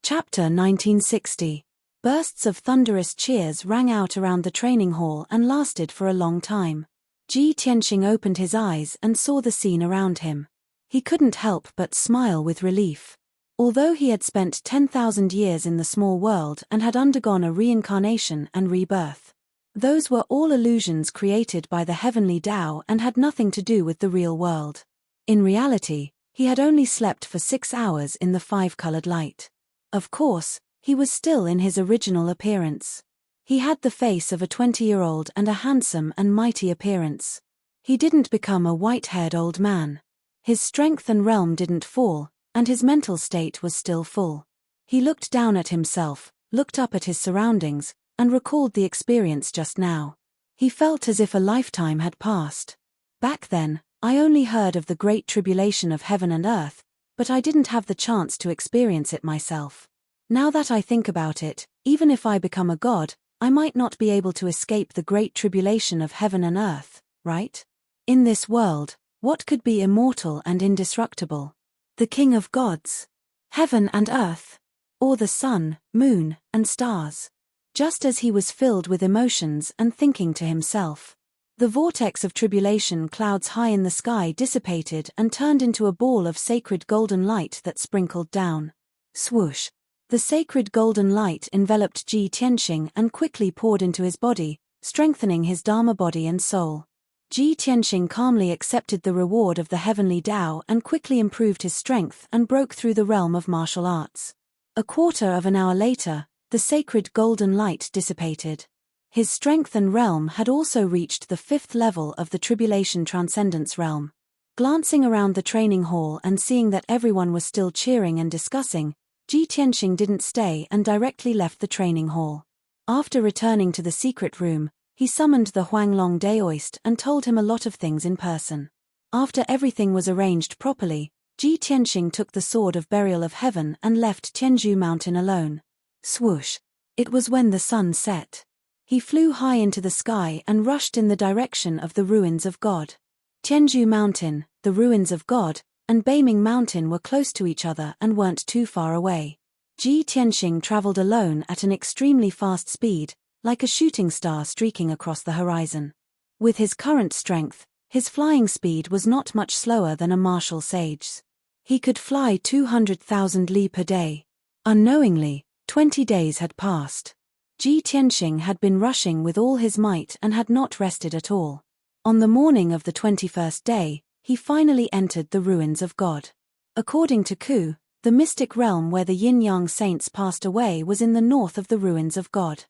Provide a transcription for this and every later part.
Chapter 1960. Bursts of thunderous cheers rang out around the training hall and lasted for a long time. Ji Tianxing opened his eyes and saw the scene around him. He couldn't help but smile with relief. Although he had spent 10,000 years in the small world and had undergone a reincarnation and rebirth, those were all illusions created by the heavenly Tao and had nothing to do with the real world. In reality, he had only slept for 6 hours in the five-colored light. Of course, he was still in his original appearance. He had the face of a 20-year-old and a handsome and mighty appearance. He didn't become a white-haired old man. His strength and realm didn't fall, and his mental state was still full. He looked down at himself, looked up at his surroundings, and recalled the experience just now. He felt as if a lifetime had passed. Back then, I only heard of the great tribulation of heaven and earth, but I didn't have the chance to experience it myself. Now that I think about it, even if I become a god, I might not be able to escape the great tribulation of heaven and earth, right? In this world, what could be immortal and indestructible? The king of gods? Heaven and earth? Or the sun, moon, and stars? Just as he was filled with emotions and thinking to himself, the vortex of tribulation clouds high in the sky dissipated and turned into a ball of sacred golden light that sprinkled down. Swoosh! The sacred golden light enveloped Ji Tianxing and quickly poured into his body, strengthening his Dharma body and soul. Ji Tianxing calmly accepted the reward of the heavenly Tao and quickly improved his strength and broke through the realm of martial arts. A quarter of an hour later, the sacred golden light dissipated. His strength and realm had also reached the 5th level of the Tribulation Transcendence realm. Glancing around the training hall and seeing that everyone was still cheering and discussing, Ji Tianxing didn't stay and directly left the training hall. After returning to the secret room, he summoned the Huanglong Daoist and told him a lot of things in person. After everything was arranged properly, Ji Tianxing took the Sword of Burial of Heaven and left Tianzhu Mountain alone. Swoosh! It was when the sun set. He flew high into the sky and rushed in the direction of the ruins of God. Tianzhu Mountain, the ruins of God, and Beiming Mountain were close to each other and weren't too far away. Ji Tianxing traveled alone at an extremely fast speed, like a shooting star streaking across the horizon. With his current strength, his flying speed was not much slower than a martial sage's. He could fly 200,000 li per day. Unknowingly, 20 days had passed. Ji Tianxing had been rushing with all his might and had not rested at all. On the morning of the 21st day, he finally entered the ruins of God. According to Ku, the mystic realm where the yin-yang saints passed away was in the north of the ruins of God.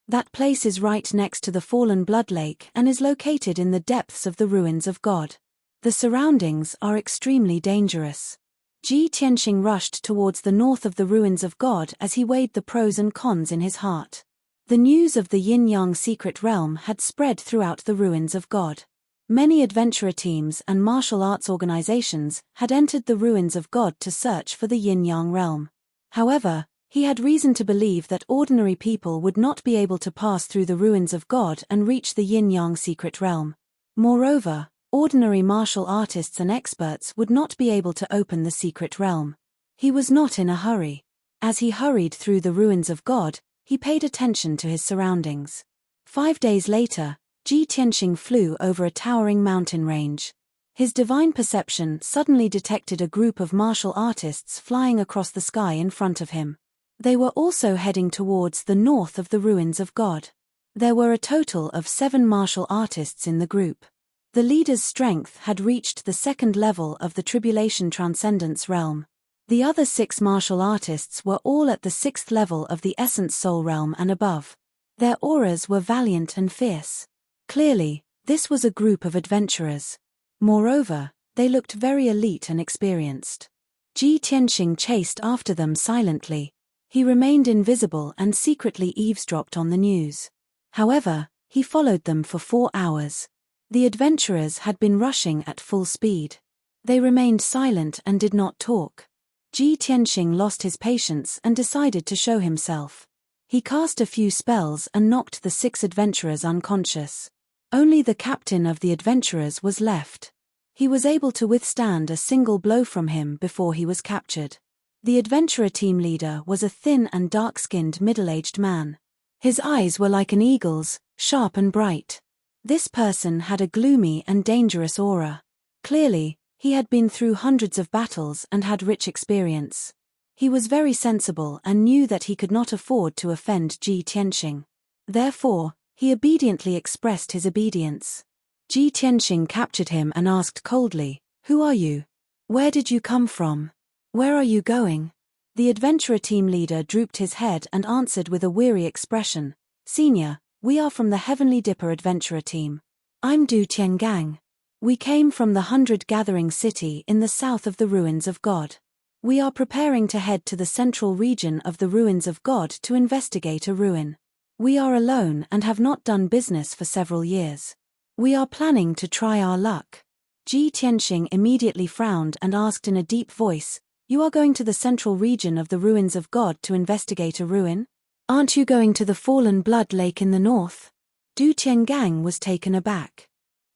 That place is right next to the fallen blood lake and is located in the depths of the ruins of God. The surroundings are extremely dangerous. Ji Tianxing rushed towards the north of the ruins of God as he weighed the pros and cons in his heart. The news of the yin-yang secret realm had spread throughout the ruins of God. Many adventurer teams and martial arts organizations had entered the ruins of God to search for the yin-yang realm. However, he had reason to believe that ordinary people would not be able to pass through the ruins of God and reach the yin-yang secret realm. Moreover, ordinary martial artists and experts would not be able to open the secret realm. He was not in a hurry. As he hurried through the ruins of God, he paid attention to his surroundings. 5 days later, Ji Tianxing flew over a towering mountain range. His divine perception suddenly detected a group of martial artists flying across the sky in front of him. They were also heading towards the north of the ruins of God. There were a total of 7 martial artists in the group. The leader's strength had reached the 2nd level of the Tribulation Transcendence realm. The other 6 martial artists were all at the 6th level of the Essence Soul realm and above. Their auras were valiant and fierce. Clearly, this was a group of adventurers. Moreover, they looked very elite and experienced. Ji Tianxing chased after them silently. He remained invisible and secretly eavesdropped on the news. However, he followed them for 4 hours. The adventurers had been rushing at full speed. They remained silent and did not talk. Ji Tianxing lost his patience and decided to show himself. He cast a few spells and knocked the 6 adventurers unconscious. Only the captain of the adventurers was left. He was able to withstand a single blow from him before he was captured. The adventurer team leader was a thin and dark-skinned middle-aged man. His eyes were like an eagle's, sharp and bright. This person had a gloomy and dangerous aura. Clearly, he had been through hundreds of battles and had rich experience. He was very sensible and knew that he could not afford to offend Ji Tianxing. Therefore, he obediently expressed his obedience. Ji Tianxing captured him and asked coldly, "Who are you? Where did you come from? Where are you going?" The adventurer team leader drooped his head and answered with a weary expression, "Senior, we are from the Heavenly Dipper adventurer team. I'm Du Tiangang. We came from the 100 Gathering City in the south of the Ruins of God. We are preparing to head to the central region of the Ruins of God to investigate a ruin. We are alone and have not done business for several years. We are planning to try our luck." Ji Tianxing immediately frowned and asked in a deep voice, "You are going to the central region of the Ruins of God to investigate a ruin? Aren't you going to the Fallen Blood Lake in the north?" Du Tiangang was taken aback.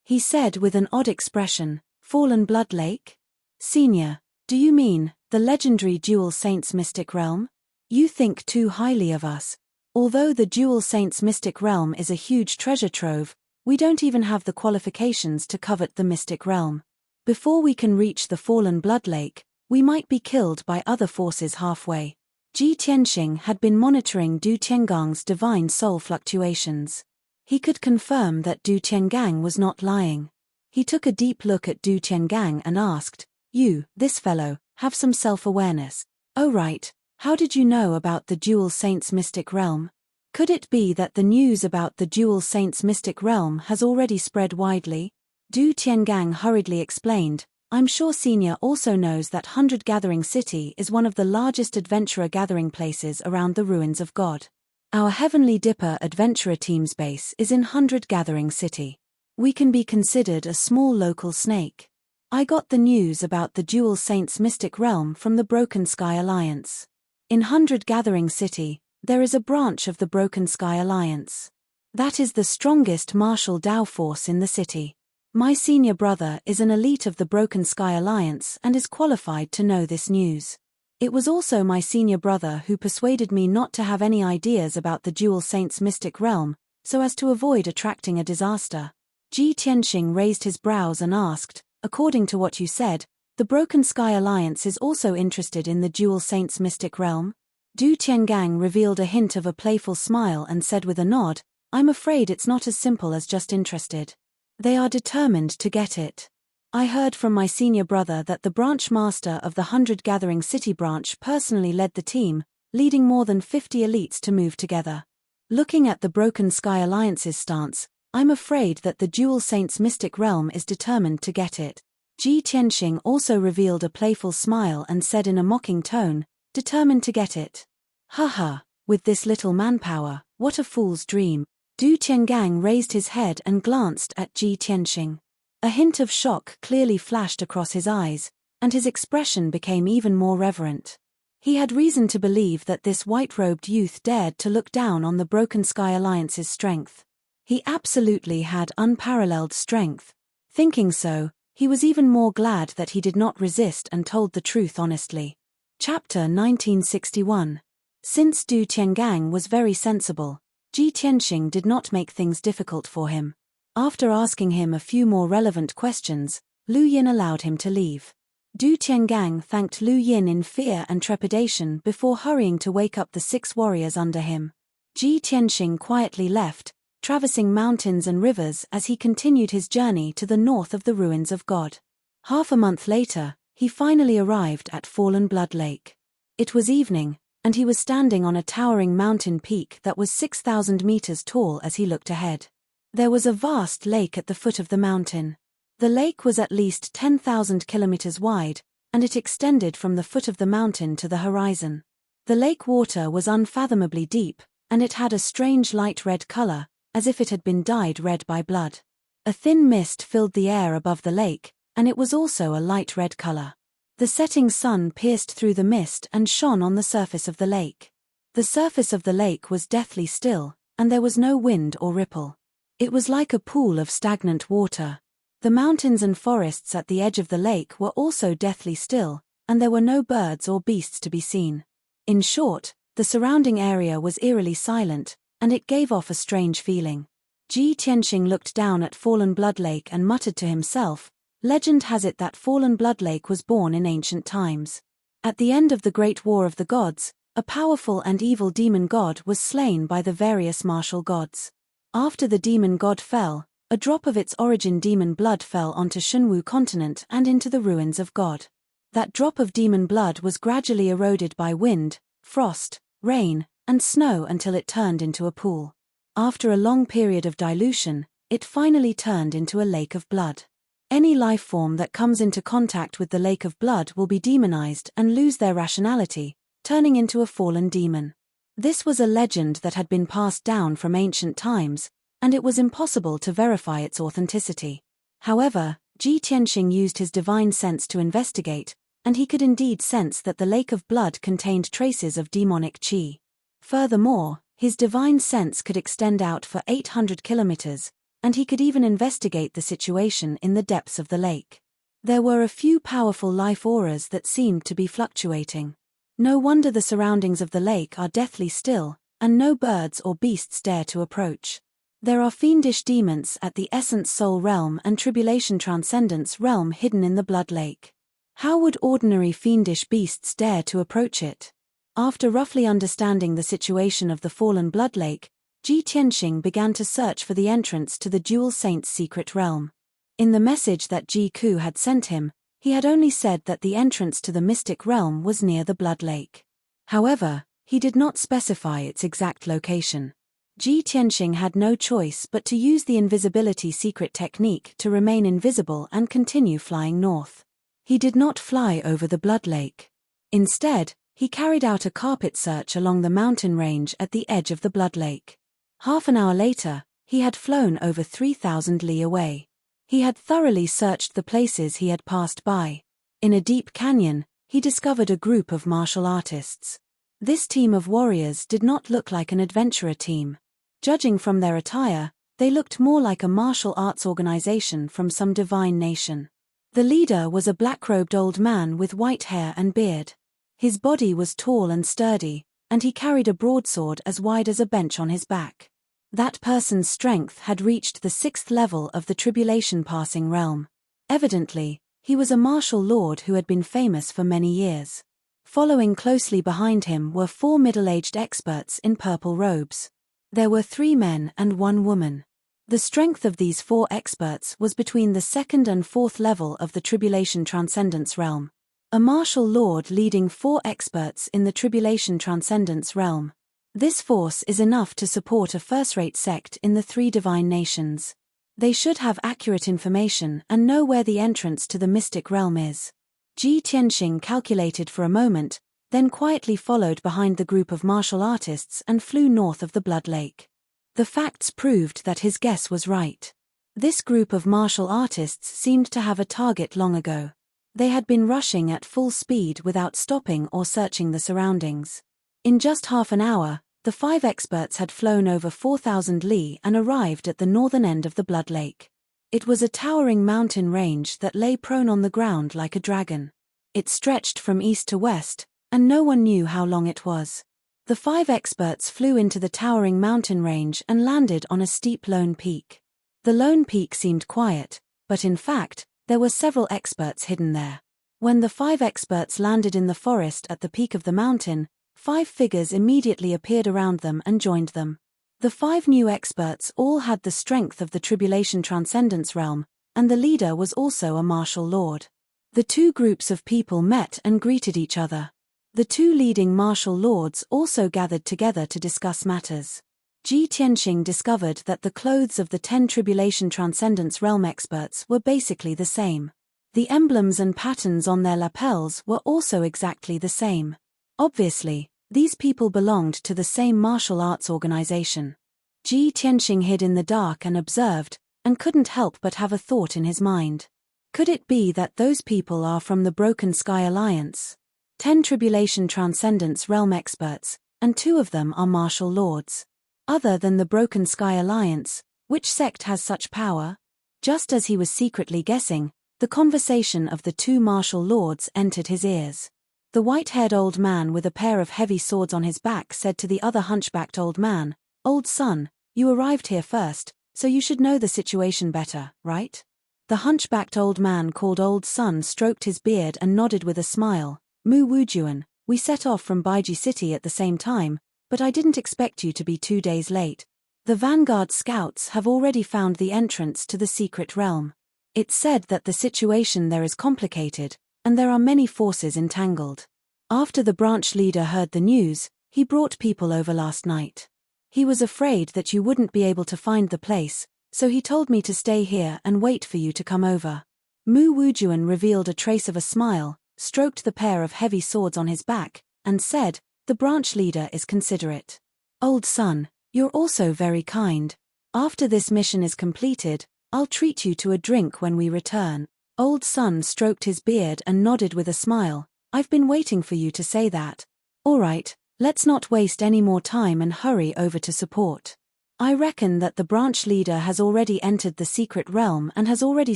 He said with an odd expression, "Fallen Blood Lake? Senior, do you mean the legendary Dual Saints Mystic Realm? You think too highly of us. Although the Dual Saints Mystic Realm is a huge treasure trove, we don't even have the qualifications to covet the Mystic Realm. Before we can reach the Fallen Blood Lake, we might be killed by other forces halfway." Ji Tianxing had been monitoring Du Tiangang's divine soul fluctuations. He could confirm that Du Tiangang was not lying. He took a deep look at Du Tiangang and asked, "You, this fellow, have some self-awareness. Oh right, how did you know about the Dual Saints Mystic Realm? Could it be that the news about the Dual Saints Mystic Realm has already spread widely?" Du Tiangang hurriedly explained, "I'm sure Senior also knows that 100 Gathering City is one of the largest adventurer gathering places around the Ruins of God. Our Heavenly Dipper adventurer team's base is in 100 Gathering City. We can be considered a small local snake. I got the news about the Dual Saints Mystic Realm from the Broken Sky Alliance. In 100 Gathering City, there is a branch of the Broken Sky Alliance. That is the strongest martial Dao force in the city. My senior brother is an elite of the Broken Sky Alliance and is qualified to know this news. It was also my senior brother who persuaded me not to have any ideas about the Dual Saints Mystic Realm, so as to avoid attracting a disaster." Ji Tianxing raised his brows and asked, "According to what you said, the Broken Sky Alliance is also interested in the Dual Saints Mystic Realm?" Du Tiangang revealed a hint of a playful smile and said with a nod, "I'm afraid it's not as simple as just interested. They are determined to get it. I heard from my senior brother that the branch master of the 100 Gathering City branch personally led the team, leading more than 50 elites to move together. Looking at the Broken Sky Alliance's stance, I'm afraid that the Dual Saints Mystic Realm is determined to get it." Ji Tianxing also revealed a playful smile and said in a mocking tone, "Determined to get it? Haha, with this little manpower, what a fool's dream." Du Tiangang raised his head and glanced at Ji Tianxing. A hint of shock clearly flashed across his eyes, and his expression became even more reverent. He had reason to believe that this white-robed youth dared to look down on the Broken Sky Alliance's strength. He absolutely had unparalleled strength. Thinking so, he was even more glad that he did not resist and told the truth honestly. Chapter 1961. Since Du Tiangang was very sensible, Ji Tianxing did not make things difficult for him. After asking him a few more relevant questions, Lu Yin allowed him to leave. Du Tiangang thanked Lu Yin in fear and trepidation before hurrying to wake up the 6 warriors under him. Ji Tianxing quietly left, traversing mountains and rivers as he continued his journey to the north of the Ruins of God. Half a month later, he finally arrived at Fallen Blood Lake. It was evening, and he was standing on a towering mountain peak that was 6,000 meters tall as he looked ahead. There was a vast lake at the foot of the mountain. The lake was at least 10,000 kilometers wide, and it extended from the foot of the mountain to the horizon. The lake water was unfathomably deep, and it had a strange light red color, as if it had been dyed red by blood. A thin mist filled the air above the lake, and it was also a light red color. The setting sun pierced through the mist and shone on the surface of the lake. The surface of the lake was deathly still, and there was no wind or ripple. It was like a pool of stagnant water. The mountains and forests at the edge of the lake were also deathly still, and there were no birds or beasts to be seen. In short, the surrounding area was eerily silent, and it gave off a strange feeling. Ji Tianxing looked down at Fallen Blood Lake and muttered to himself, "Legend has it that Fallen Blood Lake was born in ancient times. At the end of the Great War of the Gods, a powerful and evil demon god was slain by the various martial gods. After the demon god fell, a drop of its origin demon blood fell onto Shunwu continent and into the ruins of God. That drop of demon blood was gradually eroded by wind, frost, rain, and snow until it turned into a pool. After a long period of dilution, it finally turned into a lake of blood. Any life form that comes into contact with the lake of blood will be demonized and lose their rationality, turning into a fallen demon. This was a legend that had been passed down from ancient times, and it was impossible to verify its authenticity. However, Ji Tianxing used his divine sense to investigate, and he could indeed sense that the lake of blood contained traces of demonic qi. Furthermore, his divine sense could extend out for 800 kilometers, and he could even investigate the situation in the depths of the lake. There were a few powerful life auras that seemed to be fluctuating. No wonder the surroundings of the lake are deathly still, and no birds or beasts dare to approach. There are fiendish demons at the Essence Soul realm and Tribulation Transcendence realm hidden in the Blood Lake. How would ordinary fiendish beasts dare to approach it? After roughly understanding the situation of the fallen Blood Lake, Ji Tianxing began to search for the entrance to the Dual Saints' secret realm. In the message that Ji Ku had sent him, he had only said that the entrance to the mystic realm was near the Blood Lake. However, he did not specify its exact location. Ji Tianxing had no choice but to use the invisibility secret technique to remain invisible and continue flying north. He did not fly over the Blood Lake. Instead, he carried out a carpet search along the mountain range at the edge of the Blood Lake. Half an hour later, he had flown over 3,000 li away. He had thoroughly searched the places he had passed by. In a deep canyon, he discovered a group of martial artists. This team of warriors did not look like an adventurer team. Judging from their attire, they looked more like a martial arts organization from some divine nation. The leader was a black-robed old man with white hair and beard. His body was tall and sturdy, and he carried a broadsword as wide as a bench on his back. That person's strength had reached the 6th level of the Tribulation Passing realm. Evidently, he was a martial lord who had been famous for many years. Following closely behind him were 4 middle-aged experts in purple robes. There were 3 men and 1 woman. The strength of these 4 experts was between the 2nd and 4th level of the Tribulation Transcendence realm. A martial lord leading 4 experts in the Tribulation Transcendence realm. This force is enough to support a first-rate sect in the 3 divine nations. They should have accurate information and know where the entrance to the mystic realm is. Ji Tianxing calculated for a moment, then quietly followed behind the group of martial artists and flew north of the Blood Lake. The facts proved that his guess was right. This group of martial artists seemed to have a target long ago. They had been rushing at full speed without stopping or searching the surroundings. In just half an hour, the 5 experts had flown over 4,000 li and arrived at the northern end of the Blood Lake. It was a towering mountain range that lay prone on the ground like a dragon. It stretched from east to west, and no one knew how long it was. The 5 experts flew into the towering mountain range and landed on a steep lone peak. The lone peak seemed quiet, but in fact, there were several experts hidden there. When the 5 experts landed in the forest at the peak of the mountain, 5 figures immediately appeared around them and joined them. The 5 new experts all had the strength of the Tribulation Transcendence realm, and the leader was also a martial lord. The 2 groups of people met and greeted each other. The 2 leading martial lords also gathered together to discuss matters. Ji Tianxing discovered that the clothes of the 10 Tribulation Transcendence realm experts were basically the same. The emblems and patterns on their lapels were also exactly the same. Obviously, these people belonged to the same martial arts organization. Ji Tianxing hid in the dark and observed, and couldn't help but have a thought in his mind. Could it be that those people are from the Broken Sky Alliance? 10 Tribulation Transcendence realm experts, and 2 of them are martial lords. Other than the Broken Sky Alliance, which sect has such power? Just as he was secretly guessing, the conversation of the two martial lords entered his ears. The white-haired old man with a pair of heavy swords on his back said to the other hunchbacked old man, "Old son, you arrived here first, so you should know the situation better, right?" The hunchbacked old man called Old Son stroked his beard and nodded with a smile. "Mu Wujuan, we set off from Baiji City at the same time, but I didn't expect you to be 2 days late. The Vanguard scouts have already found the entrance to the secret realm. It's said that the situation there is complicated, and there are many forces entangled. After the branch leader heard the news, he brought people over last night. He was afraid that you wouldn't be able to find the place, so he told me to stay here and wait for you to come over." Mu Wujuan revealed a trace of a smile, stroked the pair of heavy swords on his back, and said, "The branch leader is considerate. Old son, you're also very kind. After this mission is completed, I'll treat you to a drink when we return." Old Son stroked his beard and nodded with a smile. "I've been waiting for you to say that. All right, let's not waste any more time and hurry over to support. I reckon that the branch leader has already entered the secret realm and has already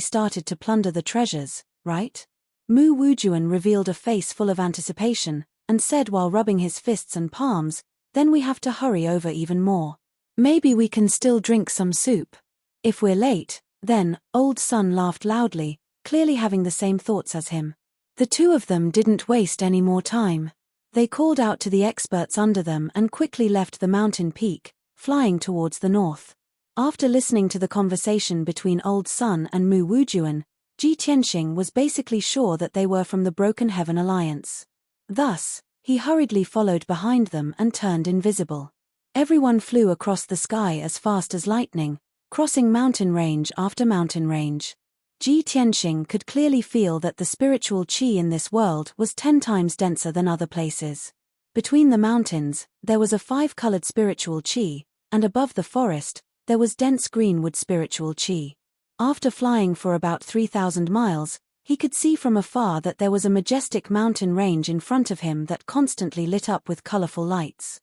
started to plunder the treasures, right?" Mu Wujuan revealed a face full of anticipation, and said while rubbing his fists and palms, "Then we have to hurry over even more. Maybe we can still drink some soup. If we're late, then," Old Son laughed loudly, clearly having the same thoughts as him. The two of them didn't waste any more time. They called out to the experts under them and quickly left the mountain peak, flying towards the north. After listening to the conversation between Old Son and Mu Wujuan, Ji Tianxing was basically sure that they were from the Broken Heaven Alliance. Thus, he hurriedly followed behind them and turned invisible. Everyone flew across the sky as fast as lightning, crossing mountain range after mountain range. Ji Tianxing could clearly feel that the spiritual qi in this world was 10 times denser than other places. Between the mountains, there was a 5-colored spiritual qi, and above the forest, there was dense greenwood spiritual qi. After flying for about 3,000 miles, he could see from afar that there was a majestic mountain range in front of him that constantly lit up with colorful lights.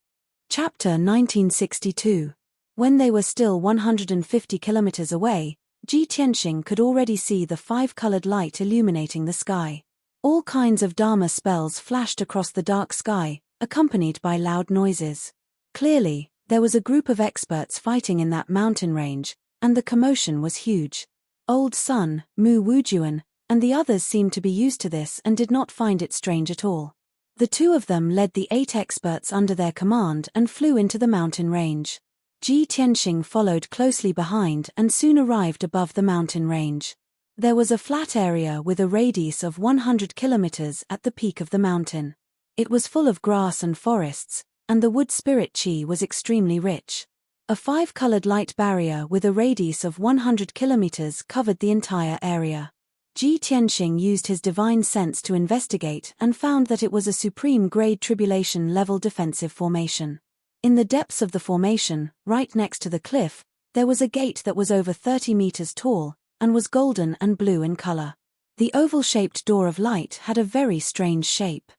Chapter 1962. When they were still 150 kilometers away, Ji Tianxing could already see the 5-colored light illuminating the sky. All kinds of Dharma spells flashed across the dark sky, accompanied by loud noises. Clearly, there was a group of experts fighting in that mountain range, and the commotion was huge. Old Son, Mu Wujuan, and the others seemed to be used to this and did not find it strange at all. The two of them led the 8 experts under their command and flew into the mountain range. Ji Tianxing followed closely behind and soon arrived above the mountain range. There was a flat area with a radius of 100 kilometers at the peak of the mountain. It was full of grass and forests, and the wood spirit qi was extremely rich. A 5-colored light barrier with a radius of 100 kilometers covered the entire area. Ji Tianxing used his divine sense to investigate and found that it was a supreme grade tribulation level defensive formation. In the depths of the formation, right next to the cliff, there was a gate that was over 30 meters tall, and was golden and blue in color. The oval-shaped door of light had a very strange shape.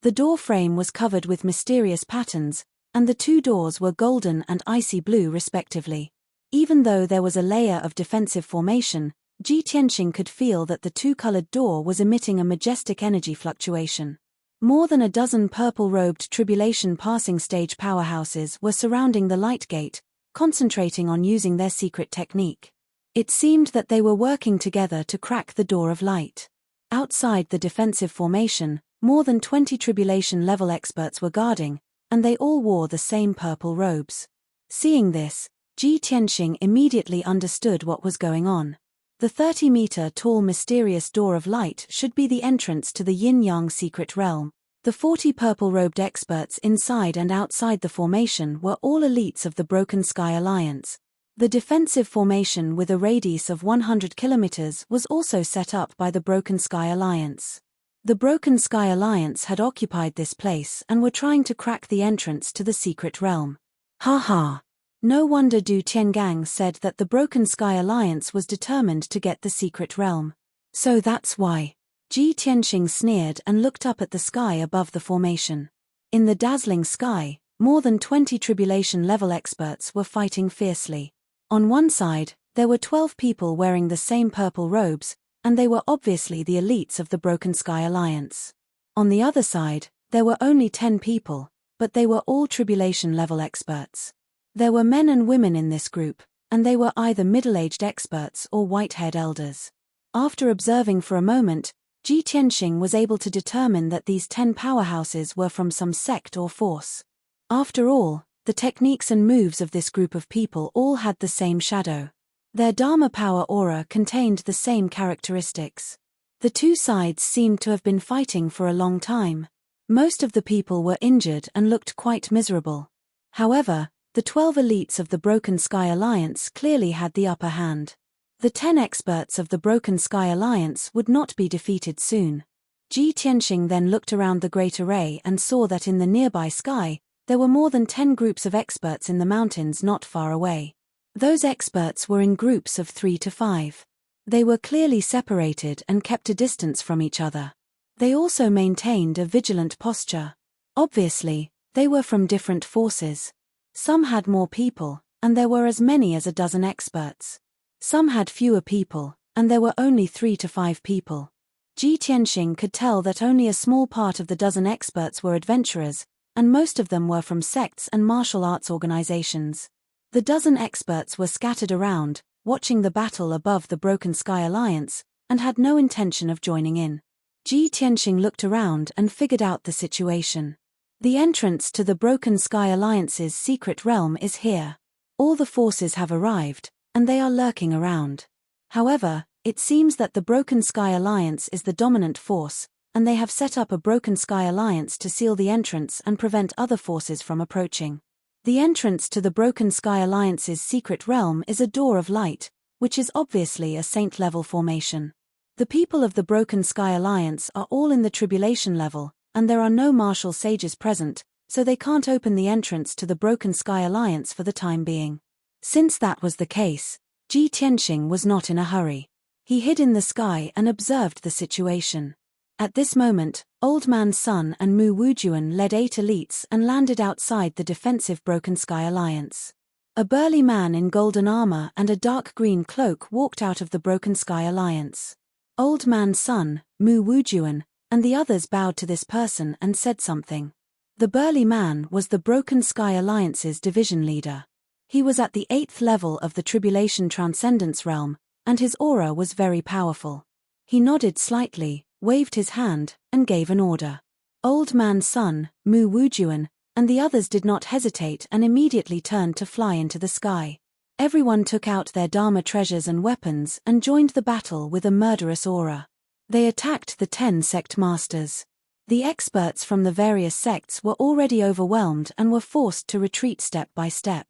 The door frame was covered with mysterious patterns, and the 2 doors were golden and icy blue respectively. Even though there was a layer of defensive formation, Ji Tianxing could feel that the 2-colored door was emitting a majestic energy fluctuation. More than a dozen purple-robed tribulation passing stage powerhouses were surrounding the light gate, concentrating on using their secret technique. It seemed that they were working together to crack the door of light. Outside the defensive formation, more than 20 tribulation-level experts were guarding, and they all wore the same purple robes. Seeing this, Ji Tianxing immediately understood what was going on. The 30-meter-tall mysterious door of light should be the entrance to the yin-yang secret realm. The 40 purple-robed experts inside and outside the formation were all elites of the Broken Sky Alliance. The defensive formation with a radius of 100 kilometers was also set up by the Broken Sky Alliance. The Broken Sky Alliance had occupied this place and were trying to crack the entrance to the secret realm. Ha ha! No wonder Du Tiangang said that the Broken Sky Alliance was determined to get the secret realm. So that's why. Ji Tianxing sneered and looked up at the sky above the formation. In the dazzling sky, more than 20 tribulation-level experts were fighting fiercely. On one side, there were 12 people wearing the same purple robes, and they were obviously the elites of the Broken Sky Alliance. On the other side, there were only 10 people, but they were all tribulation-level experts. There were men and women in this group, and they were either middle-aged experts or white-haired elders. After observing for a moment, Ji Tianxing was able to determine that these 10 powerhouses were from some sect or force. After all, the techniques and moves of this group of people all had the same shadow. Their Dharma power aura contained the same characteristics. The two sides seemed to have been fighting for a long time. Most of the people were injured and looked quite miserable. However, the 12 elites of the Broken Sky Alliance clearly had the upper hand. The 10 experts of the Broken Sky Alliance would not be defeated soon. Ji Tianxing then looked around the great array and saw that in the nearby sky, there were more than 10 groups of experts in the mountains not far away. Those experts were in groups of 3 to 5. They were clearly separated and kept a distance from each other. They also maintained a vigilant posture. Obviously, they were from different forces. Some had more people, and there were as many as a dozen experts. Some had fewer people, and there were only 3 to 5 people. Ji Tianxing could tell that only a small part of the dozen experts were adventurers, and most of them were from sects and martial arts organizations. The dozen experts were scattered around, watching the battle above the Broken Sky Alliance, and had no intention of joining in. Ji Tianxing looked around and figured out the situation. The entrance to the Broken Sky Alliance's secret realm is here. All the forces have arrived, and they are lurking around. However, it seems that the Broken Sky Alliance is the dominant force, and they have set up a Broken Sky Alliance to seal the entrance and prevent other forces from approaching. The entrance to the Broken Sky Alliance's secret realm is a door of light, which is obviously a saint-level formation. The people of the Broken Sky Alliance are all in the tribulation level, and there are no martial sages present, so they can't open the entrance to the Broken Sky Alliance for the time being. Since that was the case, Ji Tianxing was not in a hurry. He hid in the sky and observed the situation. At this moment, Old Man Sun and Mu Wujuan led 8 elites and landed outside the defensive Broken Sky Alliance. A burly man in golden armor and a dark green cloak walked out of the Broken Sky Alliance. Old Man Sun, Mu Wujuan, and the others bowed to this person and said something. The burly man was the Broken Sky Alliance's division leader. He was at the 8th level of the Tribulation Transcendence realm, and his aura was very powerful. He nodded slightly, waved his hand, and gave an order. Old Man Sun, Mu Wujuan, and the others did not hesitate and immediately turned to fly into the sky. Everyone took out their Dharma treasures and weapons and joined the battle with a murderous aura. They attacked the 10 sect masters. The experts from the various sects were already overwhelmed and were forced to retreat step by step.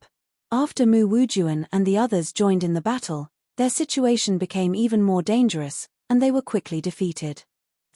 After Mu Wujuan and the others joined in the battle, their situation became even more dangerous, and they were quickly defeated.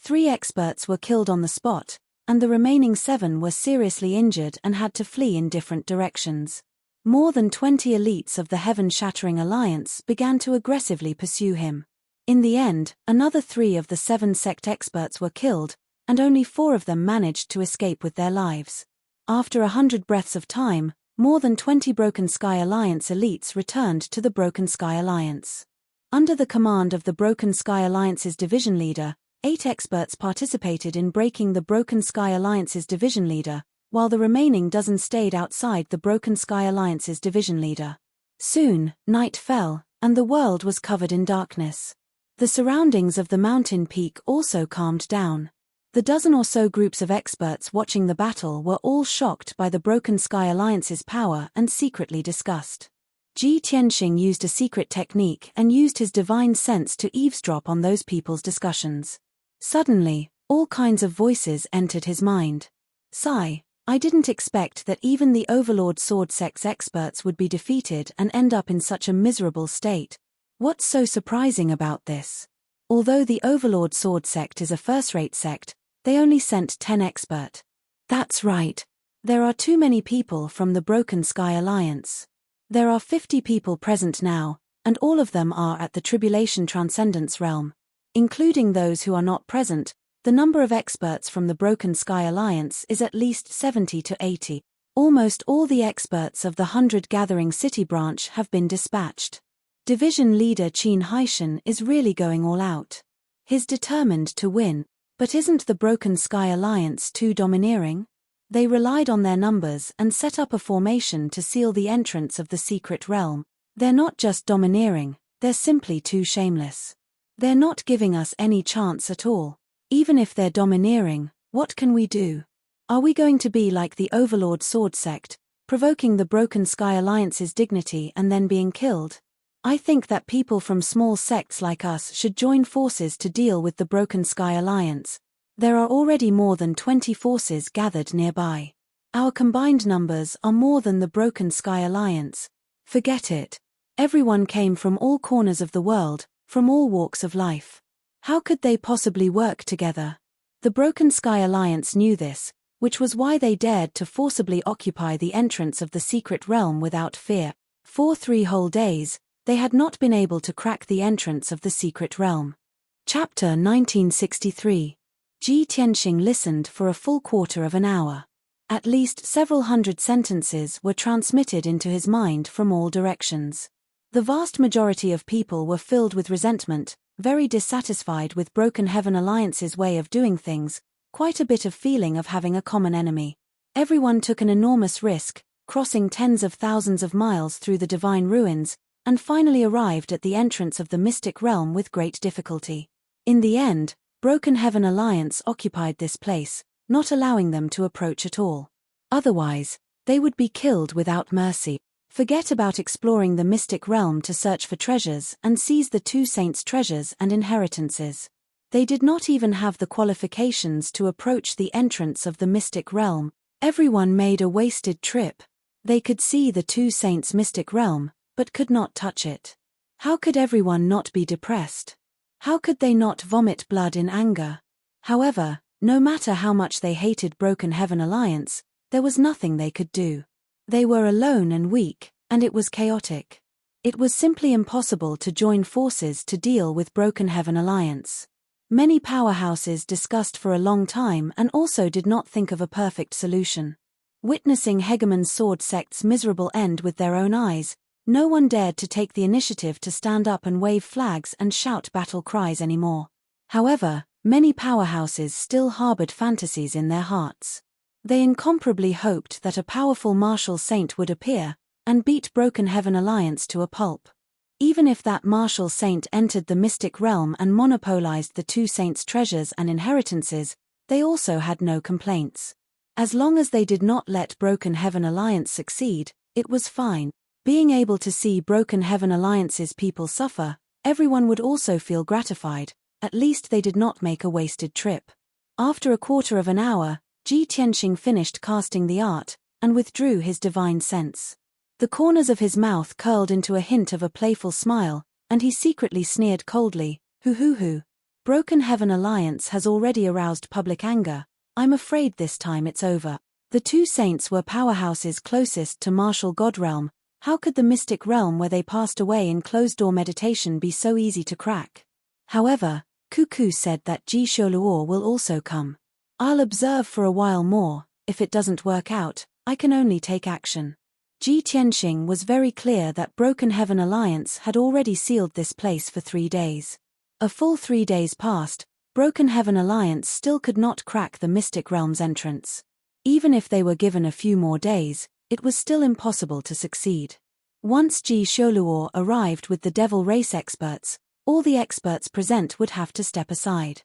3 experts were killed on the spot, and the remaining 7 were seriously injured and had to flee in different directions. More than 20 elites of the Heaven-Shattering Alliance began to aggressively pursue him. In the end, another 3 of the 7 sect experts were killed, and only 4 of them managed to escape with their lives. After 100 breaths of time, more than 20 Broken Sky Alliance elites returned to the Broken Sky Alliance. Under the command of the Broken Sky Alliance's division leader, 8 experts participated in breaking the Broken Sky Alliance's division leader, while the remaining dozen stayed outside the Broken Sky Alliance's division leader. Soon, night fell, and the world was covered in darkness. The surroundings of the mountain peak also calmed down. The dozen or so groups of experts watching the battle were all shocked by the Broken Sky Alliance's power and secretly discussed. Ji Tianxing used a secret technique and used his divine sense to eavesdrop on those people's discussions. Suddenly, all kinds of voices entered his mind. Sigh, I didn't expect that even the Overlord Sword Sect's experts would be defeated and end up in such a miserable state. What's so surprising about this? Although the Overlord Sword Sect is a first-rate sect, they only sent 10 expert. That's right. There are too many people from the Broken Sky Alliance. There are 50 people present now, and all of them are at the Tribulation Transcendence realm. Including those who are not present, the number of experts from the Broken Sky Alliance is at least 70 to 80. Almost all the experts of the 100 Gathering City branch have been dispatched. Division leader Qin Haishan is really going all out. He's determined to win. But isn't the Broken Sky Alliance too domineering? They relied on their numbers and set up a formation to seal the entrance of the secret realm. They're not just domineering, they're simply too shameless. They're not giving us any chance at all. Even if they're domineering, what can we do? Are we going to be like the Overlord Sword Sect, provoking the Broken Sky Alliance's dignity and then being killed? I think that people from small sects like us should join forces to deal with the Broken Sky Alliance. There are already more than 20 forces gathered nearby. Our combined numbers are more than the Broken Sky Alliance. Forget it. Everyone came from all corners of the world, from all walks of life. How could they possibly work together? The Broken Sky Alliance knew this, which was why they dared to forcibly occupy the entrance of the secret realm without fear. For 3 whole days, they had not been able to crack the entrance of the secret realm. Chapter 1963. Ji Tianxing listened for a full quarter of an hour. At least several hundred sentences were transmitted into his mind from all directions. The vast majority of people were filled with resentment, very dissatisfied with Broken Heaven Alliance's way of doing things, quite a bit of feeling of having a common enemy. Everyone took an enormous risk, crossing tens of thousands of miles through the divine ruins, and finally arrived at the entrance of the mystic realm with great difficulty. In the end, Broken Heaven Alliance occupied this place, not allowing them to approach at all. Otherwise, they would be killed without mercy. Forget about exploring the mystic realm to search for treasures and seize the 2 saints' treasures and inheritances. They did not even have the qualifications to approach the entrance of the mystic realm. Everyone made a wasted trip. They could see the 2 saints' mystic realm, but could not touch it. How could everyone not be depressed? How could they not vomit blood in anger? However, no matter how much they hated Broken Heaven Alliance, there was nothing they could do. They were alone and weak, and it was chaotic. It was simply impossible to join forces to deal with Broken Heaven Alliance. Many powerhouses discussed for a long time and also did not think of a perfect solution. Witnessing Hegemon's sword sect's miserable end with their own eyes, no one dared to take the initiative to stand up and wave flags and shout battle cries anymore. However, many powerhouses still harbored fantasies in their hearts. They incomparably hoped that a powerful martial saint would appear and beat Broken Heaven Alliance to a pulp. Even if that martial saint entered the mystic realm and monopolized the 2 saints' treasures and inheritances, they also had no complaints. As long as they did not let Broken Heaven Alliance succeed, it was fine. Being able to see Broken Heaven Alliance's people suffer, everyone would also feel gratified. At least they did not make a wasted trip. After a quarter of an hour, Ji Tianxing finished casting the art, and withdrew his divine sense. The corners of his mouth curled into a hint of a playful smile, and he secretly sneered coldly, hoo. Broken Heaven Alliance has already aroused public anger. I'm afraid this time it's over. The 2 saints were powerhouses closest to martial god realm. How could the mystic realm where they passed away in closed-door meditation be so easy to crack? However, Cuckoo said that Ji Sholuo will also come. I'll observe for a while more. If it doesn't work out, I can only take action. Ji Tianxing was very clear that Broken Heaven Alliance had already sealed this place for 3 days. A full 3 days passed, Broken Heaven Alliance still could not crack the mystic realm's entrance. Even if they were given a few more days, it was still impossible to succeed. Once Ji Sholuo arrived with the devil race experts, all the experts present would have to step aside.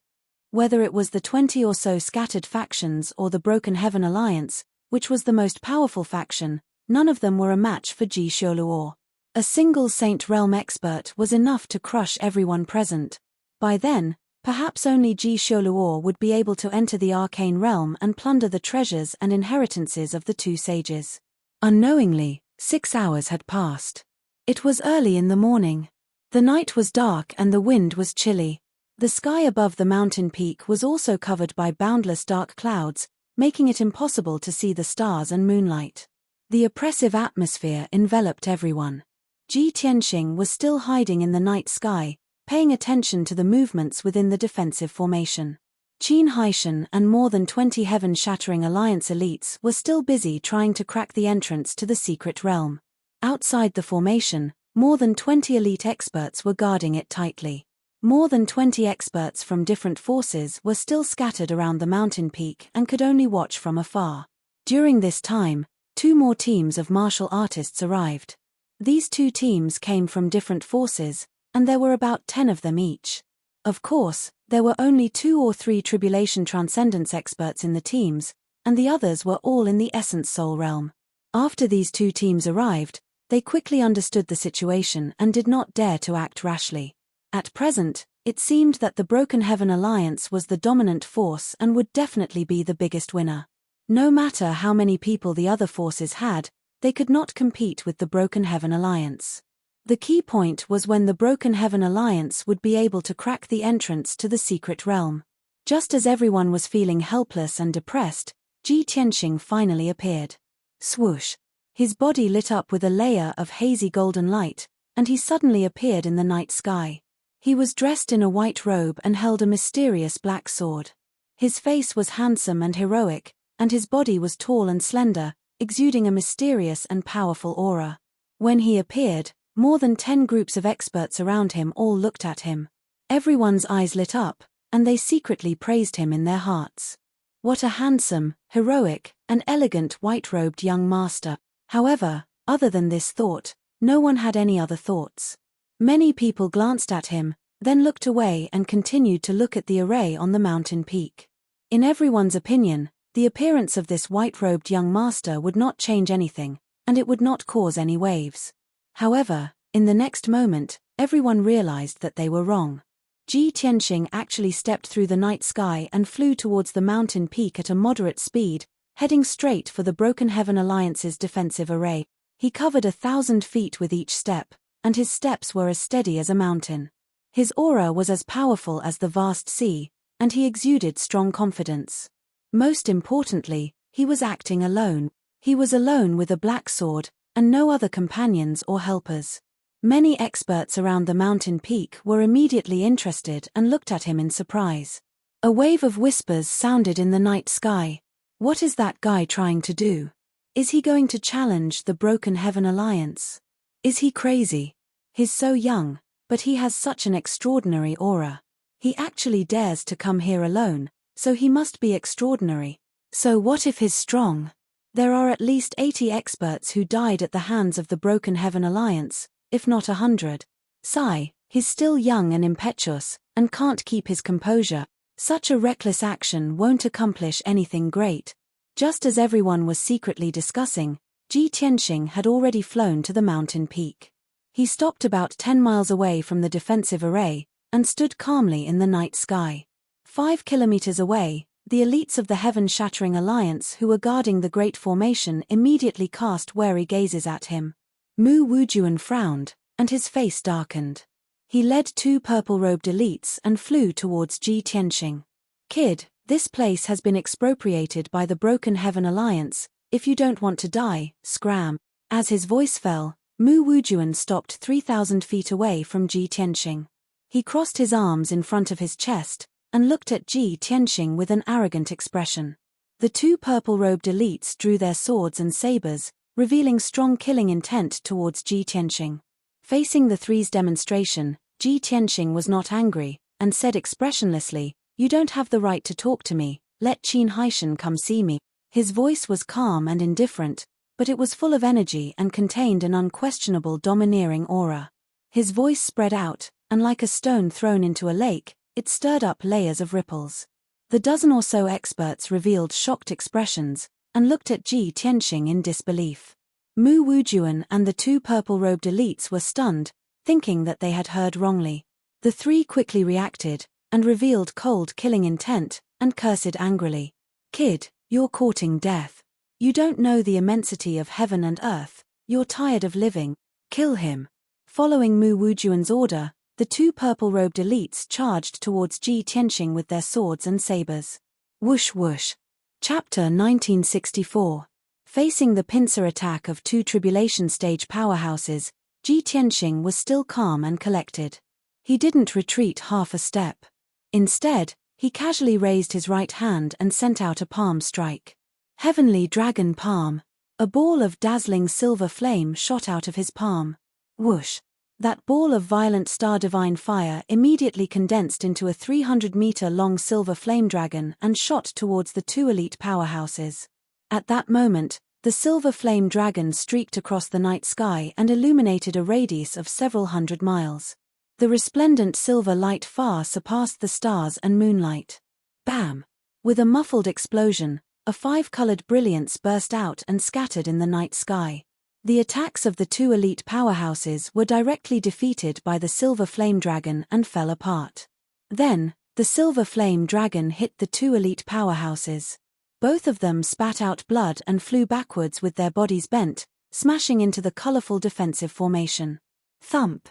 Whether it was the 20 or so scattered factions or the Broken Heaven Alliance, which was the most powerful faction, none of them were a match for Ji Sholuo. A single Saint Realm expert was enough to crush everyone present. By then, perhaps only Ji Sholuo would be able to enter the arcane realm and plunder the treasures and inheritances of the 2 sages. Unknowingly, 6 hours had passed. It was early in the morning. The night was dark and the wind was chilly. The sky above the mountain peak was also covered by boundless dark clouds, making it impossible to see the stars and moonlight. The oppressive atmosphere enveloped everyone. Ji Tianxing was still hiding in the night sky, paying attention to the movements within the defensive formation. Qin Haishan and more than 20 heaven-shattering alliance elites were still busy trying to crack the entrance to the secret realm. Outside the formation, more than 20 elite experts were guarding it tightly. More than 20 experts from different forces were still scattered around the mountain peak and could only watch from afar. During this time, 2 more teams of martial artists arrived. These 2 teams came from different forces, and there were about 10 of them each. Of course, there were only 2 or 3 tribulation transcendence experts in the teams, and the others were all in the essence soul realm. After these 2 teams arrived, they quickly understood the situation and did not dare to act rashly. At present, it seemed that the Broken Heaven Alliance was the dominant force and would definitely be the biggest winner. No matter how many people the other forces had, they could not compete with the Broken Heaven Alliance. The key point was when the Broken Heaven Alliance would be able to crack the entrance to the secret realm. Just as everyone was feeling helpless and depressed, Ji Tianxing finally appeared. Swoosh! His body lit up with a layer of hazy golden light, and he suddenly appeared in the night sky. He was dressed in a white robe and held a mysterious black sword. His face was handsome and heroic, and his body was tall and slender, exuding a mysterious and powerful aura. When he appeared, more than 10 groups of experts around him all looked at him. Everyone's eyes lit up, and they secretly praised him in their hearts. What a handsome, heroic, and elegant white-robed young master. However, other than this thought, no one had any other thoughts. Many people glanced at him, then looked away and continued to look at the array on the mountain peak. In everyone's opinion, the appearance of this white-robed young master would not change anything, and it would not cause any waves. However, in the next moment, everyone realized that they were wrong. Ji Tianxing actually stepped through the night sky and flew towards the mountain peak at a moderate speed, heading straight for the Broken Heaven Alliance's defensive array. He covered 1,000 feet with each step, and his steps were as steady as a mountain. His aura was as powerful as the vast sea, and he exuded strong confidence. Most importantly, he was acting alone. He was alone with a black sword, and no other companions or helpers. Many experts around the mountain peak were immediately interested and looked at him in surprise. A wave of whispers sounded in the night sky. What is that guy trying to do? Is he going to challenge the Broken Heaven Alliance? Is he crazy? He's so young, but he has such an extraordinary aura. He actually dares to come here alone, so he must be extraordinary. So what if he's strong? There are at least 80 experts who died at the hands of the Broken Heaven Alliance, if not 100. Sigh, he's still young and impetuous, and can't keep his composure. Such a reckless action won't accomplish anything great. Just as everyone was secretly discussing, Ji Tianxing had already flown to the mountain peak. He stopped about 10 miles away from the defensive array, and stood calmly in the night sky. 5 kilometers away, the elites of the Heaven-Shattering Alliance who were guarding the Great Formation immediately cast wary gazes at him. Mu Wujuan frowned, and his face darkened. He led 2 purple-robed elites and flew towards Ji Tianxing. Kid, this place has been expropriated by the Broken Heaven Alliance. If you don't want to die, scram. As his voice fell, Mu Wujuan stopped 3,000 feet away from Ji Tianxing. He crossed his arms in front of his chest, and looked at Ji Tianxing with an arrogant expression. The 2 purple-robed elites drew their swords and sabers, revealing strong killing intent towards Ji Tianxing. Facing the three's demonstration, Ji Tianxing was not angry, and said expressionlessly, "You don't have the right to talk to me, let Qin Haishan come see me." His voice was calm and indifferent, but it was full of energy and contained an unquestionable domineering aura. His voice spread out, and like a stone thrown into a lake, it stirred up layers of ripples. The dozen or so experts revealed shocked expressions, and looked at Ji Tianxing in disbelief. Mu Wujuan and the 2 purple-robed elites were stunned, thinking that they had heard wrongly. The 3 quickly reacted, and revealed cold killing intent, and cursed angrily. "Kid, you're courting death. You don't know the immensity of heaven and earth, you're tired of living. Kill him." Following Mu Wujuan's order, the 2 purple-robed elites charged towards Ji Tianxing with their swords and sabers. Whoosh whoosh. Chapter 1964. Facing the pincer attack of 2 tribulation stage powerhouses, Ji Tianxing was still calm and collected. He didn't retreat half a step. Instead, he casually raised his right hand and sent out a palm strike. Heavenly Dragon Palm. A ball of dazzling silver flame shot out of his palm. Whoosh. That ball of violent star divine fire immediately condensed into a 300-meter-long silver flame dragon and shot towards the two elite powerhouses. At that moment, the silver flame dragon streaked across the night sky and illuminated a radius of several hundred miles. The resplendent silver light far surpassed the stars and moonlight. Bam! With a muffled explosion, a five-colored brilliance burst out and scattered in the night sky. The attacks of the two elite powerhouses were directly defeated by the silver flame dragon and fell apart. Then, the silver flame dragon hit the two elite powerhouses. Both of them spat out blood and flew backwards with their bodies bent, smashing into the colorful defensive formation. Thump!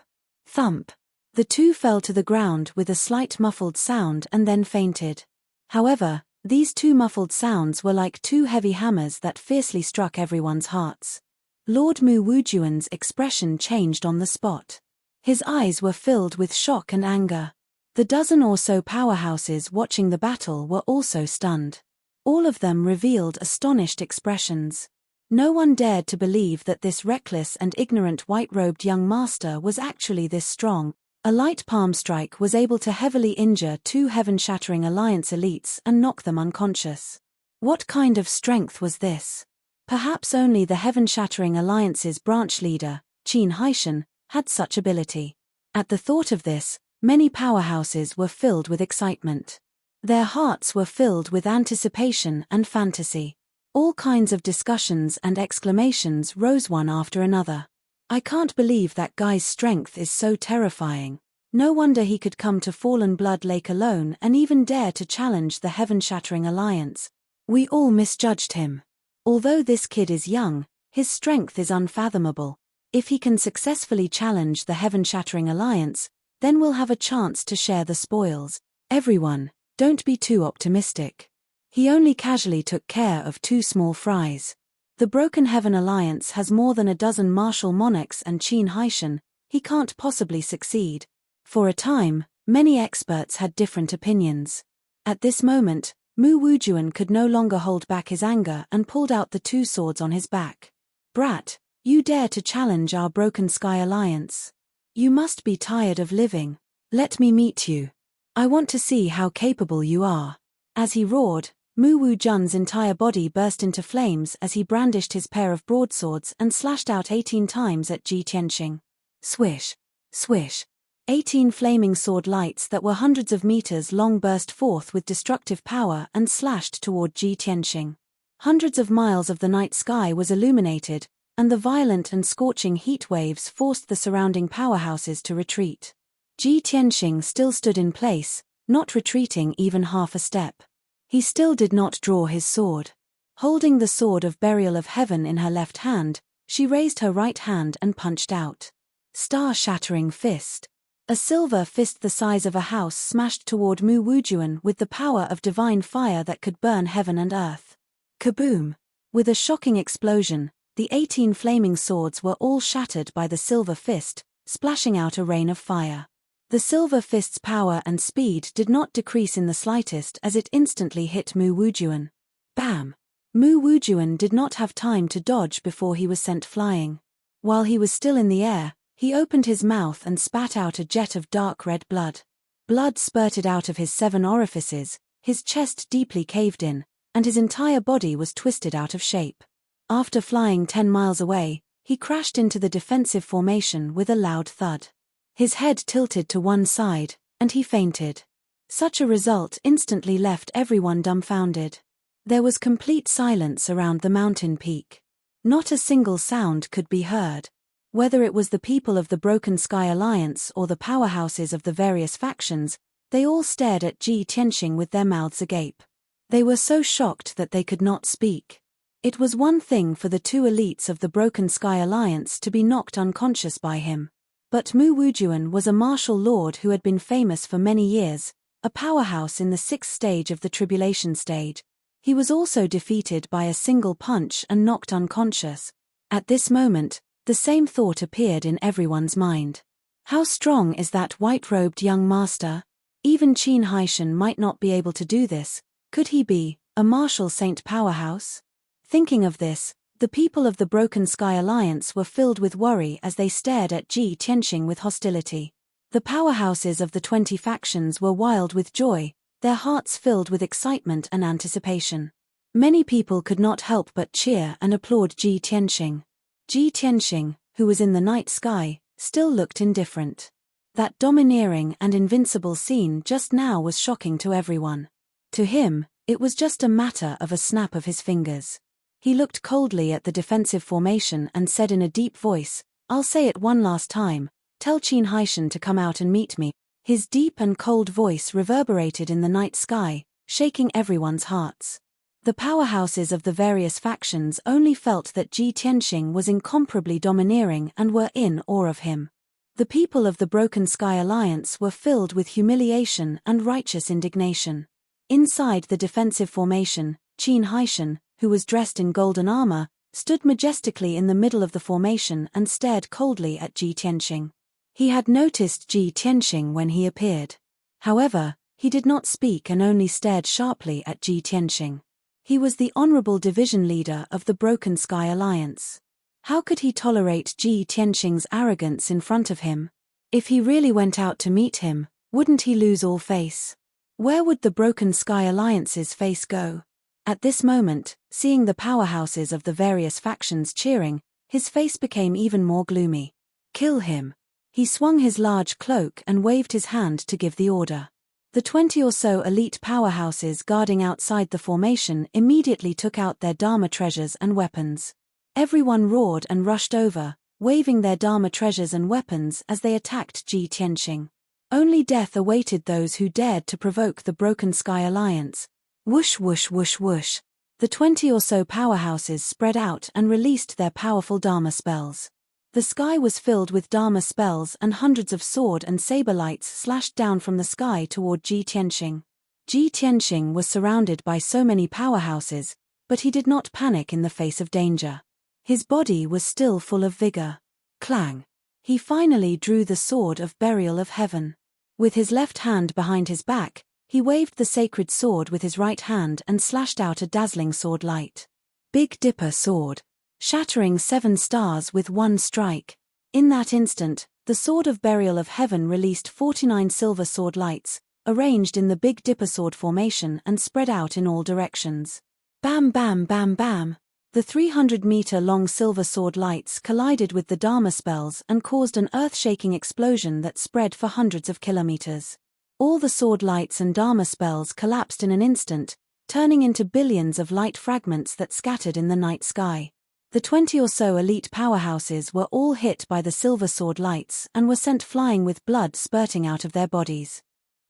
Thump! The two fell to the ground with a slight muffled sound and then fainted. However, these two muffled sounds were like two heavy hammers that fiercely struck everyone's hearts. Lord Mu Wujuan's expression changed on the spot. His eyes were filled with shock and anger. The dozen or so powerhouses watching the battle were also stunned. All of them revealed astonished expressions. No one dared to believe that this reckless and ignorant white-robed young master was actually this strong. A light palm strike was able to heavily injure two heaven-shattering alliance elites and knock them unconscious. What kind of strength was this? Perhaps only the heaven-shattering alliance's branch leader, Qin Haishan, had such ability. At the thought of this, many powerhouses were filled with excitement. Their hearts were filled with anticipation and fantasy. All kinds of discussions and exclamations rose one after another. I can't believe that guy's strength is so terrifying. No wonder he could come to Fallen Blood Lake alone and even dare to challenge the heaven-shattering alliance. We all misjudged him. Although this kid is young, his strength is unfathomable. If he can successfully challenge the heaven-shattering alliance, then we'll have a chance to share the spoils. Everyone, don't be too optimistic. He only casually took care of two small fries. The Broken Heaven Alliance has more than a dozen martial monarchs and Qin Haishan, he can't possibly succeed. For a time, many experts had different opinions. At this moment, Mu Wujuan could no longer hold back his anger and pulled out the two swords on his back. Brat, you dare to challenge our Broken Sky Alliance? You must be tired of living. Let me meet you. I want to see how capable you are. As he roared, Mu Wujun's entire body burst into flames as he brandished his pair of broadswords and slashed out 18 times at Ji Tianqing. Swish! Swish! 18 flaming sword lights that were hundreds of meters long burst forth with destructive power and slashed toward Ji Tianqing. Hundreds of miles of the night sky was illuminated, and the violent and scorching heat waves forced the surrounding powerhouses to retreat. Ji Tianqing still stood in place, not retreating even half a step. He still did not draw his sword. Holding the sword of Burial of Heaven in her left hand, she raised her right hand and punched out. Star-shattering fist. A silver fist the size of a house smashed toward Mu Wujuan with the power of divine fire that could burn heaven and earth. Kaboom! With a shocking explosion, the 18 flaming swords were all shattered by the silver fist, splashing out a rain of fire. The silver fist's power and speed did not decrease in the slightest as it instantly hit Mu Wujuan. Bam! Mu Wujuan did not have time to dodge before he was sent flying. While he was still in the air, he opened his mouth and spat out a jet of dark red blood. Blood spurted out of his 7 orifices, his chest deeply caved in, and his entire body was twisted out of shape. After flying 10 miles away, he crashed into the defensive formation with a loud thud. His head tilted to one side, and he fainted. Such a result instantly left everyone dumbfounded. There was complete silence around the mountain peak. Not a single sound could be heard. Whether it was the people of the Broken Sky Alliance or the powerhouses of the various factions, they all stared at Ji Tianqing with their mouths agape. They were so shocked that they could not speak. It was one thing for the two elites of the Broken Sky Alliance to be knocked unconscious by him. But Mu Wujuan was a martial lord who had been famous for many years, a powerhouse in the 6th stage of the tribulation stage. He was also defeated by a single punch and knocked unconscious. At this moment, the same thought appeared in everyone's mind. How strong is that white-robed young master? Even Qin Haishan might not be able to do this. Could he be a martial saint powerhouse? Thinking of this, The people of the Broken Sky Alliance were filled with worry as they stared at Ji Tianxing with hostility. The powerhouses of the 20 factions were wild with joy, their hearts filled with excitement and anticipation. Many people could not help but cheer and applaud Ji Tianxing. Ji Tianxing, who was in the night sky, still looked indifferent. That domineering and invincible scene just now was shocking to everyone. To him, it was just a matter of a snap of his fingers. He looked coldly at the defensive formation and said in a deep voice, "I'll say it one last time, tell Qin Haishan to come out and meet me." His deep and cold voice reverberated in the night sky, shaking everyone's hearts. The powerhouses of the various factions only felt that Ji Tianxing was incomparably domineering and were in awe of him. The people of the Broken Sky Alliance were filled with humiliation and righteous indignation. Inside the defensive formation, Qin Haishan, who was dressed in golden armor, stood majestically in the middle of the formation and stared coldly at Ji Tianxing. He had noticed Ji Tianxing when he appeared. However, he did not speak and only stared sharply at Ji Tianxing. He was the honorable division leader of the Broken Sky Alliance. How could he tolerate Ji Tianxing's arrogance in front of him? If he really went out to meet him, wouldn't he lose all face? Where would the Broken Sky Alliance's face go? At this moment, seeing the powerhouses of the various factions cheering, his face became even more gloomy. Kill him. He swung his large cloak and waved his hand to give the order. The 20 or so elite powerhouses guarding outside the formation immediately took out their Dharma treasures and weapons. Everyone roared and rushed over, waving their Dharma treasures and weapons as they attacked Ji Tianxing. Only death awaited those who dared to provoke the Broken Sky Alliance. Whoosh whoosh whoosh whoosh. The 20 or so powerhouses spread out and released their powerful Dharma spells. The sky was filled with Dharma spells and hundreds of sword and saber lights slashed down from the sky toward Ji Tianxing. Ji Tianxing was surrounded by so many powerhouses, but he did not panic in the face of danger. His body was still full of vigor. Clang! He finally drew the sword of burial of heaven. With his left hand behind his back, he waved the sacred sword with his right hand and slashed out a dazzling sword light. Big Dipper sword. Shattering 7 stars with one strike. In that instant, the sword of burial of heaven released 49 silver sword lights, arranged in the Big Dipper sword formation and spread out in all directions. Bam bam bam bam. The 300-meter-long silver sword lights collided with the Dharma spells and caused an earth-shaking explosion that spread for hundreds of kilometers. All the sword lights and Dharma spells collapsed in an instant, turning into billions of light fragments that scattered in the night sky. The 20 or so elite powerhouses were all hit by the silver sword lights and were sent flying with blood spurting out of their bodies.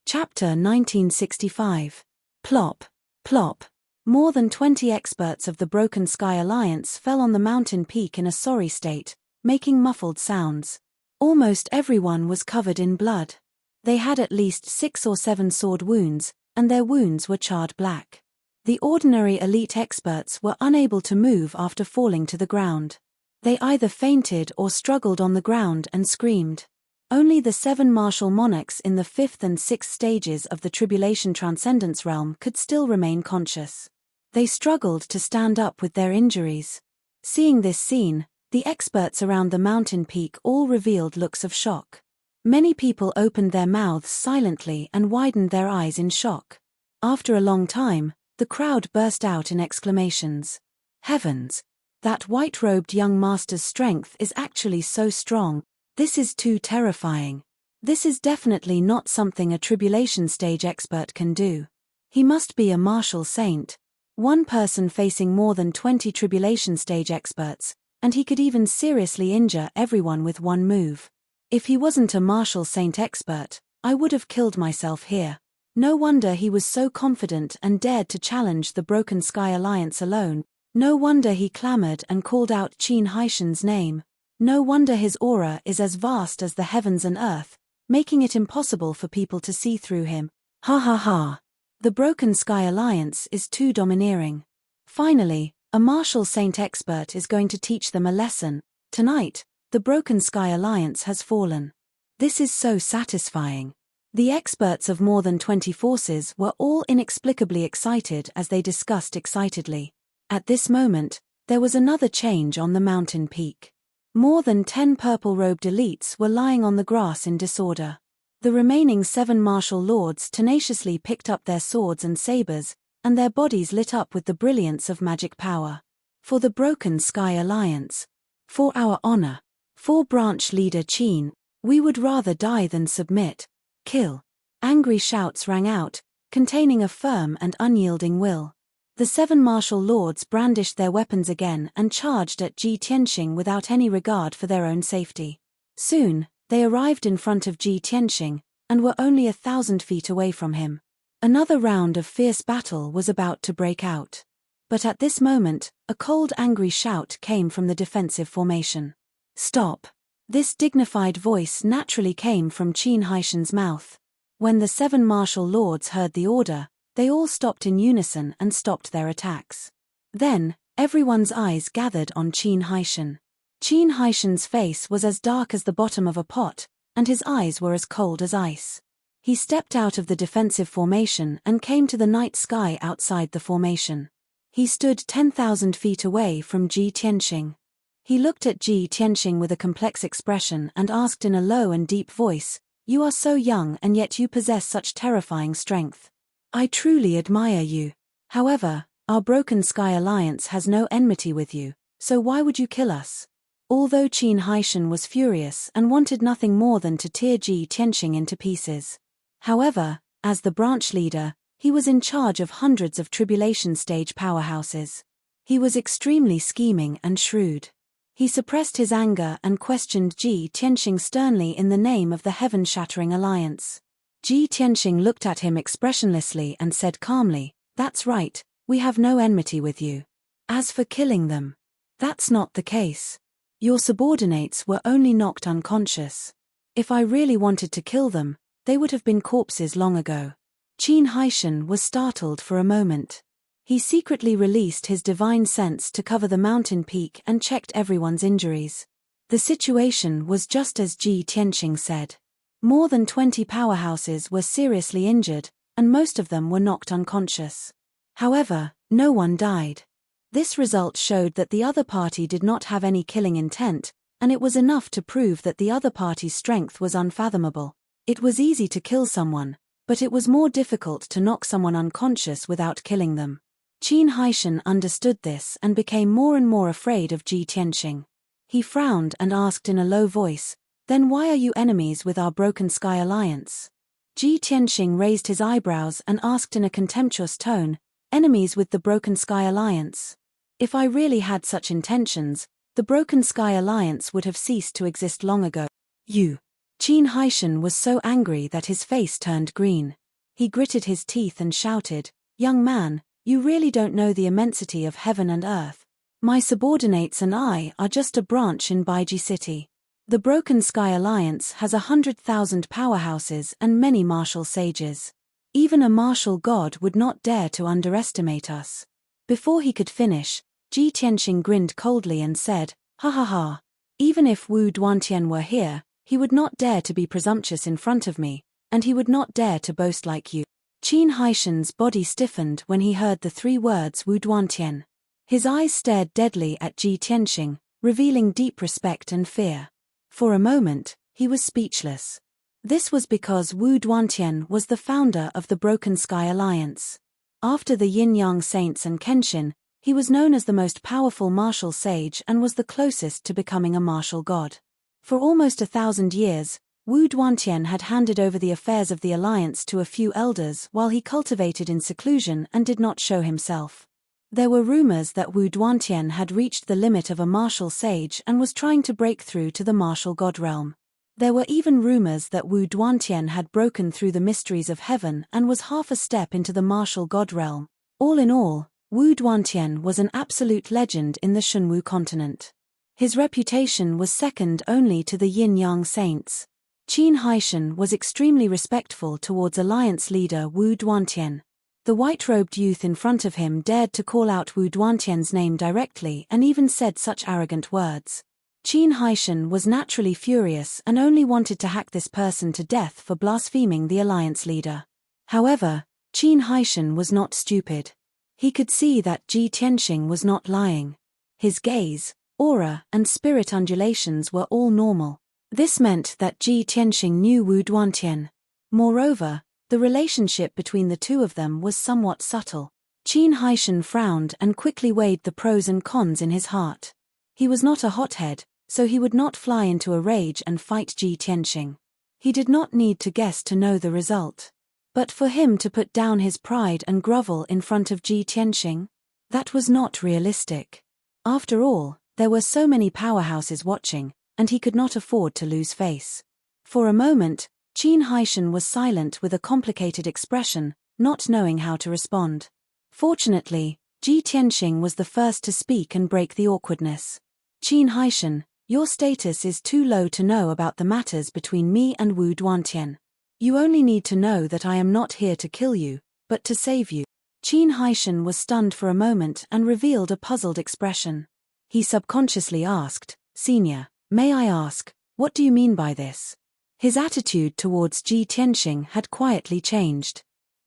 Chapter 1965. Plop. Plop. More than 20 experts of the Broken Sky Alliance fell on the mountain peak in a sorry state, making muffled sounds. Almost everyone was covered in blood. They had at least 6 or 7 sword wounds, and their wounds were charred black. The ordinary elite experts were unable to move after falling to the ground. They either fainted or struggled on the ground and screamed. Only the 7 martial monarchs in the 5th and 6th stages of the Tribulation Transcendence realm could still remain conscious. They struggled to stand up with their injuries. Seeing this scene, the experts around the mountain peak all revealed looks of shock. Many people opened their mouths silently and widened their eyes in shock. After a long time, the crowd burst out in exclamations. Heavens! That white-robed young master's strength is actually so strong. This is too terrifying. This is definitely not something a tribulation stage expert can do. He must be a martial saint. One person facing more than 20 tribulation stage experts, and he could even seriously injure everyone with one move. If he wasn't a martial saint expert, I would have killed myself here. No wonder he was so confident and dared to challenge the Broken Sky Alliance alone. No wonder he clamored and called out Qin Haishan's name. No wonder his aura is as vast as the heavens and earth, making it impossible for people to see through him. Ha ha ha. The Broken Sky Alliance is too domineering. Finally, a martial saint expert is going to teach them a lesson. Tonight, the Broken Sky Alliance has fallen. This is so satisfying. The experts of more than 20 forces were all inexplicably excited as they discussed excitedly. At this moment, There was another change on the mountain peak. More than 10 purple-robed elites were lying on the grass in disorder. The remaining 7 martial lords tenaciously picked up their swords and sabers, and their bodies lit up with the brilliance of magic power. For the Broken Sky Alliance. For our honor. For branch leader Qin, we would rather die than submit. Kill. Angry shouts rang out, containing a firm and unyielding will. The 7 martial lords brandished their weapons again and charged at Ji Tianxing without any regard for their own safety. Soon, they arrived in front of Ji Tianxing, and were only 1,000 feet away from him. Another round of fierce battle was about to break out. But at this moment, a cold, angry shout came from the defensive formation. Stop! This dignified voice naturally came from Qin Haishan's mouth. When the 7 martial lords heard the order, they all stopped in unison and stopped their attacks. Then, everyone's eyes gathered on Qin Haishan. Qin Haishan's face was as dark as the bottom of a pot, and his eyes were as cold as ice. He stepped out of the defensive formation and came to the night sky outside the formation. He stood 10,000 feet away from Ji Tianxing. He looked at Ji Tianxing with a complex expression and asked in a low and deep voice, "You are so young and yet you possess such terrifying strength. I truly admire you. However, our Broken Sky Alliance has no enmity with you, so why would you kill us?" Although Qin Haishan was furious and wanted nothing more than to tear Ji Tianxing into pieces. However, as the branch leader, he was in charge of hundreds of tribulation stage powerhouses. He was extremely scheming and shrewd. He suppressed his anger and questioned Ji Tianxing sternly in the name of the heaven-shattering alliance. Ji Tianxing looked at him expressionlessly and said calmly, "That's right, we have no enmity with you. As for killing them, that's not the case. Your subordinates were only knocked unconscious. If I really wanted to kill them, they would have been corpses long ago." Qin Haishan was startled for a moment. He secretly released his divine sense to cover the mountain peak and checked everyone's injuries. The situation was just as Ji Tianxing said. More than 20 powerhouses were seriously injured, and most of them were knocked unconscious. However, no one died. This result showed that the other party did not have any killing intent, and it was enough to prove that the other party's strength was unfathomable. It was easy to kill someone, but it was more difficult to knock someone unconscious without killing them. Qin Haishan understood this and became more and more afraid of Ji Tianxing. He frowned and asked in a low voice, "Then why are you enemies with our Broken Sky Alliance?" Ji Tianxing raised his eyebrows and asked in a contemptuous tone, "Enemies with the Broken Sky Alliance? If I really had such intentions, the Broken Sky Alliance would have ceased to exist long ago." "You." Qin Haishan was so angry that his face turned green. He gritted his teeth and shouted, "Young man, you really don't know the immensity of heaven and earth. My subordinates and I are just a branch in Baiji City. The Broken Sky Alliance has 100,000 powerhouses and many martial sages. Even a martial god would not dare to underestimate us." Before he could finish, Ji Tianxing grinned coldly and said, "Ha ha ha. Even if Wu Duantian were here, he would not dare to be presumptuous in front of me, and he would not dare to boast like you." Qin Haishan's body stiffened when he heard the 3 words Wu Duantian. His eyes stared deadly at Ji Tianxing, revealing deep respect and fear. For a moment, he was speechless. This was because Wu Duantian was the founder of the Broken Sky Alliance. After the Yin-Yang Saints and Kenshin, he was known as the most powerful martial sage and was the closest to becoming a martial god. For almost 1,000 years, Wu Duantian had handed over the affairs of the alliance to a few elders while he cultivated in seclusion and did not show himself. There were rumors that Wu Duantian had reached the limit of a martial sage and was trying to break through to the martial god realm. There were even rumors that Wu Duantian had broken through the mysteries of heaven and was half a step into the martial god realm. All in all, Wu Duantian was an absolute legend in the Shunwu continent. His reputation was second only to the Yin-Yang Saints. Qin Haishan was extremely respectful towards alliance leader Wu Duantian. The white-robed youth in front of him dared to call out Wu Duantian's name directly and even said such arrogant words. Qin Haishan was naturally furious and only wanted to hack this person to death for blaspheming the alliance leader. However, Qin Haishan was not stupid. He could see that Ji Tianxing was not lying. His gaze, aura, and spirit undulations were all normal. This meant that Ji Tianxing knew Wu Duantian. Moreover, the relationship between the two of them was somewhat subtle. Qin Haishan frowned and quickly weighed the pros and cons in his heart. He was not a hothead, so he would not fly into a rage and fight Ji Tianxing. He did not need to guess to know the result. But for him to put down his pride and grovel in front of Ji Tianxing? That was not realistic. After all, there were so many powerhouses watching, and he could not afford to lose face. For a moment, Qin Haishan was silent with a complicated expression, not knowing how to respond. Fortunately, Ji Tianxing was the first to speak and break the awkwardness. Qin Haishan, your status is too low to know about the matters between me and Wu Duantian. You only need to know that I am not here to kill you, but to save you. Qin Haishan was stunned for a moment and revealed a puzzled expression. He subconsciously asked, Senior, may I ask, what do you mean by this? His attitude towards Ji Tianxing had quietly changed.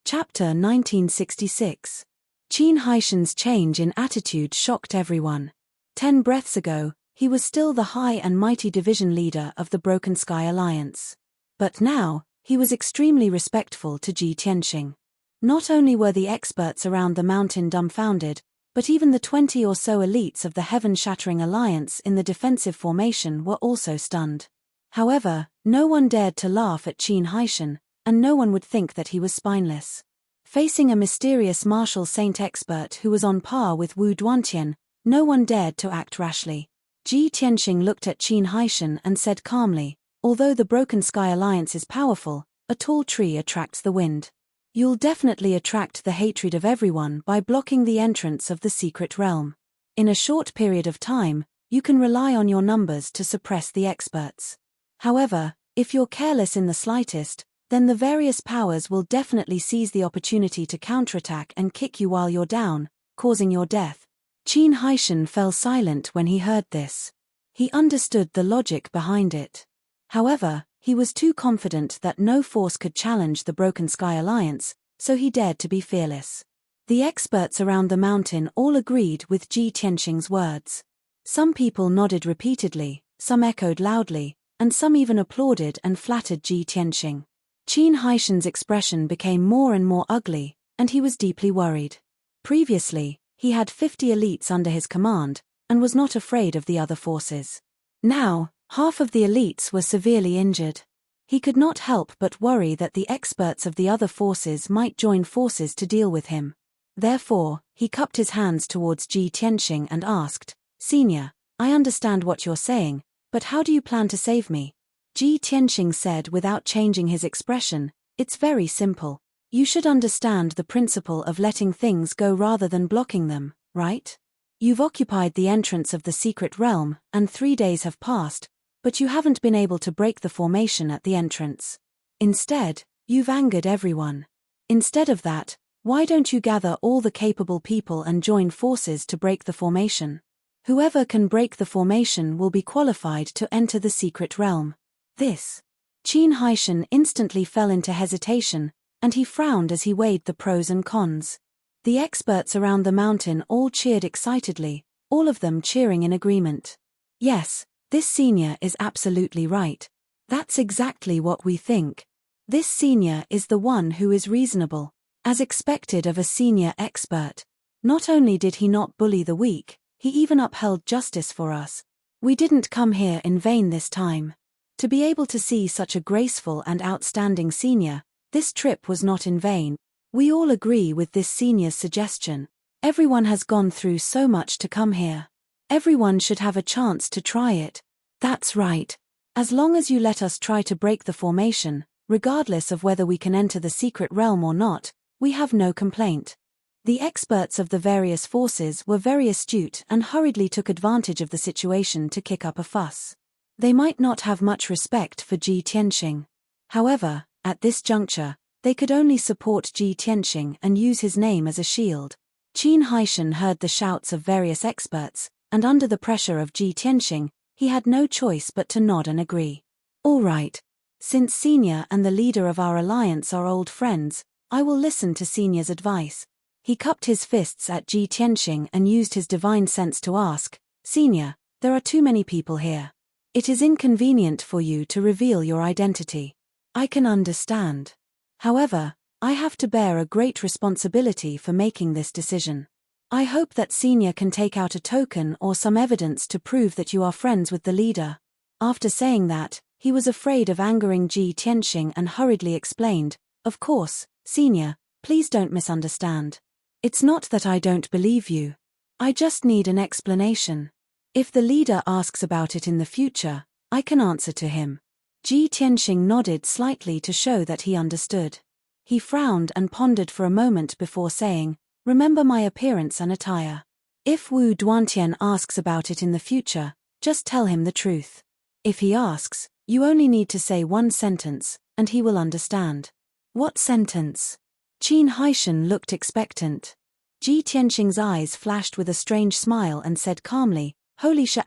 Chapter 1966. Qin Haishan's change in attitude shocked everyone. 10 breaths ago, he was still the high and mighty division leader of the Broken Sky Alliance. But now, he was extremely respectful to Ji Tianxing. Not only were the experts around the mountain dumbfounded, but even the 20 or so elites of the Heaven-Shattering Alliance in the defensive formation were also stunned. However, no one dared to laugh at Qin Haishan, and no one would think that he was spineless. Facing a mysterious martial saint expert who was on par with Wu Duantian, no one dared to act rashly. Ji Tianxing looked at Qin Haishan and said calmly, although the Broken Sky Alliance is powerful, a tall tree attracts the wind. You'll definitely attract the hatred of everyone by blocking the entrance of the secret realm. In a short period of time, you can rely on your numbers to suppress the experts. However, if you're careless in the slightest, then the various powers will definitely seize the opportunity to counterattack and kick you while you're down, causing your death. Qin Haishan fell silent when he heard this. He understood the logic behind it. However, he was too confident that no force could challenge the Broken Sky Alliance, so he dared to be fearless. The experts around the mountain all agreed with Ji Tianxing's words. Some people nodded repeatedly, some echoed loudly, and some even applauded and flattered Ji Tianxing. Qin Haishan's expression became more and more ugly, and he was deeply worried. Previously, he had 50 elites under his command, and was not afraid of the other forces. Now, half of the elites were severely injured. He could not help but worry that the experts of the other forces might join forces to deal with him. Therefore, he cupped his hands towards Ji Tianxing and asked, Senior, I understand what you're saying, but how do you plan to save me? Ji Tianxing said without changing his expression, it's very simple. You should understand the principle of letting things go rather than blocking them, right? You've occupied the entrance of the secret realm, and 3 days have passed, but you haven't been able to break the formation at the entrance. Instead, you've angered everyone. Instead of that, why don't you gather all the capable people and join forces to break the formation? Whoever can break the formation will be qualified to enter the secret realm. This. Qin Haishan instantly fell into hesitation, and he frowned as he weighed the pros and cons. The experts around the mountain all cheered excitedly, all of them cheering in agreement. Yes, this senior is absolutely right. That's exactly what we think. This senior is the one who is reasonable, as expected of a senior expert. Not only did he not bully the weak, he even upheld justice for us. We didn't come here in vain this time. To be able to see such a graceful and outstanding senior, this trip was not in vain. We all agree with this senior's suggestion. Everyone has gone through so much to come here. Everyone should have a chance to try it. That's right. As long as you let us try to break the formation, regardless of whether we can enter the secret realm or not, we have no complaint. The experts of the various forces were very astute and hurriedly took advantage of the situation to kick up a fuss. They might not have much respect for Ji Tianxing. However, at this juncture, they could only support Ji Tianxing and use his name as a shield. Qin Haishan heard the shouts of various experts, and under the pressure of Ji Tianxing, he had no choice but to nod and agree. All right. Since Senior and the leader of our alliance are old friends, I will listen to Senior's advice. He cupped his fists at Ji Tianxing and used his divine sense to ask, "Senior, there are too many people here. It is inconvenient for you to reveal your identity. I can understand. However, I have to bear a great responsibility for making this decision. I hope that Senior can take out a token or some evidence to prove that you are friends with the leader." After saying that, he was afraid of angering Ji Tianxing and hurriedly explained, "Of course, Senior, please don't misunderstand. It's not that I don't believe you. I just need an explanation. If the leader asks about it in the future, I can answer to him." Ji Tianxing nodded slightly to show that he understood. He frowned and pondered for a moment before saying, "Remember my appearance and attire. If Wu Duantian asks about it in the future, just tell him the truth. If he asks, you only need to say one sentence, and he will understand." "What sentence?" Qin Haishan looked expectant. Ji Tianxing's eyes flashed with a strange smile and said calmly, "Holy Sha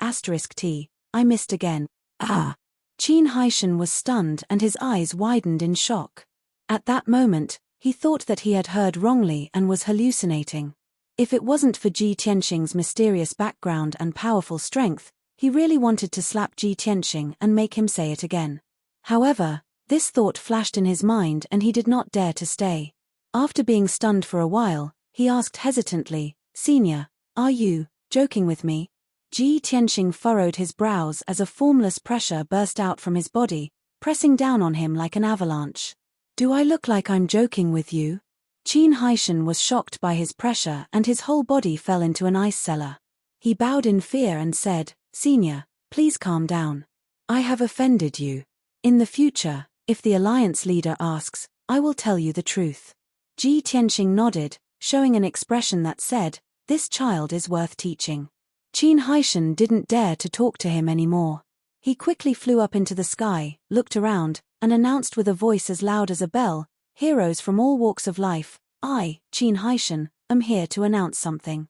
*T, I missed again." "Ah!" Qin Haishan was stunned and his eyes widened in shock. At that moment, he thought that he had heard wrongly and was hallucinating. If it wasn't for Ji Tianxing's mysterious background and powerful strength, he really wanted to slap Ji Tianxing and make him say it again. However, this thought flashed in his mind and he did not dare to stay. After being stunned for a while, he asked hesitantly, "Senior, are you joking with me?" Ji Tianxing furrowed his brows as a formless pressure burst out from his body, pressing down on him like an avalanche. "Do I look like I'm joking with you?" Qin Haishan was shocked by his pressure and his whole body fell into an ice cellar. He bowed in fear and said, "Senior, please calm down. I have offended you. In the future, if the alliance leader asks, I will tell you the truth." Ji Tianxing nodded, showing an expression that said, "This child is worth teaching." Qin Haishan didn't dare to talk to him anymore. He quickly flew up into the sky, looked around, and announced with a voice as loud as a bell, "Heroes from all walks of life, I, Qin Haishan, am here to announce something.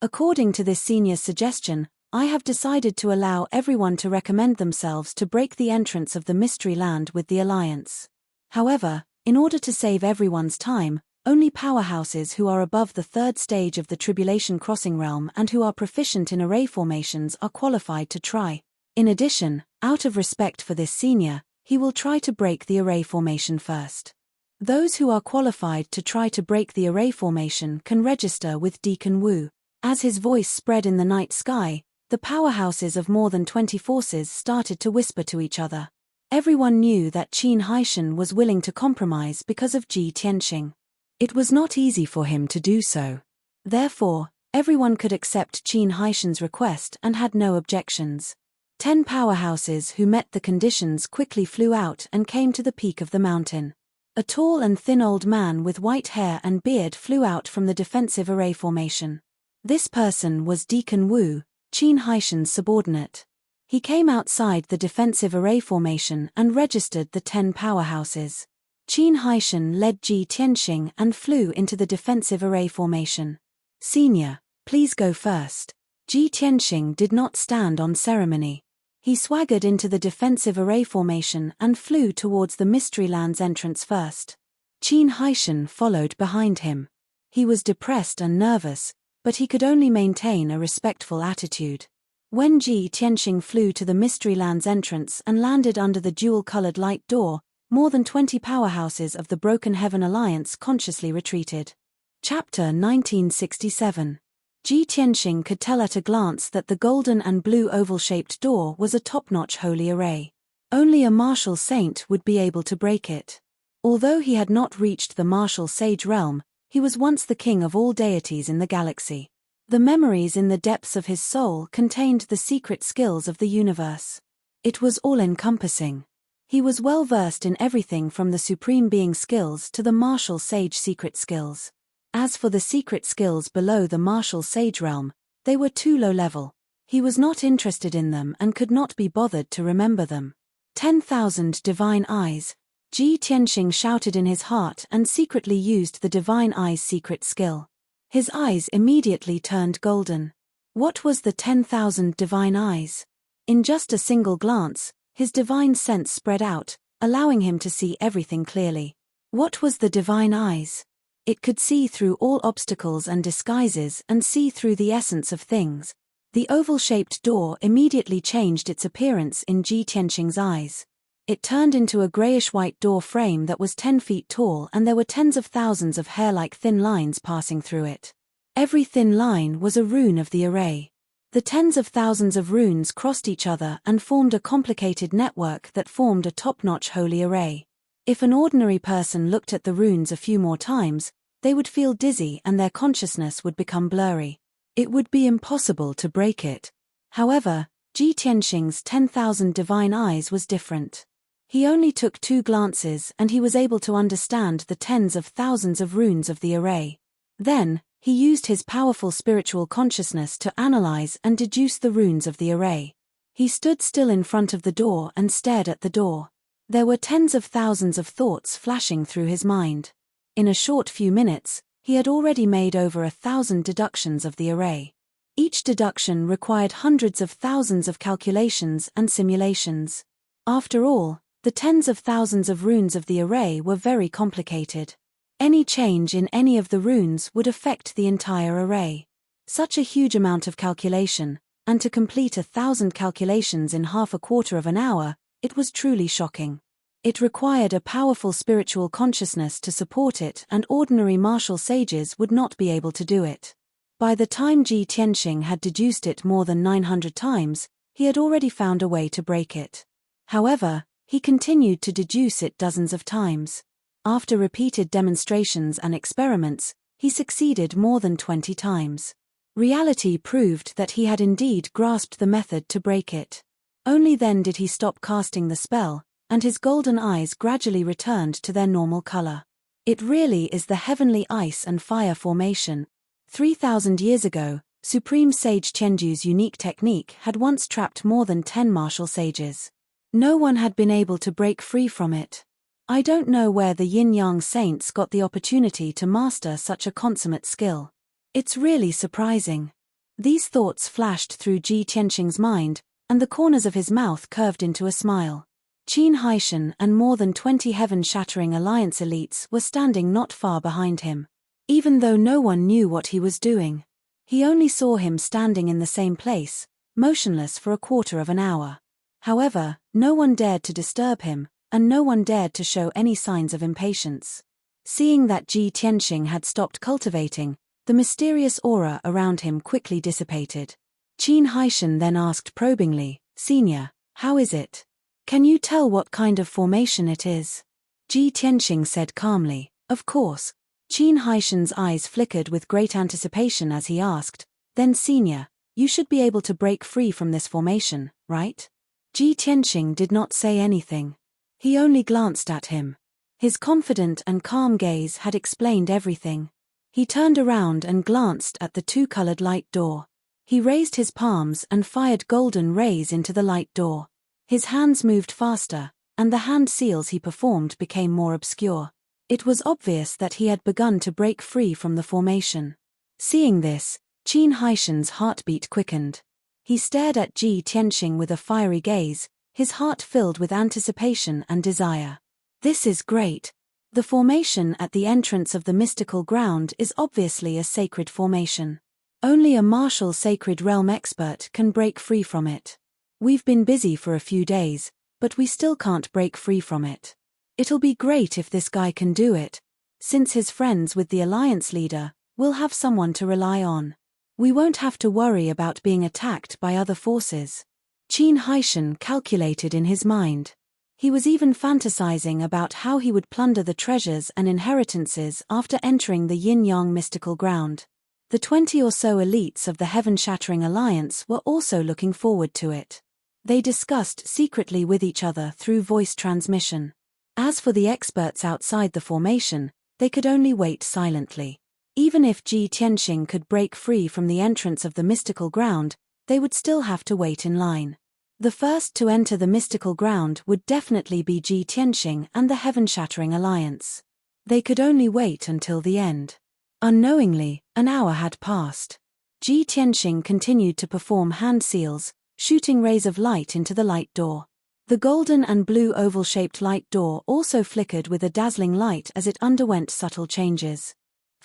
According to this senior's suggestion, I have decided to allow everyone to recommend themselves to break the entrance of the Mystery Land with the Alliance. However, in order to save everyone's time, only powerhouses who are above the third stage of the Tribulation Crossing Realm and who are proficient in array formations are qualified to try. In addition, out of respect for this senior, he will try to break the array formation first. Those who are qualified to try to break the array formation can register with Deacon Wu." As his voice spread in the night sky, the powerhouses of more than 20 forces started to whisper to each other. Everyone knew that Qin Haishan was willing to compromise because of Ji Tianxing. It was not easy for him to do so. Therefore, everyone could accept Qin Haishan's request and had no objections. 10 powerhouses who met the conditions quickly flew out and came to the peak of the mountain. A tall and thin old man with white hair and beard flew out from the defensive array formation. This person was Deacon Wu, Qin Haishan's subordinate. He came outside the defensive array formation and registered the 10 powerhouses. Qin Haishan led Ji Tianxing and flew into the defensive array formation. "Senior, please go first." Ji Tianxing did not stand on ceremony. He swaggered into the defensive array formation and flew towards the Mystery Land's entrance first. Qin Haishan followed behind him. He was depressed and nervous, but he could only maintain a respectful attitude. When Ji Tianxing flew to the Mystery Land's entrance and landed under the dual-colored light door, more than 20 powerhouses of the Broken Heaven Alliance consciously retreated. Chapter 1967. Ji Tianxing could tell at a glance that the golden and blue oval-shaped door was a top-notch holy array. Only a martial saint would be able to break it. Although he had not reached the martial sage realm, he was once the king of all deities in the galaxy. The memories in the depths of his soul contained the secret skills of the universe. It was all-encompassing. He was well versed in everything from the Supreme Being skills to the martial sage secret skills. As for the secret skills below the martial sage realm, they were too low level. He was not interested in them and could not be bothered to remember them. 10,000 divine eyes. Ji Tianxing shouted in his heart and secretly used the divine eyes secret skill. His eyes immediately turned golden. What was the 10,000 divine eyes? In just a single glance, his divine sense spread out, allowing him to see everything clearly. What was the divine eyes? It could see through all obstacles and disguises and see through the essence of things. The oval-shaped door immediately changed its appearance in Ji Tianqing's eyes. It turned into a grayish-white door frame that was 10 feet tall, and there were tens of thousands of hair-like thin lines passing through it. Every thin line was a rune of the array. The tens of thousands of runes crossed each other and formed a complicated network that formed a top-notch holy array. If an ordinary person looked at the runes a few more times, they would feel dizzy and their consciousness would become blurry. It would be impossible to break it. However, Ji Tianqing's 10,000 divine eyes was different. He only took 2 glances and he was able to understand the tens of thousands of runes of the array. Then, he used his powerful spiritual consciousness to analyze and deduce the runes of the array. He stood still in front of the door and stared at the door. There were tens of thousands of thoughts flashing through his mind. In a short few minutes, he had already made over 1,000 deductions of the array. Each deduction required hundreds of thousands of calculations and simulations. After all, the tens of thousands of runes of the array were very complicated. Any change in any of the runes would affect the entire array. Such a huge amount of calculation, and to complete 1,000 calculations in half a quarter of an hour, it was truly shocking. It required a powerful spiritual consciousness to support it, and ordinary martial sages would not be able to do it. By the time Ji Tianqing had deduced it more than 900 times, he had already found a way to break it. However, he continued to deduce it dozens of times. After repeated demonstrations and experiments, he succeeded more than 20 times. Reality proved that he had indeed grasped the method to break it. Only then did he stop casting the spell, and his golden eyes gradually returned to their normal color. It really is the heavenly ice and fire formation. 3,000 years ago, Supreme Sage Qianju's unique technique had once trapped more than 10 martial sages. No one had been able to break free from it. I don't know where the yin-yang saints got the opportunity to master such a consummate skill. It's really surprising. These thoughts flashed through Ji Tianqing's mind, and the corners of his mouth curved into a smile. Qin Haishan and more than 20 heaven-shattering alliance elites were standing not far behind him. Even though no one knew what he was doing, he only saw him standing in the same place, motionless for a quarter of an hour. However, no one dared to disturb him, and no one dared to show any signs of impatience. Seeing that Ji Tianqing had stopped cultivating, the mysterious aura around him quickly dissipated. Qin Haishan then asked probingly, "Senior, how is it? Can you tell what kind of formation it is?" Ji Tianqing said calmly, "Of course." Qin Haishan's eyes flickered with great anticipation as he asked, "Then Senior, you should be able to break free from this formation, right?" Ji Tianqing did not say anything. He only glanced at him. His confident and calm gaze had explained everything. He turned around and glanced at the 2-colored light door. He raised his palms and fired golden rays into the light door. His hands moved faster, and the hand seals he performed became more obscure. It was obvious that he had begun to break free from the formation. Seeing this, Qin Haishan's heartbeat quickened. He stared at Ji Tianqing with a fiery gaze, his heart filled with anticipation and desire. This is great. The formation at the entrance of the mystical ground is obviously a sacred formation. Only a martial sacred realm expert can break free from it. We've been busy for a few days, but we still can't break free from it. It'll be great if this guy can do it. Since he's friends with the alliance leader, we'll have someone to rely on. We won't have to worry about being attacked by other forces. Qin Haishan calculated in his mind. He was even fantasizing about how he would plunder the treasures and inheritances after entering the yin-yang mystical ground. The 20 or so elites of the Heaven-Shattering Alliance were also looking forward to it. They discussed secretly with each other through voice transmission. As for the experts outside the formation, they could only wait silently. Even if Ji Tianqing could break free from the entrance of the mystical ground, they would still have to wait in line. The first to enter the mystical ground would definitely be Ji Tianqing and the Heaven-Shattering Alliance. They could only wait until the end. Unknowingly, an hour had passed. Ji Tianqing continued to perform hand seals, shooting rays of light into the light door. The golden and blue oval-shaped light door also flickered with a dazzling light as it underwent subtle changes.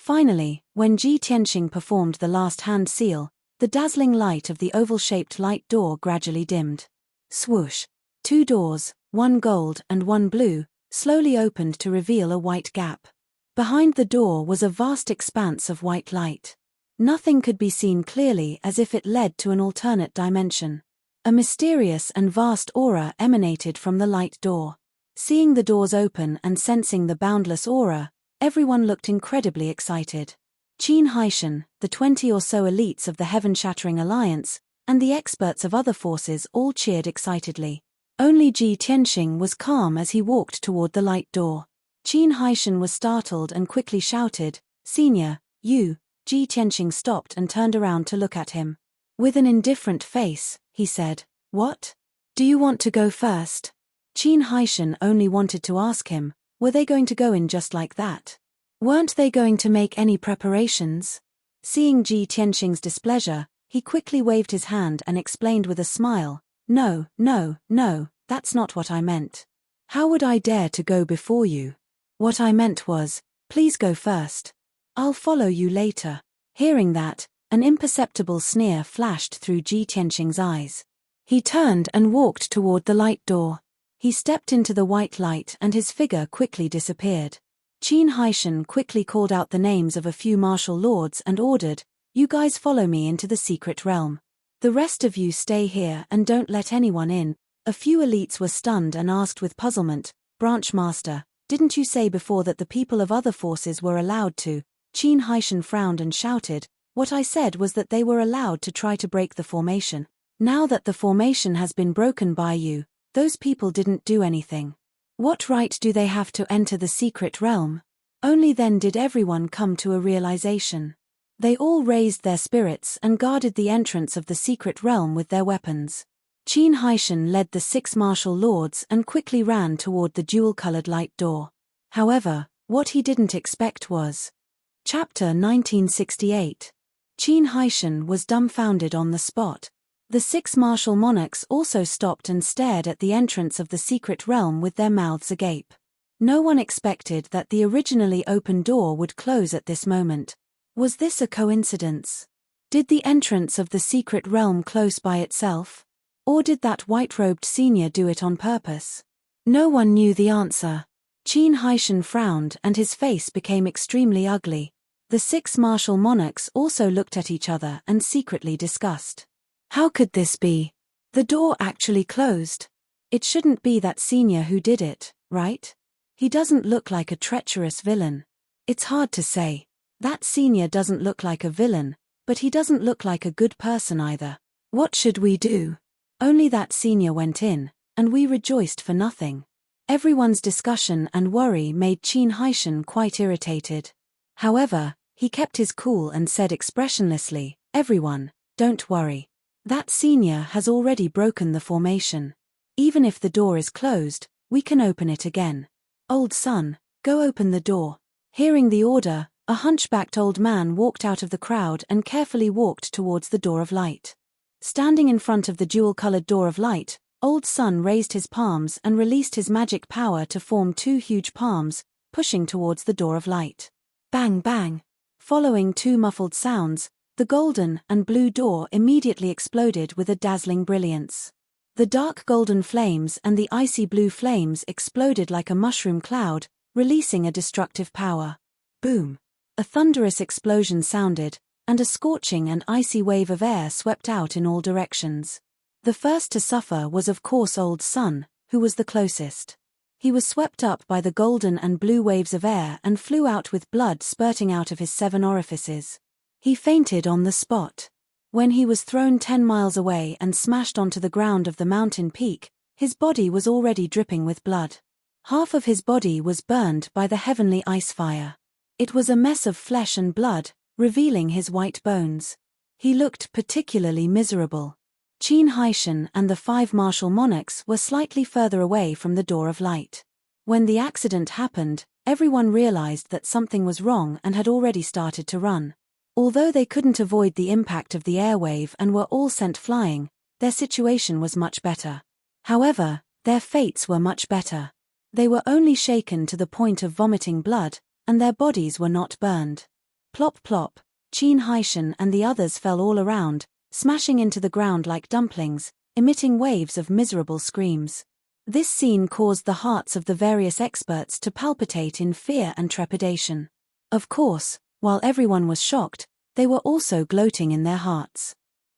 Finally, when Ji Tianqing performed the last hand seal, the dazzling light of the oval-shaped light door gradually dimmed. Swoosh! 2 doors, one gold and one blue, slowly opened to reveal a white gap. Behind the door was a vast expanse of white light. Nothing could be seen clearly, as if it led to an alternate dimension. A mysterious and vast aura emanated from the light door. Seeing the doors open and sensing the boundless aura, everyone looked incredibly excited. Qin Haishan, the 20 or so elites of the Heaven-Shattering Alliance, and the experts of other forces all cheered excitedly. Only Ji Tianqing was calm as he walked toward the light door. Qin Haishan was startled and quickly shouted, "Senior, you!" Ji Tianqing stopped and turned around to look at him. With an indifferent face, he said, "What? Do you want to go first?" Qin Haishan only wanted to ask him, were they going to go in just like that? Weren't they going to make any preparations? Seeing Ji Tianqing's displeasure, he quickly waved his hand and explained with a smile, "No, no, no, that's not what I meant. How would I dare to go before you? What I meant was, please go first. I'll follow you later." Hearing that, an imperceptible sneer flashed through Ji Tianqing's eyes. He turned and walked toward the light door. He stepped into the white light and his figure quickly disappeared. Qin Haishan quickly called out the names of a few martial lords and ordered, "You guys follow me into the secret realm. The rest of you stay here and don't let anyone in." A few elites were stunned and asked with puzzlement, "Branch Master, didn't you say before that the people of other forces were allowed to?" Qin Haishan frowned and shouted, "What I said was that they were allowed to try to break the formation. Now that the formation has been broken by you, those people didn't do anything. What right do they have to enter the secret realm?" Only then did everyone come to a realization. They all raised their spirits and guarded the entrance of the secret realm with their weapons. Qin Haishan led the 6 martial lords and quickly ran toward the jewel-colored light door. However, what he didn't expect was... Chapter 1968. Qin Haishan was dumbfounded on the spot. The 6 martial monarchs also stopped and stared at the entrance of the secret realm with their mouths agape. No one expected that the originally open door would close at this moment. Was this a coincidence? Did the entrance of the secret realm close by itself? Or did that white-robed senior do it on purpose? No one knew the answer. Qin Haishan frowned and his face became extremely ugly. The 6 martial monarchs also looked at each other and secretly discussed. How could this be? The door actually closed. It shouldn't be that senior who did it, right? He doesn't look like a treacherous villain. It's hard to say. That senior doesn't look like a villain, but he doesn't look like a good person either. What should we do? Only that senior went in, and we rejoiced for nothing. Everyone's discussion and worry made Qin Haishan quite irritated. However, he kept his cool and said expressionlessly, "Everyone, don't worry. That senior has already broken the formation. Even if the door is closed, we can open it again. Old son, go open the door." Hearing the order, a hunchbacked old man walked out of the crowd and carefully walked towards the door of light. Standing in front of the jewel-colored door of light, Old Sun raised his palms and released his magic power to form 2 huge palms, pushing towards the door of light. Bang bang! Following 2 muffled sounds, the golden and blue door immediately exploded with a dazzling brilliance. The dark golden flames and the icy blue flames exploded like a mushroom cloud, releasing a destructive power. Boom! A thunderous explosion sounded, and a scorching and icy wave of air swept out in all directions. The first to suffer was of course Old Sun, who was the closest. He was swept up by the golden and blue waves of air and flew out with blood spurting out of his 7 orifices. He fainted on the spot. When he was thrown 10 miles away and smashed onto the ground of the mountain peak, his body was already dripping with blood. Half of his body was burned by the heavenly ice fire. It was a mess of flesh and blood, revealing his white bones. He looked particularly miserable. Qin Haishan and the 5 martial monarchs were slightly further away from the door of light. When the accident happened, everyone realized that something was wrong and had already started to run. Although they couldn't avoid the impact of the airwave and were all sent flying, their situation was much better. However, their fates were much better. They were only shaken to the point of vomiting blood, and their bodies were not burned. Plop plop, Qin Haishan and the others fell all around, smashing into the ground like dumplings, emitting waves of miserable screams. This scene caused the hearts of the various experts to palpitate in fear and trepidation. Of course, while everyone was shocked, they were also gloating in their hearts.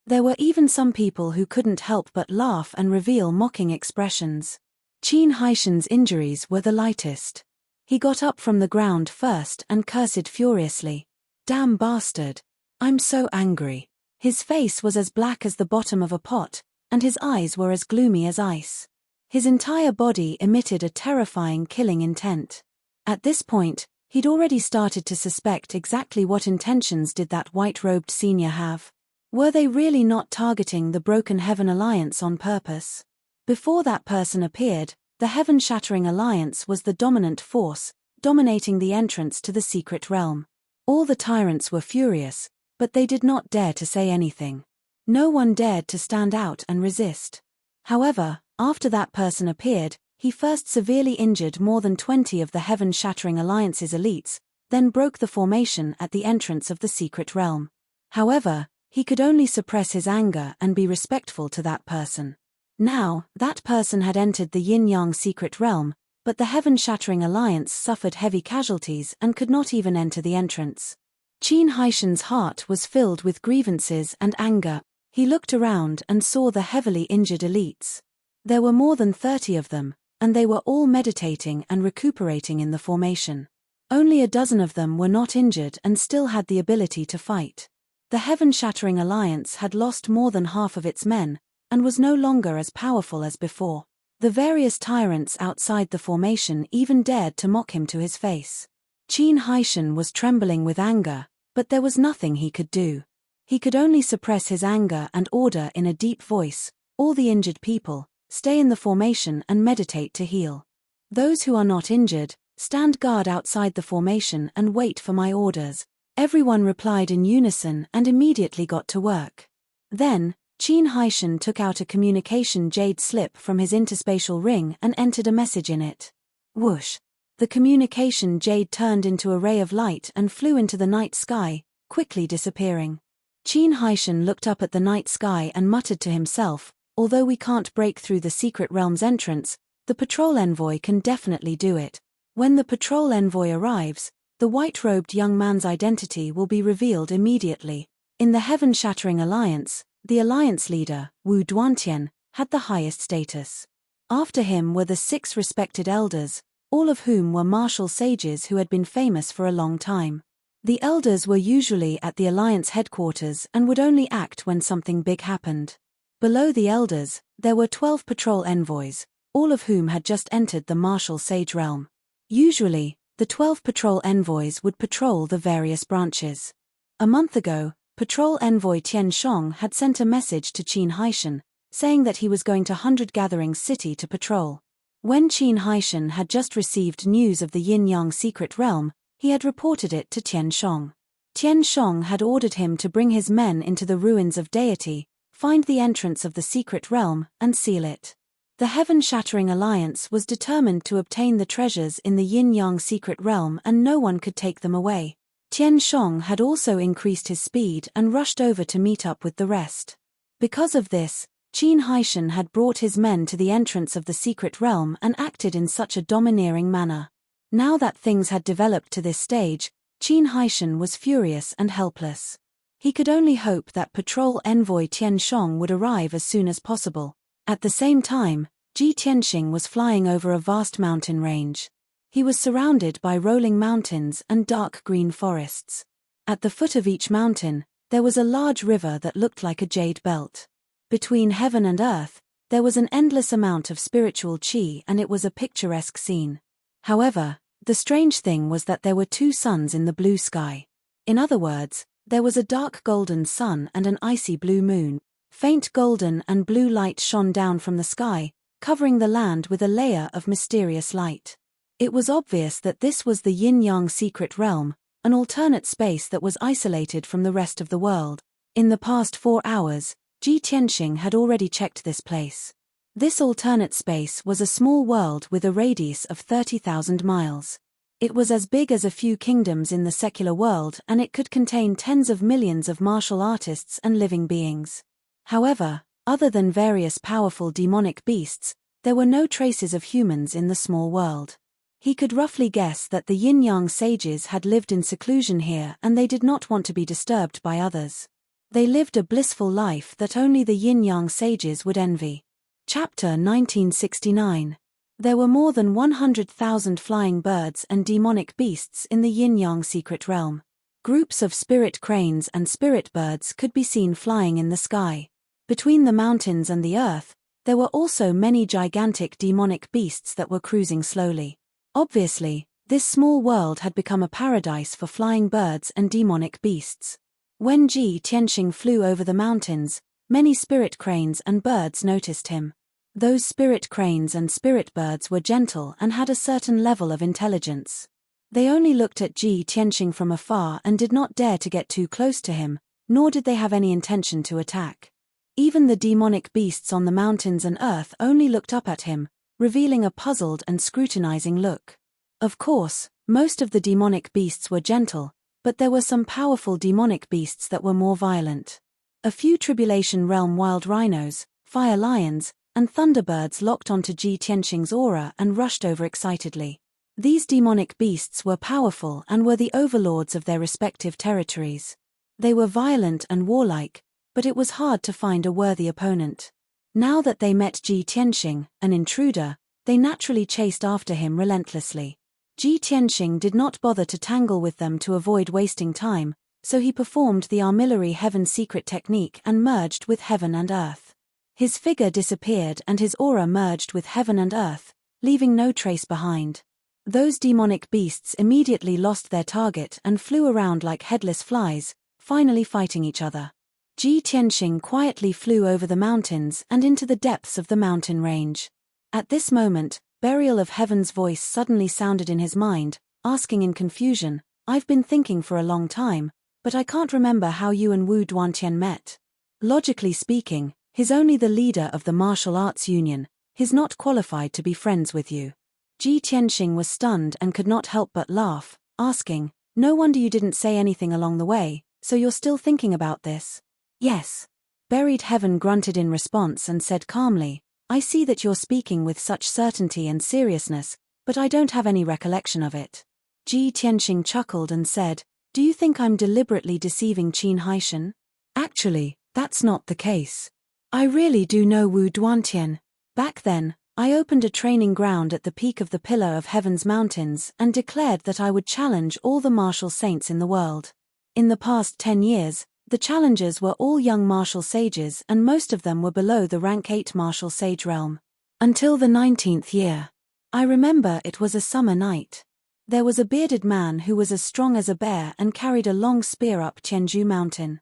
There were even some people who couldn't help but laugh and reveal mocking expressions. Qin Haishan's injuries were the lightest. He got up from the ground first and cursed furiously. "Damn bastard. I'm so angry." His face was as black as the bottom of a pot, and his eyes were as gloomy as ice. His entire body emitted a terrifying killing intent. At this point, he'd already started to suspect exactly what intentions did that white-robed senior have. Were they really not targeting the Broken Heaven Alliance on purpose? Before that person appeared, the Heaven-Shattering Alliance was the dominant force, dominating the entrance to the secret realm. All the tyrants were furious, but they did not dare to say anything. No one dared to stand out and resist. However, after that person appeared, he first severely injured more than 20 of the Heaven-Shattering Alliance's elites, then broke the formation at the entrance of the secret realm. However, he could only suppress his anger and be respectful to that person. Now, that person had entered the Yin-Yang secret realm, but the Heaven-Shattering Alliance suffered heavy casualties and could not even enter the entrance. Qin Haishan's heart was filled with grievances and anger. He looked around and saw the heavily injured elites. There were more than 30 of them, and they were all meditating and recuperating in the formation. Only a dozen of them were not injured and still had the ability to fight. The Heaven-Shattering Alliance had lost more than half of its men, and was no longer as powerful as before. The various tyrants outside the formation even dared to mock him to his face. Qin Haishan was trembling with anger, but there was nothing he could do. He could only suppress his anger and order in a deep voice, "All the injured people, stay in the formation and meditate to heal. Those who are not injured, stand guard outside the formation and wait for my orders." Everyone replied in unison and immediately got to work. Then, Qin Haishan took out a communication jade slip from his interspatial ring and entered a message in it. Whoosh! The communication jade turned into a ray of light and flew into the night sky, quickly disappearing. Qin Haishan looked up at the night sky and muttered to himself, "Although we can't break through the secret realm's entrance, the patrol envoy can definitely do it. When the patrol envoy arrives, the white-robed young man's identity will be revealed immediately." In the Heaven-Shattering Alliance, the alliance leader, Wu Duantian, had the highest status. After him were the 6 respected elders, all of whom were martial sages who had been famous for a long time. The elders were usually at the alliance headquarters and would only act when something big happened. Below the elders, there were 12 patrol envoys, all of whom had just entered the martial sage realm. Usually, the 12 patrol envoys would patrol the various branches. A month ago, Patrol Envoy Tian Shong had sent a message to Qin Haishan, saying that he was going to 100 Gatherings City to patrol. When Qin Haishan had just received news of the Yin-Yang secret realm, he had reported it to Tian Shong. Tian Shong had ordered him to bring his men into the ruins of deity, find the entrance of the secret realm, and seal it. The Heaven-Shattering Alliance was determined to obtain the treasures in the Yin-Yang secret realm and no one could take them away. Tian Shong had also increased his speed and rushed over to meet up with the rest. Because of this, Qin Haishan had brought his men to the entrance of the secret realm and acted in such a domineering manner. Now that things had developed to this stage, Qin Haishan was furious and helpless. He could only hope that Patrol Envoy Tian Shong would arrive as soon as possible. At the same time, Ji Tianxing was flying over a vast mountain range. He was surrounded by rolling mountains and dark green forests. At the foot of each mountain, there was a large river that looked like a jade belt. Between heaven and earth, there was an endless amount of spiritual qi and it was a picturesque scene. However, the strange thing was that there were 2 suns in the blue sky. In other words, there was a dark golden sun and an icy blue moon. Faint golden and blue light shone down from the sky, covering the land with a layer of mysterious light. It was obvious that this was the Yin-Yang secret realm, an alternate space that was isolated from the rest of the world. In the past 4 hours, Ji Tianxing had already checked this place. This alternate space was a small world with a radius of 30,000 miles. It was as big as a few kingdoms in the secular world, and it could contain tens of millions of martial artists and living beings. However, other than various powerful demonic beasts, there were no traces of humans in the small world. He could roughly guess that the yin-yang sages had lived in seclusion here, and they did not want to be disturbed by others. They lived a blissful life that only the yin-yang sages would envy. Chapter 1969. There were more than 100,000 flying birds and demonic beasts in the yin-yang secret realm. Groups of spirit cranes and spirit birds could be seen flying in the sky. Between the mountains and the earth, there were also many gigantic demonic beasts that were cruising slowly. Obviously, this small world had become a paradise for flying birds and demonic beasts. When Ji Tianxing flew over the mountains, many spirit cranes and birds noticed him. Those spirit cranes and spirit birds were gentle and had a certain level of intelligence. They only looked at Ji Tianxing from afar and did not dare to get too close to him, nor did they have any intention to attack. Even the demonic beasts on the mountains and earth only looked up at him, revealing a puzzled and scrutinizing look. Of course, most of the demonic beasts were gentle, but there were some powerful demonic beasts that were more violent. A few Tribulation Realm wild rhinos, fire lions, and thunderbirds locked onto Ji Tianxing's aura and rushed over excitedly. These demonic beasts were powerful and were the overlords of their respective territories. They were violent and warlike, but it was hard to find a worthy opponent. Now that they met Ji Tianxing, an intruder, they naturally chased after him relentlessly. Ji Tianxing did not bother to tangle with them to avoid wasting time, so he performed the armillary heaven secret technique and merged with heaven and earth. His figure disappeared and his aura merged with heaven and earth, leaving no trace behind. Those demonic beasts immediately lost their target and flew around like headless flies, finally fighting each other. Ji Tianxing quietly flew over the mountains and into the depths of the mountain range. At this moment, Burial of Heaven's voice suddenly sounded in his mind, asking in confusion, "I've been thinking for a long time, but I can't remember how you and Wu Duantian met. Logically speaking, he's only the leader of the martial arts union, he's not qualified to be friends with you." Ji Tianxing was stunned and could not help but laugh, asking, "No wonder you didn't say anything along the way, so you're still thinking about this?" "Yes." Buried Heaven grunted in response and said calmly, "I see that you're speaking with such certainty and seriousness, but I don't have any recollection of it." Ji Tianxing chuckled and said, "Do you think I'm deliberately deceiving Qin Haishan? Actually, that's not the case. I really do know Wu Duantian. Back then, I opened a training ground at the peak of the Pillar of Heaven's mountains and declared that I would challenge all the martial saints in the world. In the past 10 years, the challengers were all young martial sages and most of them were below the rank 8 martial sage realm. Until the 19th year. I remember it was a summer night. There was a bearded man who was as strong as a bear and carried a long spear up Tianju Mountain.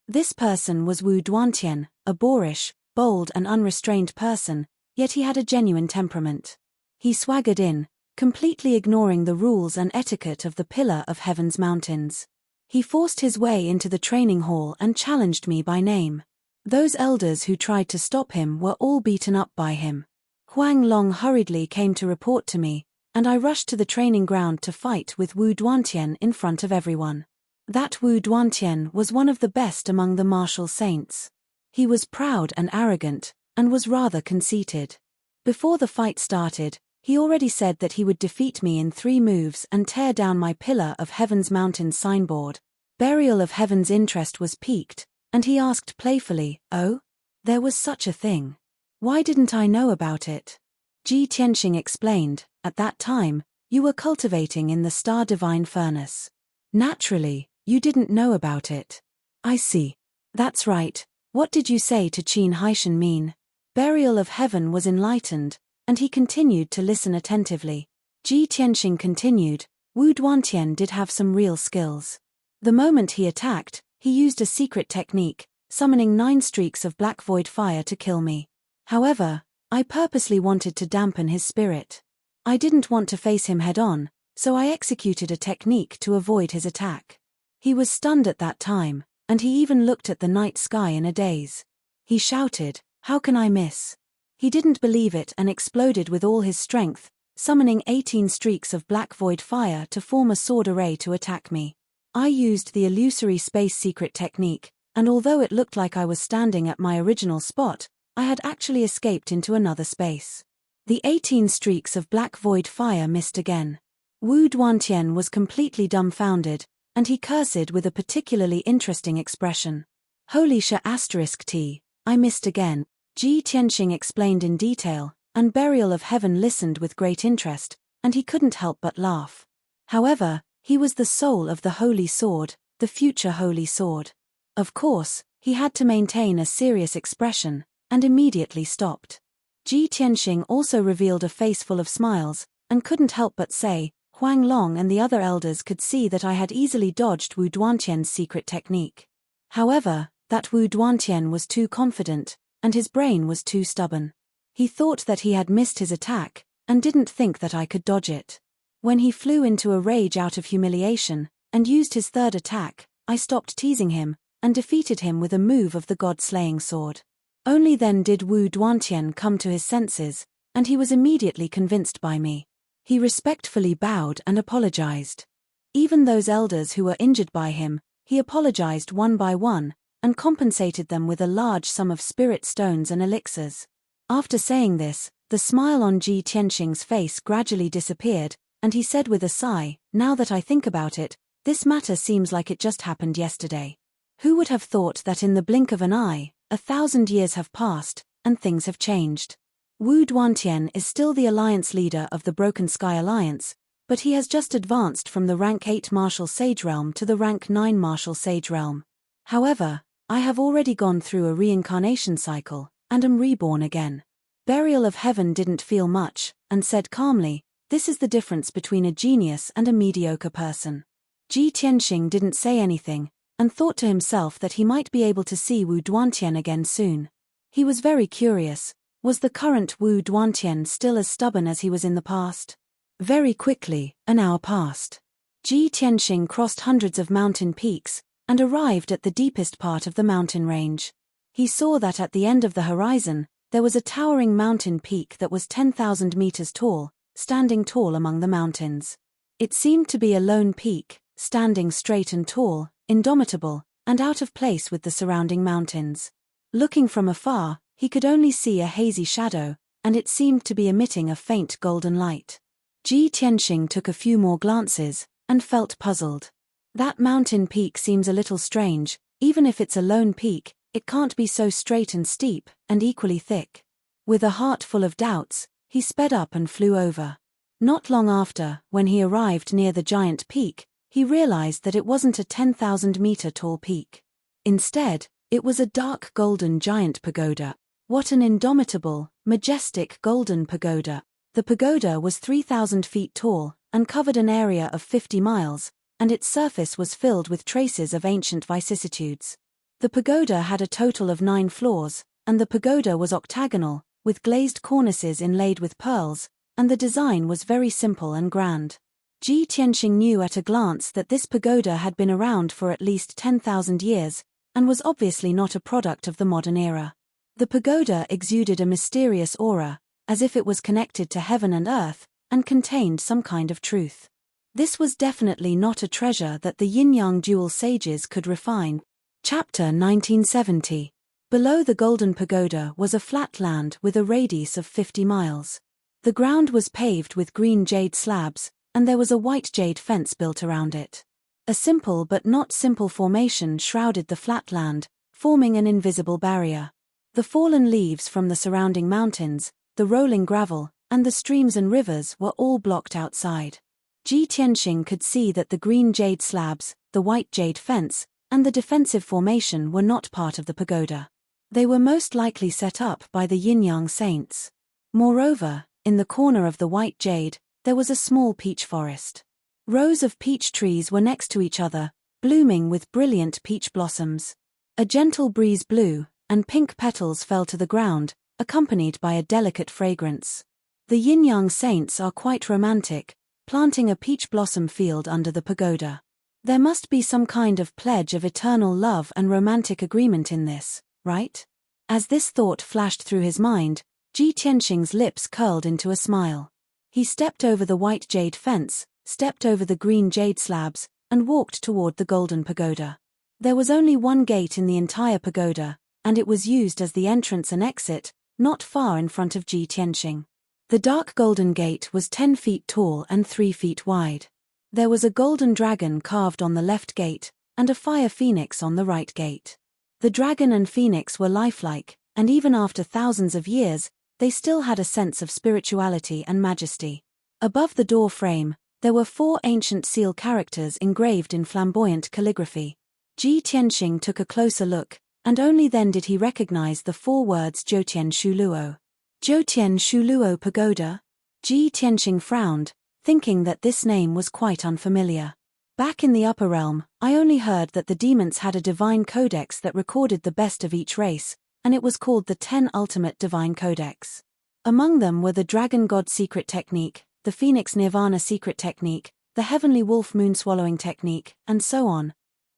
This person was Wu Duantian, a boorish, bold and unrestrained person, yet he had a genuine temperament. He swaggered in, completely ignoring the rules and etiquette of the Pillar of Heaven's mountains. He forced his way into the training hall and challenged me by name. Those elders who tried to stop him were all beaten up by him. Huang Long hurriedly came to report to me, and I rushed to the training ground to fight with Wu Duantian in front of everyone. That Wu Duantian was one of the best among the martial saints. He was proud and arrogant, and was rather conceited. Before the fight started, he already said that he would defeat me in 3 moves and tear down my Pillar of Heaven's mountain signboard. Burial of Heaven's interest was piqued, and he asked playfully, "Oh? There was such a thing. Why didn't I know about it?" Ji Tianxing explained, "At that time, you were cultivating in the Star Divine Furnace. Naturally, you didn't know about it." "I see. That's right. What did you say to Qin Haishan mean?" Burial of Heaven was enlightened, and he continued to listen attentively. Ji Tianxing continued, "Wu Duantian did have some real skills. The moment he attacked, he used a secret technique, summoning 9 streaks of black void fire to kill me. However, I purposely wanted to dampen his spirit. I didn't want to face him head-on, so I executed a technique to avoid his attack. He was stunned at that time, and he even looked at the night sky in a daze. He shouted, 'How can I miss?' He didn't believe it and exploded with all his strength, summoning 18 streaks of black void fire to form a sword array to attack me. I used the illusory space secret technique, and although it looked like I was standing at my original spot, I had actually escaped into another space. The 18 streaks of black void fire missed again. Wu Duantian was completely dumbfounded, and he cursed with a particularly interesting expression. Holy sh**, I missed again, Ji Tianxing explained in detail, and Burial of Heaven listened with great interest, and he couldn't help but laugh. However, he was the soul of the Holy Sword, the future Holy Sword. Of course, he had to maintain a serious expression, and immediately stopped. Ji Tianxing also revealed a face full of smiles, and couldn't help but say, Huang Long and the other elders could see that I had easily dodged Wu Duantian's secret technique. However, that Wu Duantian was too confident, and his brain was too stubborn. He thought that he had missed his attack, and didn't think that I could dodge it. When he flew into a rage out of humiliation, and used his third attack, I stopped teasing him, and defeated him with a move of the god-slaying sword. Only then did Wu Duantian come to his senses, and he was immediately convinced by me. He respectfully bowed and apologized. Even those elders who were injured by him, he apologized one by one, and compensated them with a large sum of spirit stones and elixirs. After saying this, the smile on Ji Tianxing's face gradually disappeared, and he said with a sigh, now that I think about it, this matter seems like it just happened yesterday. Who would have thought that in the blink of an eye, 1,000 years have passed, and things have changed? Wu Duantian is still the alliance leader of the Broken Sky Alliance, but he has just advanced from the rank 8 Martial Sage Realm to the rank 9 Martial Sage Realm. However, I have already gone through a reincarnation cycle, and am reborn again. Burial of Heaven didn't feel much, and said calmly, this is the difference between a genius and a mediocre person. Ji Tianxing didn't say anything, and thought to himself that he might be able to see Wu Duantian again soon. He was very curious. Was the current Wu Duantian still as stubborn as he was in the past? Very quickly, an hour passed. Ji Tianxing crossed hundreds of mountain peaks, and arrived at the deepest part of the mountain range. He saw that at the end of the horizon, there was a towering mountain peak that was 10,000 meters tall, standing tall among the mountains. It seemed to be a lone peak, standing straight and tall, indomitable, and out of place with the surrounding mountains. Looking from afar, he could only see a hazy shadow, and it seemed to be emitting a faint golden light. Ji Tianxing took a few more glances, and felt puzzled. That mountain peak seems a little strange. Even if it's a lone peak, it can't be so straight and steep, and equally thick. With a heart full of doubts, he sped up and flew over. Not long after, when he arrived near the giant peak, he realized that it wasn't a 10,000-meter tall peak. Instead, it was a dark golden giant pagoda. What an indomitable, majestic golden pagoda. The pagoda was 3,000 feet tall, and covered an area of 50 miles, and its surface was filled with traces of ancient vicissitudes. The pagoda had a total of 9 floors, and the pagoda was octagonal, with glazed cornices inlaid with pearls, and the design was very simple and grand. Ji Tianxing knew at a glance that this pagoda had been around for at least 10,000 years, and was obviously not a product of the modern era. The pagoda exuded a mysterious aura, as if it was connected to heaven and earth, and contained some kind of truth. This was definitely not a treasure that the yin-yang dual sages could refine. Chapter 1970. Below the golden pagoda was a flat land with a radius of 50 miles. The ground was paved with green jade slabs, and there was a white jade fence built around it. A simple but not simple formation shrouded the flat land, forming an invisible barrier. The fallen leaves from the surrounding mountains, the rolling gravel, and the streams and rivers were all blocked outside. Ji Tianxing could see that the green jade slabs, the white jade fence, and the defensive formation were not part of the pagoda. They were most likely set up by the yin-yang saints. Moreover, in the corner of the white jade, there was a small peach forest. Rows of peach trees were next to each other, blooming with brilliant peach blossoms. A gentle breeze blew, and pink petals fell to the ground, accompanied by a delicate fragrance. The yin-yang saints are quite romantic, planting a peach blossom field under the pagoda. There must be some kind of pledge of eternal love and romantic agreement in this, right? As this thought flashed through his mind, Ji Tianxing's lips curled into a smile. He stepped over the white jade fence, stepped over the green jade slabs, and walked toward the golden pagoda. There was only one gate in the entire pagoda, and it was used as the entrance and exit, not far in front of Ji Tianxing. The dark golden gate was 10 feet tall and 3 feet wide. There was a golden dragon carved on the left gate, and a fire phoenix on the right gate. The dragon and phoenix were lifelike, and even after thousands of years, they still had a sense of spirituality and majesty. Above the door frame, there were 4 ancient seal characters engraved in flamboyant calligraphy. Ji Tianxing took a closer look, and only then did he recognize the 4 words Zhoutian Shuluo. Zhoutian Shuluo Pagoda? Ji Tianxing frowned, thinking that this name was quite unfamiliar. Back in the upper realm, I only heard that the demons had a divine codex that recorded the best of each race, and it was called the 10 Ultimate Divine Codex. Among them were the Dragon God Secret Technique, the Phoenix Nirvana Secret Technique, the Heavenly Wolf Moon Swallowing Technique, and so on.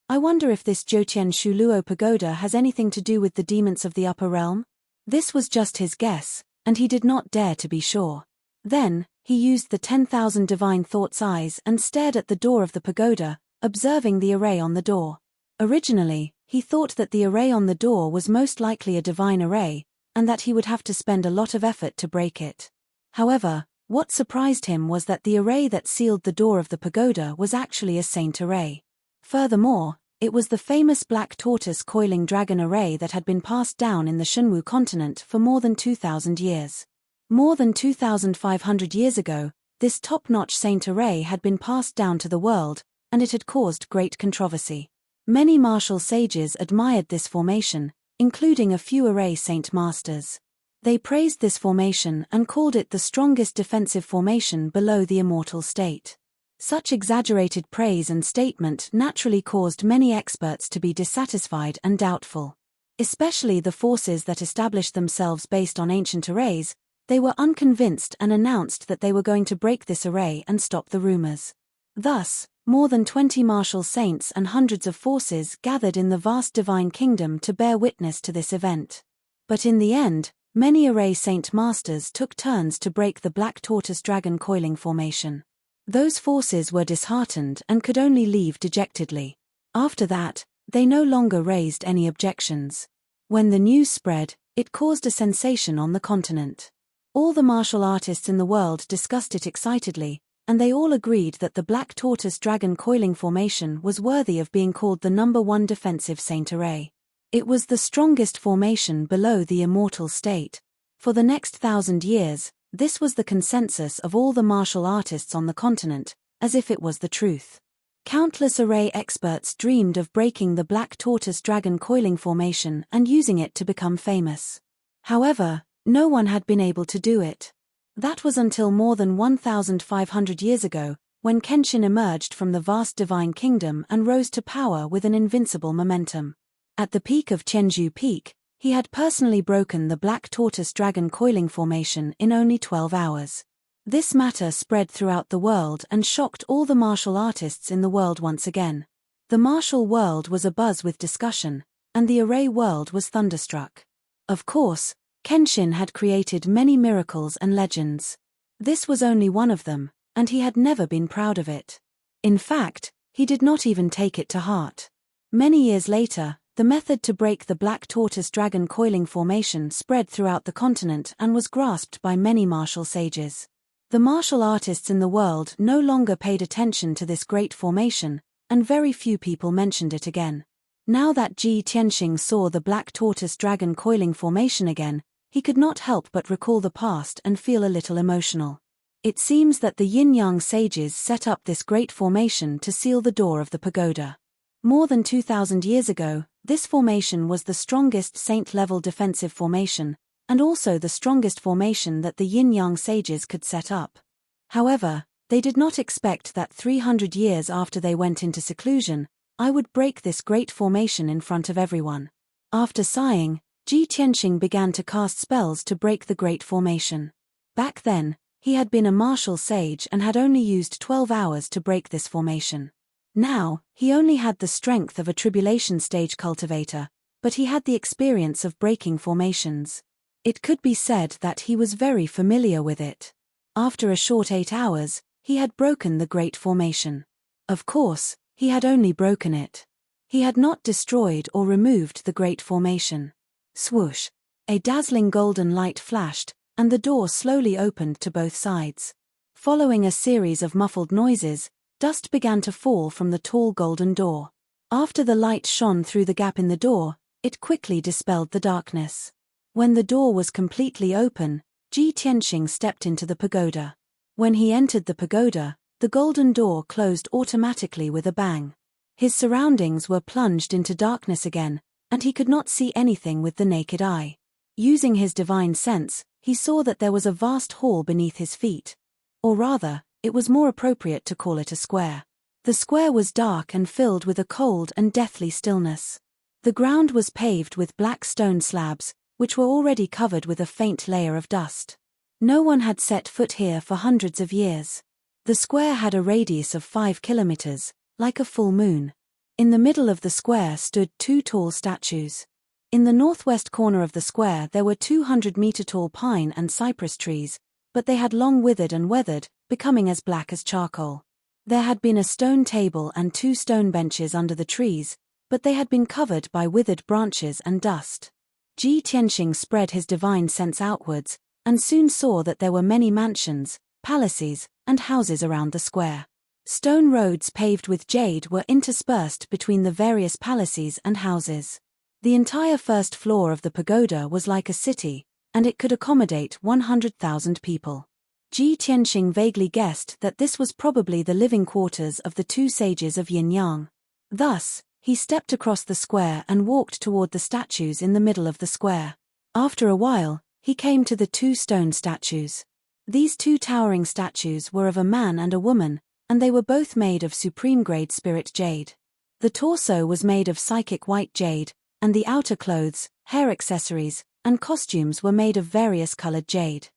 I wonder if this Zhoutian Shuluo Pagoda has anything to do with the demons of the upper realm? This was just his guess, and he did not dare to be sure. Then, he used the 10,000 divine thoughts eyes and stared at the door of the pagoda, observing the array on the door. Originally, he thought that the array on the door was most likely a divine array, and that he would have to spend a lot of effort to break it. However, what surprised him was that the array that sealed the door of the pagoda was actually a saint array. Furthermore, it was the famous black tortoise coiling dragon array that had been passed down in the Shunwu continent for more than 2,000 years. More than 2,500 years ago, this top-notch saint array had been passed down to the world, and it had caused great controversy. Many martial sages admired this formation, including a few array saint masters. They praised this formation and called it the strongest defensive formation below the immortal state. Such exaggerated praise and statement naturally caused many experts to be dissatisfied and doubtful. Especially the forces that established themselves based on ancient arrays, they were unconvinced and announced that they were going to break this array and stop the rumors. Thus, more than 20 martial saints and hundreds of forces gathered in the vast divine kingdom to bear witness to this event. But in the end, many array saint masters took turns to break the black tortoise dragon coiling formation. Those forces were disheartened and could only leave dejectedly. After that, they no longer raised any objections. When the news spread, it caused a sensation on the continent. All the martial artists in the world discussed it excitedly, and they all agreed that the black tortoise dragon coiling formation was worthy of being called the #1 defensive saint array. It was the strongest formation below the immortal state. For the next 1,000 years, this was the consensus of all the martial artists on the continent, as if it was the truth. Countless array experts dreamed of breaking the black tortoise dragon coiling formation and using it to become famous. However, no one had been able to do it. That was until more than 1,500 years ago, when Kenshin emerged from the vast divine kingdom and rose to power with an invincible momentum. At the peak of Chenju Peak, he had personally broken the black tortoise dragon coiling formation in only 12 hours. This matter spread throughout the world and shocked all the martial artists in the world once again. The martial world was abuzz with discussion, and the array world was thunderstruck. Of course, Kenshin had created many miracles and legends. This was only one of them, and he had never been proud of it. In fact, he did not even take it to heart. Many years later, the method to break the black tortoise dragon coiling formation spread throughout the continent and was grasped by many martial sages. The martial artists in the world no longer paid attention to this great formation, and very few people mentioned it again. Now that Ji Tianxing saw the black tortoise dragon coiling formation again, he could not help but recall the past and feel a little emotional. It seems that the yin-yang sages set up this great formation to seal the door of the pagoda. More than 2,000 years ago, this formation was the strongest saint-level defensive formation, and also the strongest formation that the yin-yang sages could set up. However, they did not expect that 300 years after they went into seclusion, I would break this great formation in front of everyone. After sighing, Ji Tianxing began to cast spells to break the great formation. Back then, he had been a martial sage and had only used 12 hours to break this formation. Now, he only had the strength of a tribulation stage cultivator, but he had the experience of breaking formations. It could be said that he was very familiar with it. After a short 8 hours, he had broken the Great Formation. Of course, he had only broken it. He had not destroyed or removed the Great Formation. Swoosh! A dazzling golden light flashed, and the door slowly opened to both sides. Following a series of muffled noises, dust began to fall from the tall golden door. After the light shone through the gap in the door, it quickly dispelled the darkness. When the door was completely open, Ji Tianxing stepped into the pagoda. When he entered the pagoda, the golden door closed automatically with a bang. His surroundings were plunged into darkness again, and he could not see anything with the naked eye. Using his divine sense, he saw that there was a vast hall beneath his feet. Or rather, it was more appropriate to call it a square. The square was dark and filled with a cold and deathly stillness. The ground was paved with black stone slabs, which were already covered with a faint layer of dust. No one had set foot here for hundreds of years. The square had a radius of 5 kilometers, like a full moon. In the middle of the square stood 2 tall statues. In the northwest corner of the square there were 200-meter-tall pine and cypress trees, but they had long withered and weathered, becoming as black as charcoal. There had been a stone table and 2 stone benches under the trees, but they had been covered by withered branches and dust. Ji Tianxing spread his divine sense outwards, and soon saw that there were many mansions, palaces, and houses around the square. Stone roads paved with jade were interspersed between the various palaces and houses. The entire first floor of the pagoda was like a city, and it could accommodate 100,000 people. Ji Tianxing vaguely guessed that this was probably the living quarters of the 2 sages of Yin-Yang. Thus, he stepped across the square and walked toward the statues in the middle of the square. After a while, he came to the 2 stone statues. These 2 towering statues were of a man and a woman, and they were both made of supreme-grade spirit jade. The torso was made of psychic white jade, and the outer clothes, hair accessories, and costumes were made of various colored jade.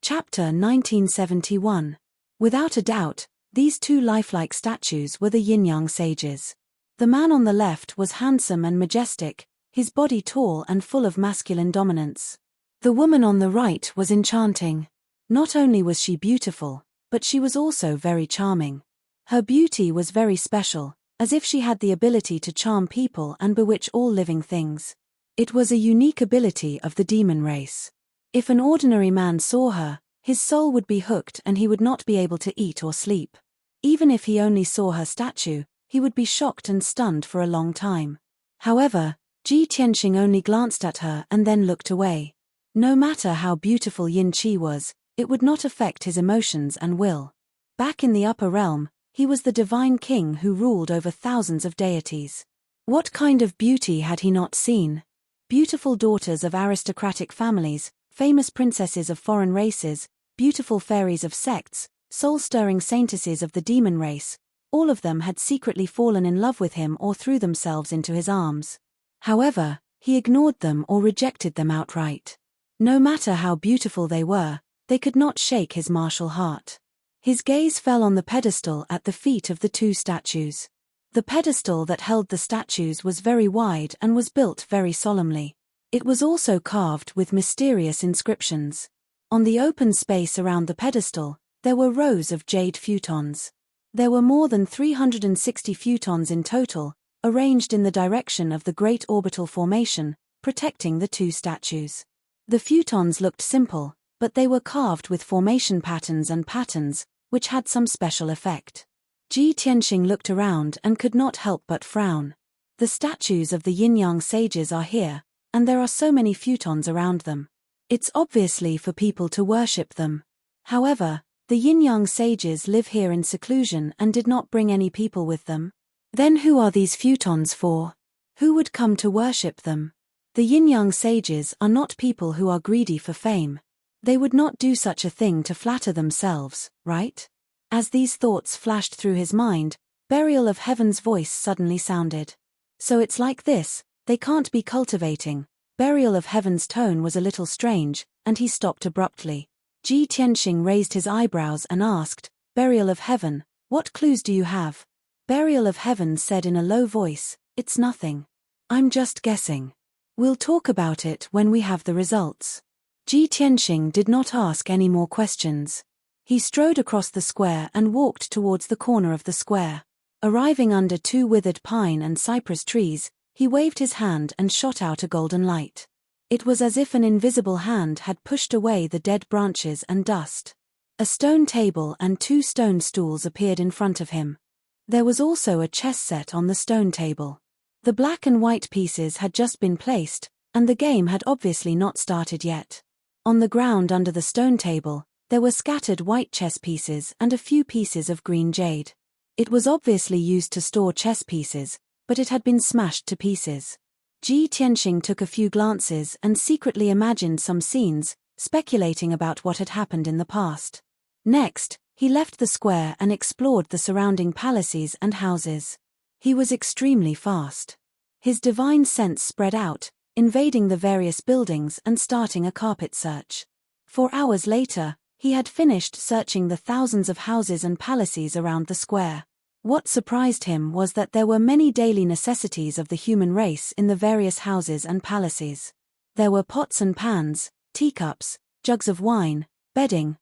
Chapter 1971. Without a doubt, these 2 lifelike statues were the Yin-Yang sages. The man on the left was handsome and majestic, his body tall and full of masculine dominance. The woman on the right was enchanting. Not only was she beautiful, but she was also very charming. Her beauty was very special, as if she had the ability to charm people and bewitch all living things. It was a unique ability of the demon race. If an ordinary man saw her, his soul would be hooked and he would not be able to eat or sleep. Even if he only saw her statue, he would be shocked and stunned for a long time. However, Ji Tianxing only glanced at her and then looked away. No matter how beautiful Yin Qi was, it would not affect his emotions and will. Back in the upper realm, he was the divine king who ruled over thousands of deities. What kind of beauty had he not seen? Beautiful daughters of aristocratic families, famous princesses of foreign races, beautiful fairies of sects, soul-stirring saintesses of the demon race, all of them had secretly fallen in love with him or threw themselves into his arms. However, he ignored them or rejected them outright. No matter how beautiful they were, they could not shake his martial heart. His gaze fell on the pedestal at the feet of the 2 statues. The pedestal that held the statues was very wide and was built very solemnly. It was also carved with mysterious inscriptions. On the open space around the pedestal, there were rows of jade futons. There were more than 360 futons in total, arranged in the direction of the Great Orbital Formation, protecting the 2 statues. The futons looked simple, but they were carved with formation patterns and patterns, which had some special effect. Ji Tianxing looked around and could not help but frown. The statues of the Yin-Yang sages are here, and there are so many futons around them. It's obviously for people to worship them. However, the Yin-Yang sages live here in seclusion and did not bring any people with them. Then who are these futons for? Who would come to worship them? The Yin-Yang sages are not people who are greedy for fame. They would not do such a thing to flatter themselves, right? As these thoughts flashed through his mind, Burial of Heaven's voice suddenly sounded. So it's like this, they can't be cultivating. Burial of Heaven's tone was a little strange, and he stopped abruptly. Ji Tianxing raised his eyebrows and asked, Burial of Heaven, what clues do you have? Burial of Heaven said in a low voice, it's nothing. I'm just guessing. We'll talk about it when we have the results. Ji Tianxing did not ask any more questions. He strode across the square and walked towards the corner of the square. Arriving under 2 withered pine and cypress trees, he waved his hand and shot out a golden light. It was as if an invisible hand had pushed away the dead branches and dust. A stone table and 2 stone stools appeared in front of him. There was also a chess set on the stone table. The black and white pieces had just been placed, and the game had obviously not started yet. On the ground under the stone table, there were scattered white chess pieces and a few pieces of green jade. It was obviously used to store chess pieces, but it had been smashed to pieces. Ji Tianxing took a few glances and secretly imagined some scenes, speculating about what had happened in the past. Next, he left the square and explored the surrounding palaces and houses. He was extremely fast. His divine sense spread out, invading the various buildings and starting a carpet search. 4 hours later, he had finished searching the thousands of houses and palaces around the square. What surprised him was that there were many daily necessities of the human race in the various houses and palaces. There were pots and pans, teacups, jugs of wine, bedding,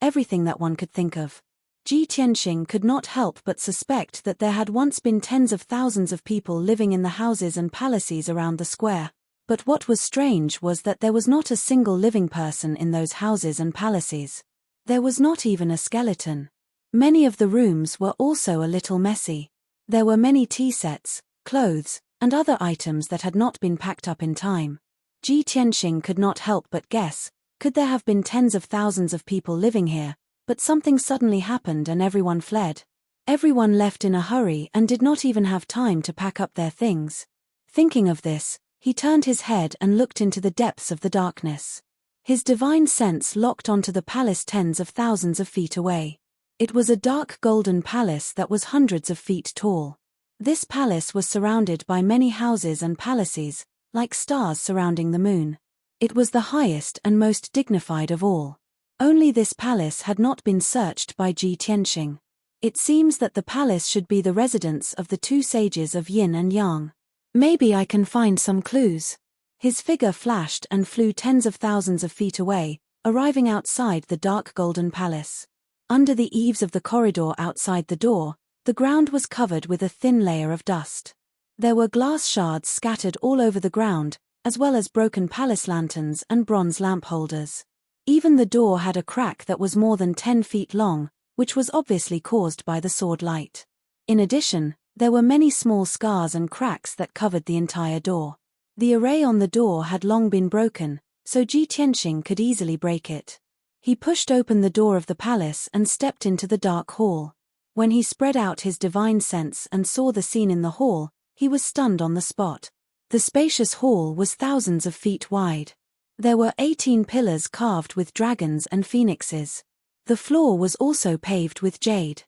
everything that one could think of. Ji Tianxing could not help but suspect that there had once been tens of thousands of people living in the houses and palaces around the square. But what was strange was that there was not a single living person in those houses and palaces. There was not even a skeleton. Many of the rooms were also a little messy. There were many tea sets, clothes, and other items that had not been packed up in time. Ji Tianxing could not help but guess, could there have been tens of thousands of people living here, but something suddenly happened and everyone fled. Everyone left in a hurry and did not even have time to pack up their things. Thinking of this, he turned his head and looked into the depths of the darkness. His divine sense locked onto the palace tens of thousands of feet away. It was a dark golden palace that was hundreds of feet tall. This palace was surrounded by many houses and palaces, like stars surrounding the moon. It was the highest and most dignified of all. Only this palace had not been searched by Ji Tianxing. It seems that the palace should be the residence of the 2 sages of Yin and Yang. Maybe I can find some clues. His figure flashed and flew tens of thousands of feet away, arriving outside the dark golden palace. Under the eaves of the corridor outside the door, the ground was covered with a thin layer of dust. There were glass shards scattered all over the ground, as well as broken palace lanterns and bronze lamp holders. Even the door had a crack that was more than 10 feet long, which was obviously caused by the sword light. In addition, there were many small scars and cracks that covered the entire door. The array on the door had long been broken, so Ji Tianxing could easily break it. He pushed open the door of the palace and stepped into the dark hall. When he spread out his divine sense and saw the scene in the hall, he was stunned on the spot. The spacious hall was thousands of feet wide. There were 18 pillars carved with dragons and phoenixes. The floor was also paved with jade.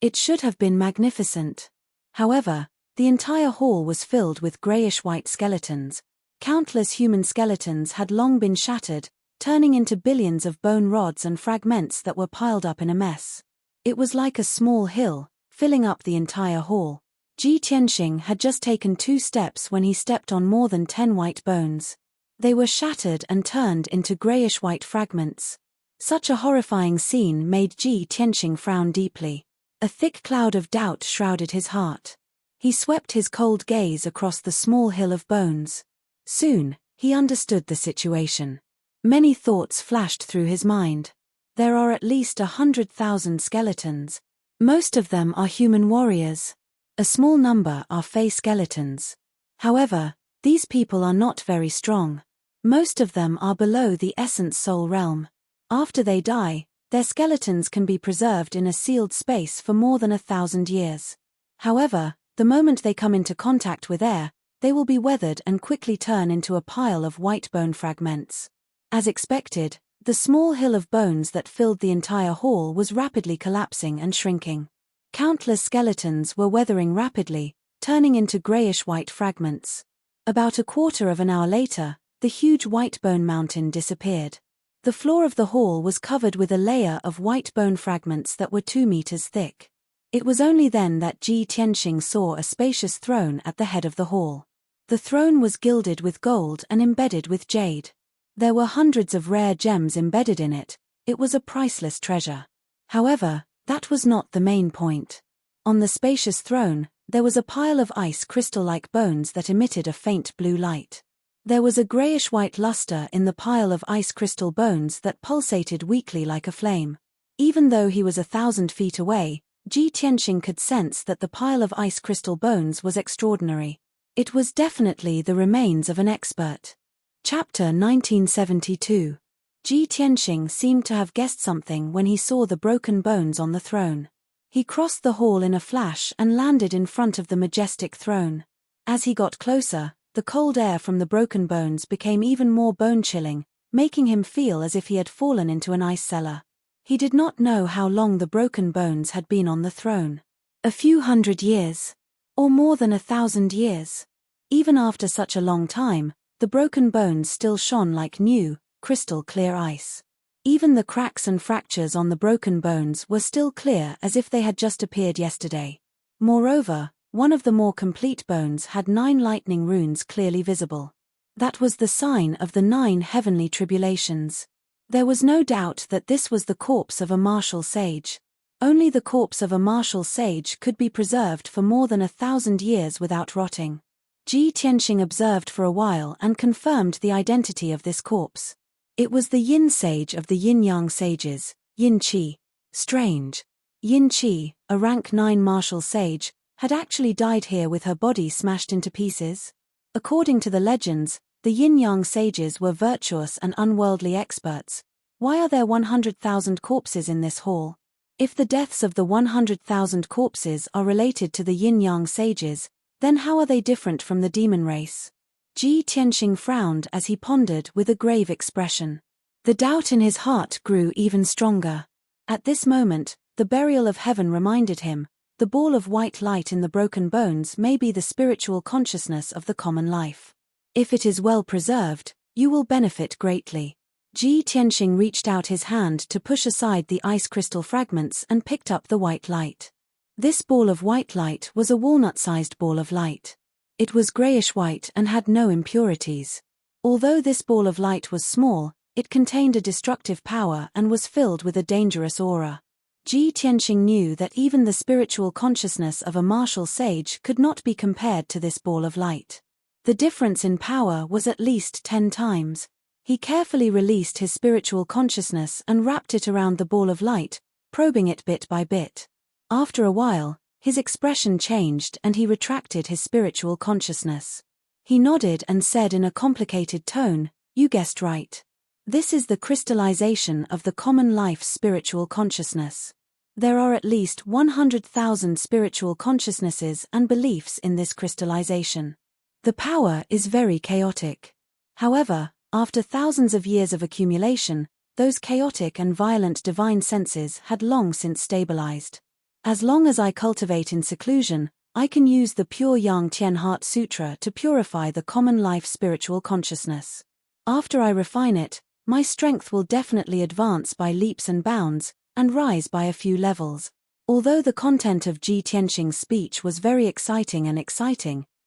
It should have been magnificent. However, the entire hall was filled with grayish-white skeletons. Countless human skeletons had long been shattered, turning into billions of bone rods and fragments that were piled up in a mess. It was like a small hill, filling up the entire hall. Ji Tianxing had just taken 2 steps when he stepped on more than 10 white bones. They were shattered and turned into grayish-white fragments. Such a horrifying scene made Ji Tianxing frown deeply. A thick cloud of doubt shrouded his heart. He swept his cold gaze across the small hill of bones. Soon, he understood the situation. Many thoughts flashed through his mind. There are at least 100,000 skeletons. Most of them are human warriors. A small number are fey skeletons. However, these people are not very strong. Most of them are below the essence soul realm. After they die, their skeletons can be preserved in a sealed space for more than 1,000 years. However, the moment they come into contact with air, they will be weathered and quickly turn into a pile of white bone fragments. As expected, the small hill of bones that filled the entire hall was rapidly collapsing and shrinking. Countless skeletons were weathering rapidly, turning into grayish-white fragments. About a quarter of an hour later, the huge white bone mountain disappeared. The floor of the hall was covered with a layer of white bone fragments that were 2 meters thick. It was only then that Ji Tianxing saw a spacious throne at the head of the hall. The throne was gilded with gold and embedded with jade. There were hundreds of rare gems embedded in it, It was a priceless treasure. However, that was not the main point. On the spacious throne, there was a pile of ice crystal-like bones that emitted a faint blue light. There was a grayish-white luster in the pile of ice crystal bones that pulsated weakly like a flame. Even though he was 1,000 feet away, Ji Tianqing could sense that the pile of ice crystal bones was extraordinary. It was definitely the remains of an expert. Chapter 1972. Ji Tianqing seemed to have guessed something when he saw the broken bones on the throne. He crossed the hall in a flash and landed in front of the majestic throne. As he got closer, the cold air from the broken bones became even more bone-chilling, making him feel as if he had fallen into an ice cellar. He did not know how long the broken bones had been on the throne. A few hundred years. Or more than 1,000 years. Even after such a long time, the broken bones still shone like new, crystal-clear ice. Even the cracks and fractures on the broken bones were still clear as if they had just appeared yesterday. Moreover, one of the more complete bones had 9 lightning runes clearly visible. That was the sign of the 9 heavenly tribulations. There was no doubt that this was the corpse of a martial sage. Only the corpse of a martial sage could be preserved for more than 1,000 years without rotting. Ji Tianqing observed for a while and confirmed the identity of this corpse. It was the Yin sage of the Yin-Yang sages, Yin Qi. Strange. Yin Qi, a rank 9 martial sage, had actually died here with her body smashed into pieces. According to the legends, the Yin-Yang sages were virtuous and unworldly experts. Why are there 100,000 corpses in this hall? If the deaths of the 100,000 corpses are related to the Yin-Yang sages, then how are they different from the demon race? Ji Tianqing frowned as he pondered with a grave expression. The doubt in his heart grew even stronger. At this moment, the burial of heaven reminded him, the ball of white light in the broken bones may be the spiritual consciousness of the common life. If it is well preserved, you will benefit greatly. Ji Tianqing reached out his hand to push aside the ice crystal fragments and picked up the white light. This ball of white light was a walnut-sized ball of light. It was grayish-white and had no impurities. Although this ball of light was small, it contained a destructive power and was filled with a dangerous aura. Ji Tianqing knew that even the spiritual consciousness of a martial sage could not be compared to this ball of light. The difference in power was at least 10 times. He carefully released his spiritual consciousness and wrapped it around the ball of light, probing it bit by bit. After a while, his expression changed and he retracted his spiritual consciousness. He nodded and said in a complicated tone, "You guessed right. This is the crystallization of the common life's spiritual consciousness. There are at least 100,000 spiritual consciousnesses and beliefs in this crystallization. The power is very chaotic. However, after thousands of years of accumulation, those chaotic and violent divine senses had long since stabilized. As long as I cultivate in seclusion, I can use the pure Yang Tian Heart Sutra to purify the common life spiritual consciousness. After I refine it, my strength will definitely advance by leaps and bounds, and rise by a few levels." Although the content of Ji Tianqing's speech was very exciting,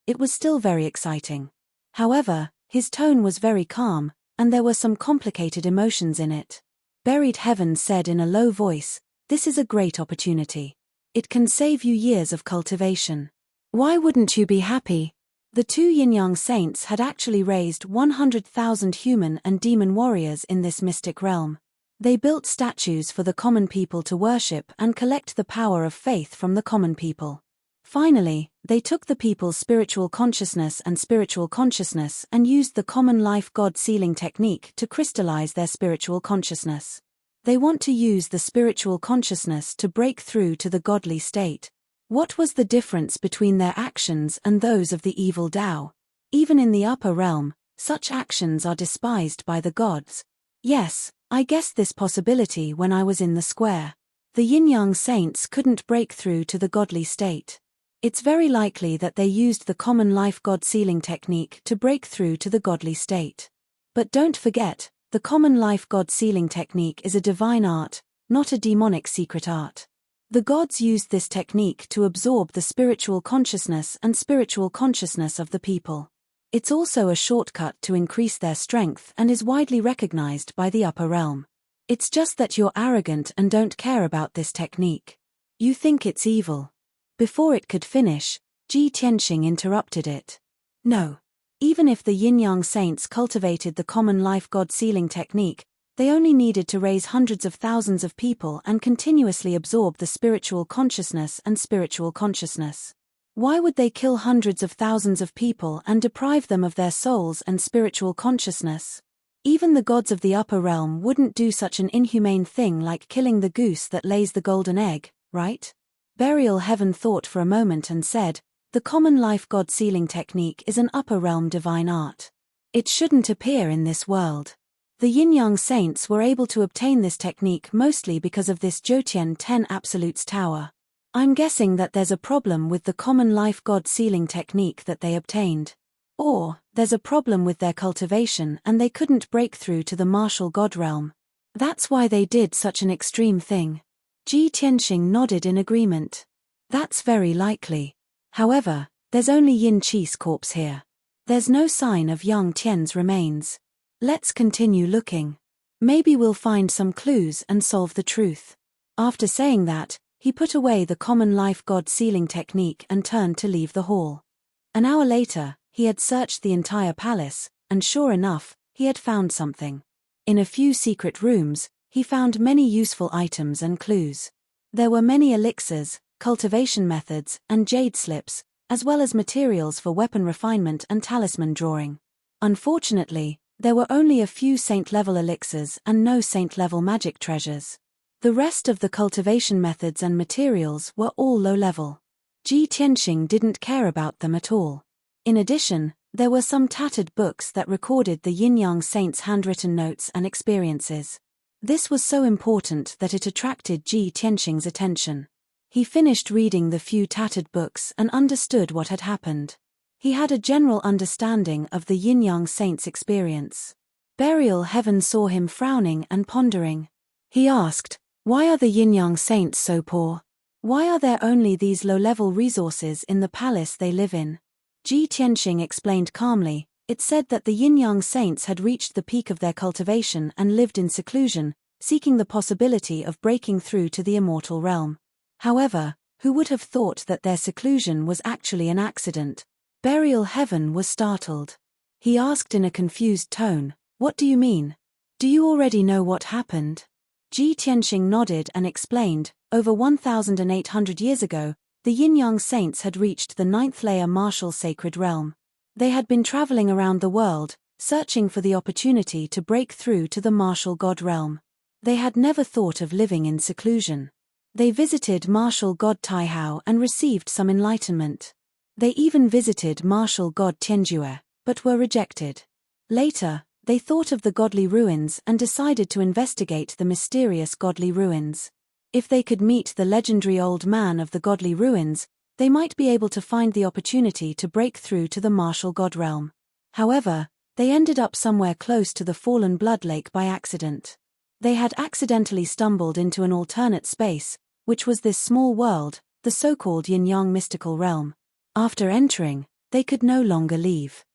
it was still very exciting. However, his tone was very calm, and there were some complicated emotions in it. Buried Heaven said in a low voice, "This is a great opportunity. It can save you years of cultivation. Why wouldn't you be happy?" The 2 Yin-Yang saints had actually raised 100,000 human and demon warriors in this mystic realm. They built statues for the common people to worship and collect the power of faith from the common people. Finally, they took the people's spiritual consciousness and used the common life God sealing technique to crystallize their spiritual consciousness. They want to use the spiritual consciousness to break through to the godly state. What was the difference between their actions and those of the evil Tao? Even in the upper realm, such actions are despised by the gods. Yes, I guessed this possibility when I was in the square. The Yin-Yang saints couldn't break through to the godly state. It's very likely that they used the common life God sealing technique to break through to the godly state. But don't forget, the common life God sealing technique is a divine art, not a demonic secret art. The gods used this technique to absorb the spiritual consciousness of the people. It's also a shortcut to increase their strength and is widely recognized by the upper realm. It's just that you're arrogant and don't care about this technique. You think it's evil." Before it could finish, Ji Tianxing interrupted it. "No. Even if the yin-yang saints cultivated the common life God sealing technique, they only needed to raise hundreds of thousands of people and continuously absorb the spiritual consciousness and spiritual consciousness. Why would they kill hundreds of thousands of people and deprive them of their souls and spiritual consciousness? Even the gods of the upper realm wouldn't do such an inhumane thing like killing the goose that lays the golden egg, right?" Burial Heaven thought for a moment and said, "The common life God sealing technique is an upper realm divine art. It shouldn't appear in this world. The yin-yang saints were able to obtain this technique mostly because of this Jotian 10 Absolutes Tower. I'm guessing that there's a problem with the common life God sealing technique that they obtained. Or, there's a problem with their cultivation and they couldn't break through to the martial God realm. That's why they did such an extreme thing." Ji Tianxing nodded in agreement. "That's very likely. However, there's only Yin Qi's corpse here. There's no sign of Yang Tian's remains. Let's continue looking. Maybe we'll find some clues and solve the truth." After saying that, he put away the common life God sealing technique and turned to leave the hall. An hour later, he had searched the entire palace, and sure enough, he had found something. In a few secret rooms, he found many useful items and clues. There were many elixirs, cultivation methods, and jade slips, as well as materials for weapon refinement and talisman drawing. Unfortunately, there were only a few saint-level elixirs and no saint-level magic treasures. The rest of the cultivation methods and materials were all low-level. Ji Tianxing didn't care about them at all. In addition, there were some tattered books that recorded the yin-yang saints' handwritten notes and experiences. This was so important that it attracted Ji Tianxing's attention. He finished reading the few tattered books and understood what had happened. He had a general understanding of the yin-yang saints' experience. Burial Heaven saw him frowning and pondering. He asked, "Why are the yin-yang saints so poor? Why are there only these low-level resources in the palace they live in?" Ji Tianxing explained calmly, "It said that the yin-yang saints had reached the peak of their cultivation and lived in seclusion, seeking the possibility of breaking through to the immortal realm. However, who would have thought that their seclusion was actually an accident?" Burial Heaven was startled. He asked in a confused tone, "What do you mean? Do you already know what happened?" Ji Tianxing nodded and explained, "Over 1,800 years ago, the yin-yang saints had reached the 9th layer martial sacred realm. They had been traveling around the world, searching for the opportunity to break through to the martial god realm. They had never thought of living in seclusion. They visited martial god Taihao and received some enlightenment. They even visited martial god Tianjue, but were rejected. Later, they thought of the godly ruins and decided to investigate the mysterious godly ruins. If they could meet the legendary old man of the godly ruins, they might be able to find the opportunity to break through to the martial god realm. However, they ended up somewhere close to the fallen blood lake by accident. They had accidentally stumbled into an alternate space, which was this small world, the so-called yin-yang mystical realm. After entering, they could no longer leave."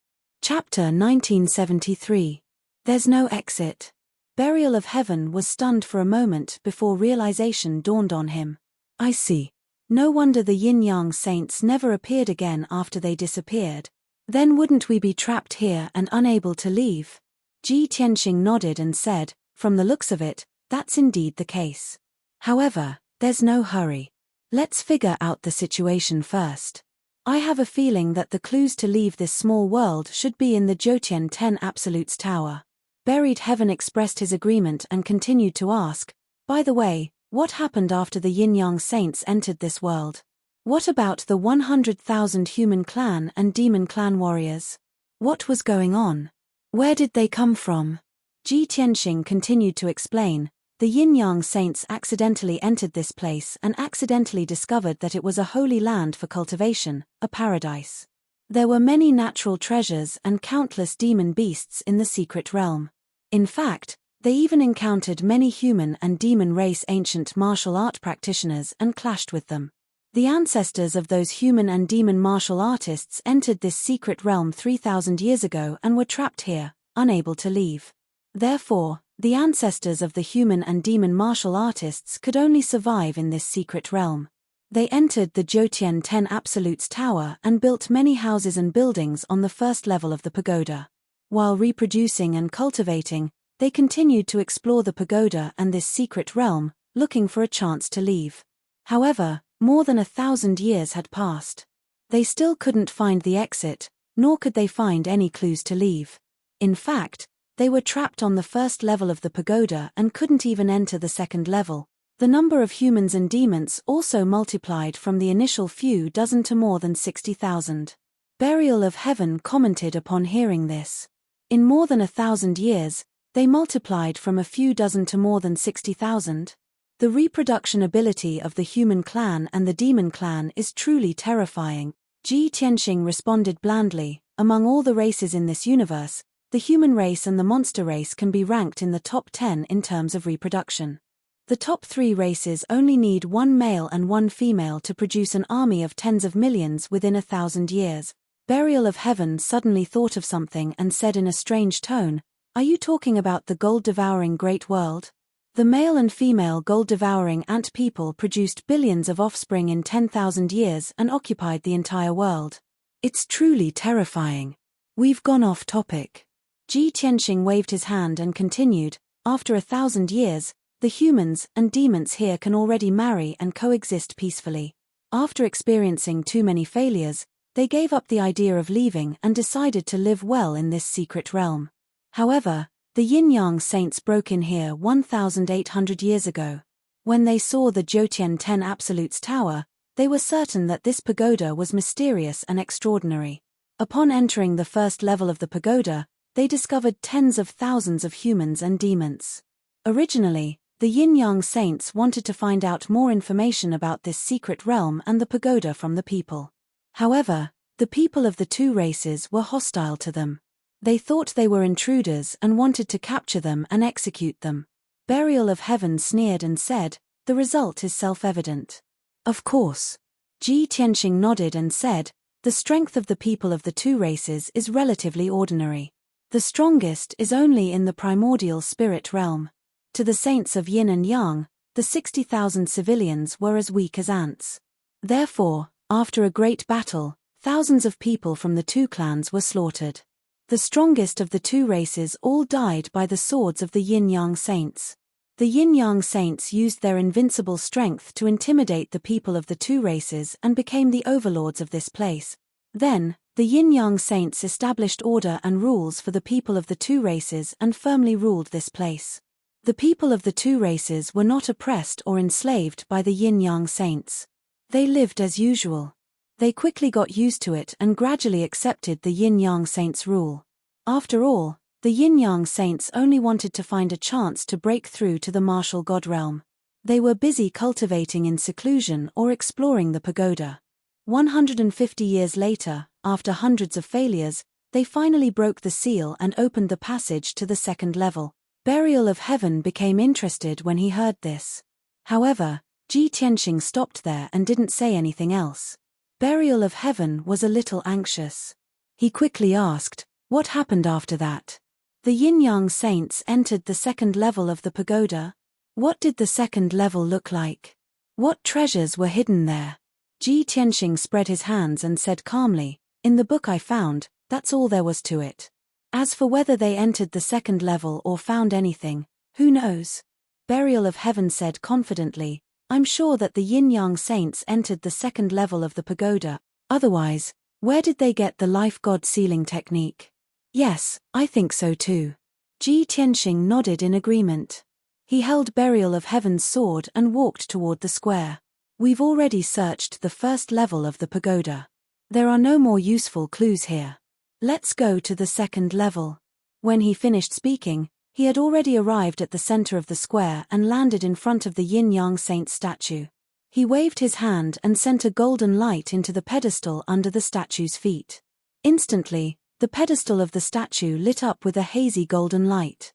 Chapter 1973. There's no exit. Burial of Heaven was stunned for a moment before realization dawned on him. "I see. No wonder the yin-yang saints never appeared again after they disappeared. Then wouldn't we be trapped here and unable to leave?" Ji Tianxing nodded and said, "From the looks of it, that's indeed the case. However, there's no hurry. Let's figure out the situation first. I have a feeling that the clues to leave this small world should be in the Jotian 10 Absolutes Tower." Buried Heaven expressed his agreement and continued to ask, "By the way, what happened after the yin-yang saints entered this world? What about the 100,000 human clan and demon clan warriors? What was going on? Where did they come from?" Ji Tianxing continued to explain, "The yin-yang saints accidentally entered this place and accidentally discovered that it was a holy land for cultivation, a paradise. There were many natural treasures and countless demon beasts in the secret realm. In fact, they even encountered many human and demon race ancient martial art practitioners and clashed with them. The ancestors of those human and demon martial artists entered this secret realm 3,000 years ago and were trapped here, unable to leave. Therefore, The ancestors of the human and demon martial artists could only survive in this secret realm. They entered the Jyotian 10 Absolutes Tower and built many houses and buildings on the first level of the pagoda. While reproducing and cultivating, they continued to explore the pagoda and this secret realm, looking for a chance to leave. However, more than 1,000 years had passed. They still couldn't find the exit, nor could they find any clues to leave. In fact, they were trapped on the first level of the pagoda and couldn't even enter the second level. The number of humans and demons also multiplied from the initial few dozen to more than 60,000. Burial of Heaven commented upon hearing this. In more than 1,000 years, they multiplied from a few dozen to more than 60,000. The reproduction ability of the human clan and the demon clan is truly terrifying. Ji Tianxing responded blandly, among all the races in this universe, the human race and the monster race can be ranked in the top 10 in terms of reproduction. The top 3 races only need 1 male and 1 female to produce an army of tens of millions within 1,000 years. Burial of Heaven suddenly thought of something and said in a strange tone, "Are you talking about the gold-devouring great world?" The male and female gold-devouring ant people produced billions of offspring in 10,000 years and occupied the entire world. It's truly terrifying. We've gone off topic. Ji Tianxing waved his hand and continued, after 1,000 years, the humans and demons here can already marry and coexist peacefully. After experiencing too many failures, they gave up the idea of leaving and decided to live well in this secret realm. However, the yin-yang saints broke in here 1,800 years ago. When they saw the Jyotian 10 Absolutes Tower, they were certain that this pagoda was mysterious and extraordinary. Upon entering the first level of the pagoda, they discovered tens of thousands of humans and demons. Originally, the yin-yang saints wanted to find out more information about this secret realm and the pagoda from the people. However, the people of the two races were hostile to them. They thought they were intruders and wanted to capture them and execute them. Burial of Heaven sneered and said, "The result is self-evident." Of course. Ji Tianxing nodded and said, "The strength of the people of the two races is relatively ordinary. The strongest is only in the primordial spirit realm. To the saints of yin and yang, the 60,000 civilians were as weak as ants. Therefore, after a great battle, thousands of people from the two clans were slaughtered. The strongest of the two races all died by the swords of the yin-yang saints. The yin-yang saints used their invincible strength to intimidate the people of the two races and became the overlords of this place. Then, the yin-yang saints established order and rules for the people of the two races and firmly ruled this place. The people of the two races were not oppressed or enslaved by the yin-yang saints. They lived as usual. They quickly got used to it and gradually accepted the yin-yang saints' rule. After all, the yin-yang saints only wanted to find a chance to break through to the martial god realm. They were busy cultivating in seclusion or exploring the pagoda. 150 years later, after hundreds of failures, they finally broke the seal and opened the passage to the second level. Burial of Heaven became interested when he heard this. However, Ji Tianxing stopped there and didn't say anything else. Burial of Heaven was a little anxious. He quickly asked, "What happened after that?" The yin-yang saints entered the second level of the pagoda. What did the second level look like? What treasures were hidden there? Ji Tianxing spread his hands and said calmly, "In the book I found, that's all there was to it. As for whether they entered the second level or found anything, who knows?" Burial of Heaven said confidently, "I'm sure that the yin-yang saints entered the second level of the pagoda. Otherwise, where did they get the life god sealing technique?" "Yes, I think so too." Ji Tianxing nodded in agreement. He held Burial of Heaven's sword and walked toward the square. "We've already searched the first level of the pagoda. There are no more useful clues here. Let's go to the second level." When he finished speaking, he had already arrived at the center of the square and landed in front of the yin-yang saint statue. He waved his hand and sent a golden light into the pedestal under the statue's feet. Instantly, the pedestal of the statue lit up with a hazy golden light.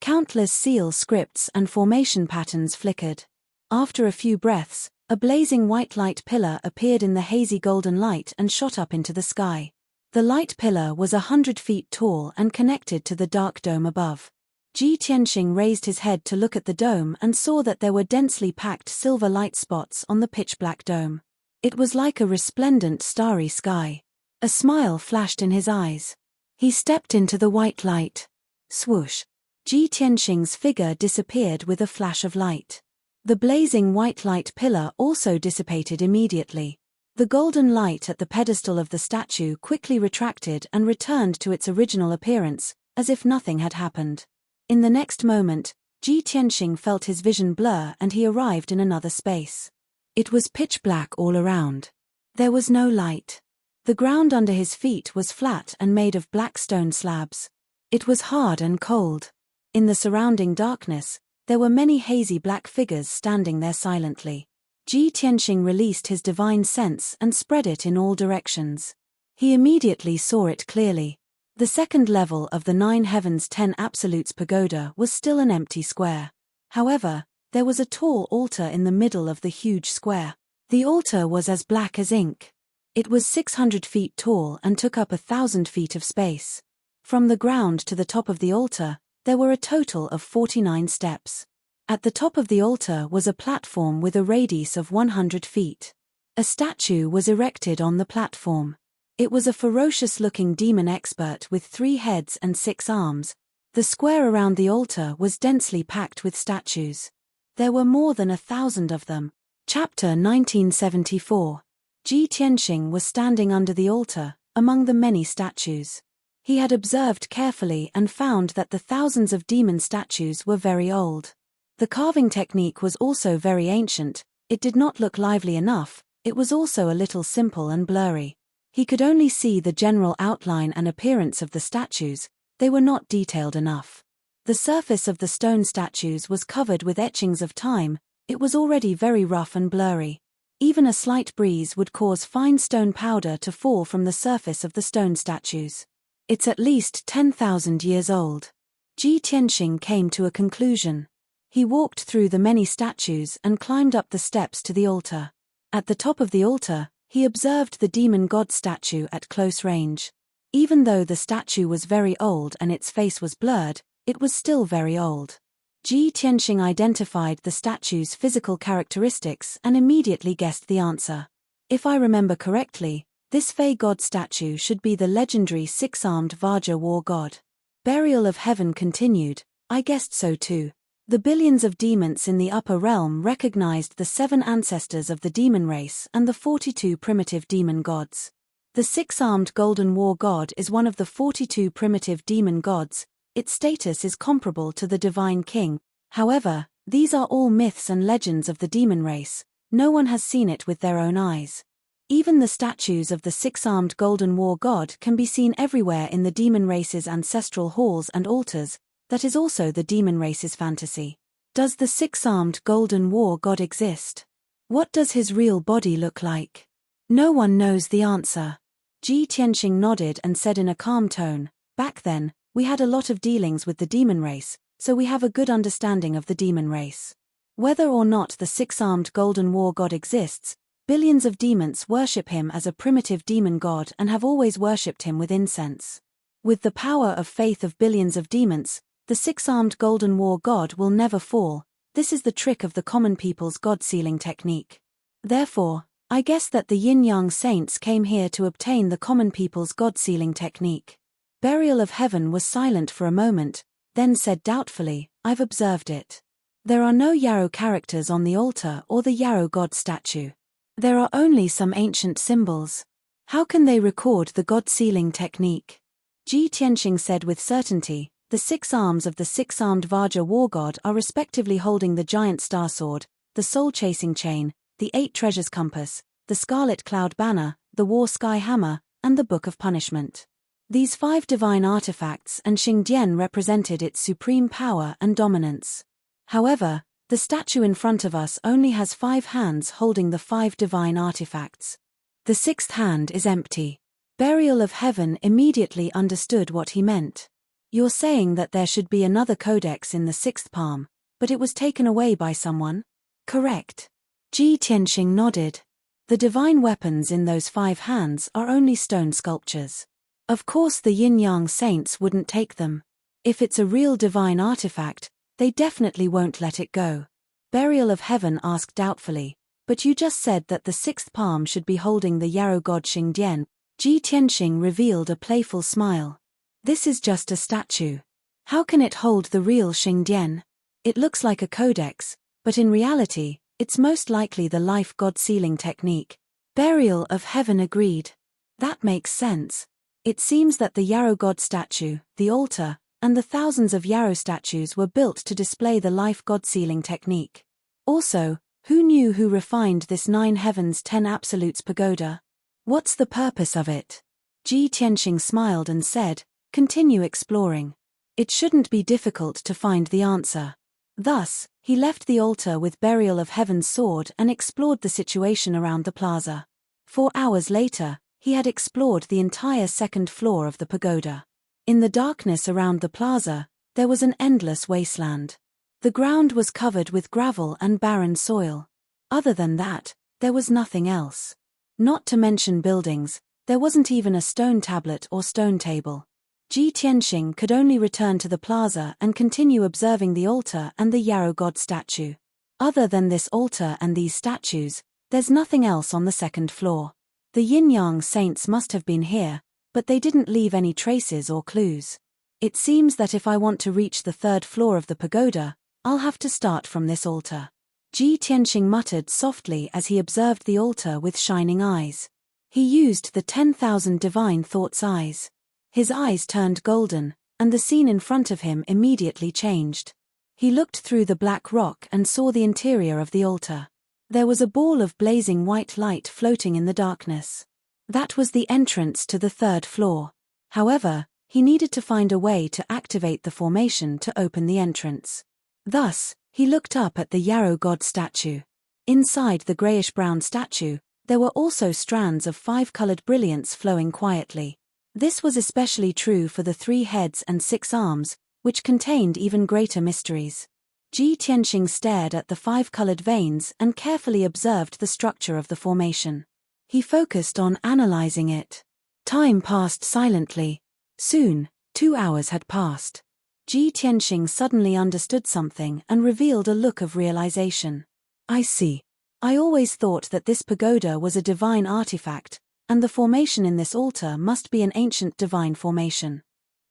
Countless seal scripts and formation patterns flickered. After a few breaths, a blazing white light pillar appeared in the hazy golden light and shot up into the sky. The light pillar was 100 feet tall and connected to the dark dome above. Ji Tianxing raised his head to look at the dome and saw that there were densely packed silver light spots on the pitch-black dome. It was like a resplendent starry sky. A smile flashed in his eyes. He stepped into the white light. Swoosh! Ji Tianxing's figure disappeared with a flash of light. The blazing white light pillar also dissipated immediately. The golden light at the pedestal of the statue quickly retracted and returned to its original appearance, as if nothing had happened. In the next moment, Ji Tianxing felt his vision blur and he arrived in another space. It was pitch black all around. There was no light. The ground under his feet was flat and made of black stone slabs. It was hard and cold. In the surrounding darkness, there were many hazy black figures standing there silently. Ji Tianxing released his divine sense and spread it in all directions. He immediately saw it clearly. The second level of the 9 Heavens 10 Absolutes pagoda was still an empty square. However, there was a tall altar in the middle of the huge square. The altar was as black as ink. It was 600 feet tall and took up 1,000 feet of space. From the ground to the top of the altar, there were a total of 49 steps. At the top of the altar was a platform with a radius of 100 feet. A statue was erected on the platform. It was a ferocious-looking demon expert with 3 heads and 6 arms. The square around the altar was densely packed with statues. There were more than 1,000 of them. Chapter 1974. Ji Tianxing was standing under the altar, among the many statues. He had observed carefully and found that the thousands of demon statues were very old. The carving technique was also very ancient. It did not look lively enough. It was also a little simple and blurry. He could only see the general outline and appearance of the statues. They were not detailed enough. The surface of the stone statues was covered with etchings of time. It was already very rough and blurry. Even a slight breeze would cause fine stone powder to fall from the surface of the stone statues. It's at least 10,000 years old. Ji Tianxing came to a conclusion. He walked through the many statues and climbed up the steps to the altar. At the top of the altar, he observed the demon god statue at close range. Even though the statue was very old and its face was blurred, it was still very old. Ji Tianxing identified the statue's physical characteristics and immediately guessed the answer. If I remember correctly, this Fey god statue should be the legendary 6-armed Vajra war god. Burial of Heaven continued. I guessed so too. The billions of demons in the upper realm recognized the 7 ancestors of the demon race and the 42 primitive demon gods. The 6-armed golden war god is one of the 42 primitive demon gods. Its status is comparable to the divine king. However, these are all myths and legends of the demon race. No one has seen it with their own eyes. Even the statues of the 6-armed golden war god can be seen everywhere in the demon race's ancestral halls and altars. That is also the demon race's fantasy. Does the 6-armed golden war god exist? What does his real body look like? No one knows the answer. Ji Tianxing nodded and said in a calm tone, "Back then, we had a lot of dealings with the demon race, so we have a good understanding of the demon race. Whether or not the 6-armed golden war god exists, billions of demons worship him as a primitive demon god and have always worshipped him with incense. With the power of faith of billions of demons, the 6-armed golden war god will never fall. This is the trick of the common people's god-sealing technique. Therefore, I guess that the yin-yang saints came here to obtain the common people's god-sealing technique." Burial of Heaven was silent for a moment, then said doubtfully, "I've observed it. There are no Yarrow characters on the altar or the Yarrow god statue. There are only some ancient symbols. How can they record the god-sealing technique?" Ji Tianxing said with certainty, "The 6 arms of the 6-armed Vajra war god are respectively holding the giant star sword, the soul-chasing chain, the 8 treasures compass, the scarlet cloud banner, the war sky hammer, and the book of punishment. These 5 divine artifacts and Xingdian represented its supreme power and dominance. However, the statue in front of us only has 5 hands holding the 5 divine artifacts. The 6th hand is empty." Burial of Heaven immediately understood what he meant. "You're saying that there should be another codex in the 6th palm, but it was taken away by someone?" "Correct." Ji Tianxing nodded. "The divine weapons in those 5 hands are only stone sculptures. Of course the yin-yang saints wouldn't take them. If it's a real divine artifact, they definitely won't let it go. Burial of Heaven asked doubtfully, but you just said that the sixth palm should be holding the yarrow god Xingdian. Ji Tianxing revealed a playful smile. This is just a statue. How can it hold the real Xingdian? It looks like a codex, but in reality, it's most likely the life god sealing technique. Burial of Heaven agreed. That makes sense. It seems that the yarrow god statue, the altar, and the thousands of yarrow statues were built to display the life god sealing technique. Also, who knew who refined this 9 heavens 10 absolutes pagoda? What's the purpose of it? Ji Tianxing smiled and said, continue exploring. It shouldn't be difficult to find the answer. Thus, he left the altar with Burial of Heaven's sword and explored the situation around the plaza. 4 hours later, he had explored the entire second floor of the pagoda. In the darkness around the plaza, there was an endless wasteland. The ground was covered with gravel and barren soil. Other than that, there was nothing else. Not to mention buildings, there wasn't even a stone tablet or stone table. Ji Tianxing could only return to the plaza and continue observing the altar and the yarrow god statue. Other than this altar and these statues, there's nothing else on the second floor. The yin-yang saints must have been here, but they didn't leave any traces or clues. It seems that if I want to reach the third floor of the pagoda, I'll have to start from this altar. Ji Tianxing muttered softly as he observed the altar with shining eyes. He used the 10,000 divine thoughts eyes. His eyes turned golden, and the scene in front of him immediately changed. He looked through the black rock and saw the interior of the altar. There was a ball of blazing white light floating in the darkness. That was the entrance to the third floor. However, he needed to find a way to activate the formation to open the entrance. Thus, he looked up at the yarrow god statue. Inside the grayish-brown statue, there were also strands of 5-colored brilliance flowing quietly. This was especially true for the 3 heads and 6 arms, which contained even greater mysteries. Ji Tianxing stared at the 5-colored veins and carefully observed the structure of the formation. He focused on analyzing it. Time passed silently. Soon, 2 hours had passed. Ji Tianxing suddenly understood something and revealed a look of realization. I see. I always thought that this pagoda was a divine artifact, and the formation in this altar must be an ancient divine formation.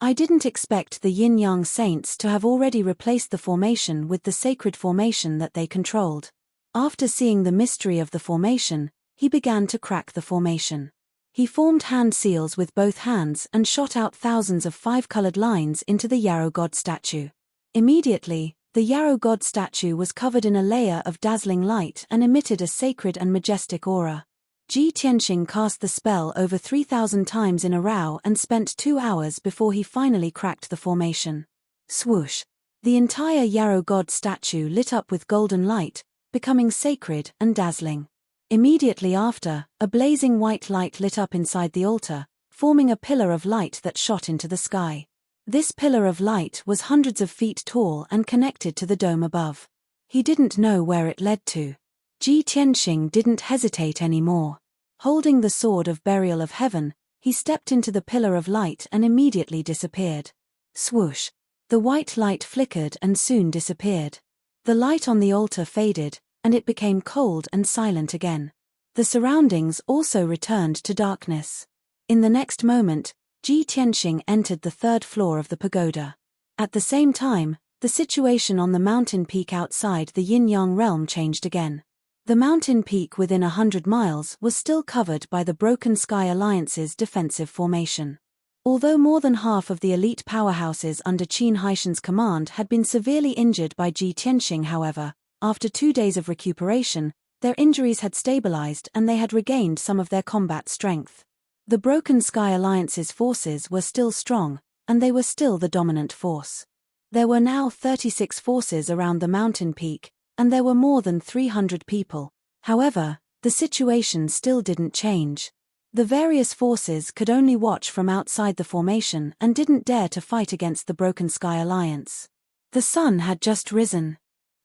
I didn't expect the yin-yang saints to have already replaced the formation with the sacred formation that they controlled. After seeing the mystery of the formation, he began to crack the formation. He formed hand seals with both hands and shot out thousands of 5-colored lines into the yarrow god statue. Immediately, the yarrow god statue was covered in a layer of dazzling light and emitted a sacred and majestic aura. Ji Tianxing cast the spell over 3,000 times in a row and spent 2 hours before he finally cracked the formation. Swoosh! The entire yarrow god statue lit up with golden light, becoming sacred and dazzling. Immediately after, a blazing white light lit up inside the altar, forming a pillar of light that shot into the sky. This pillar of light was hundreds of feet tall and connected to the dome above. He didn't know where it led to. Ji Tianxing didn't hesitate anymore. Holding the sword of Burial of Heaven, he stepped into the pillar of light and immediately disappeared. Swoosh! The white light flickered and soon disappeared. The light on the altar faded, and it became cold and silent again. The surroundings also returned to darkness. In the next moment, Ji Tianxing entered the third floor of the pagoda. At the same time, the situation on the mountain peak outside the yin-yang realm changed again. The mountain peak within 100 miles was still covered by the Broken Sky Alliance's defensive formation. Although more than half of the elite powerhouses under Qin Haishan's command had been severely injured by Ji Tianxing, however, after 2 days of recuperation, their injuries had stabilized and they had regained some of their combat strength. The Broken Sky Alliance's forces were still strong, and they were still the dominant force. There were now 36 forces around the mountain peak, and there were more than 300 people. However, the situation still didn't change. The various forces could only watch from outside the formation and didn't dare to fight against the Broken Sky Alliance. The sun had just risen.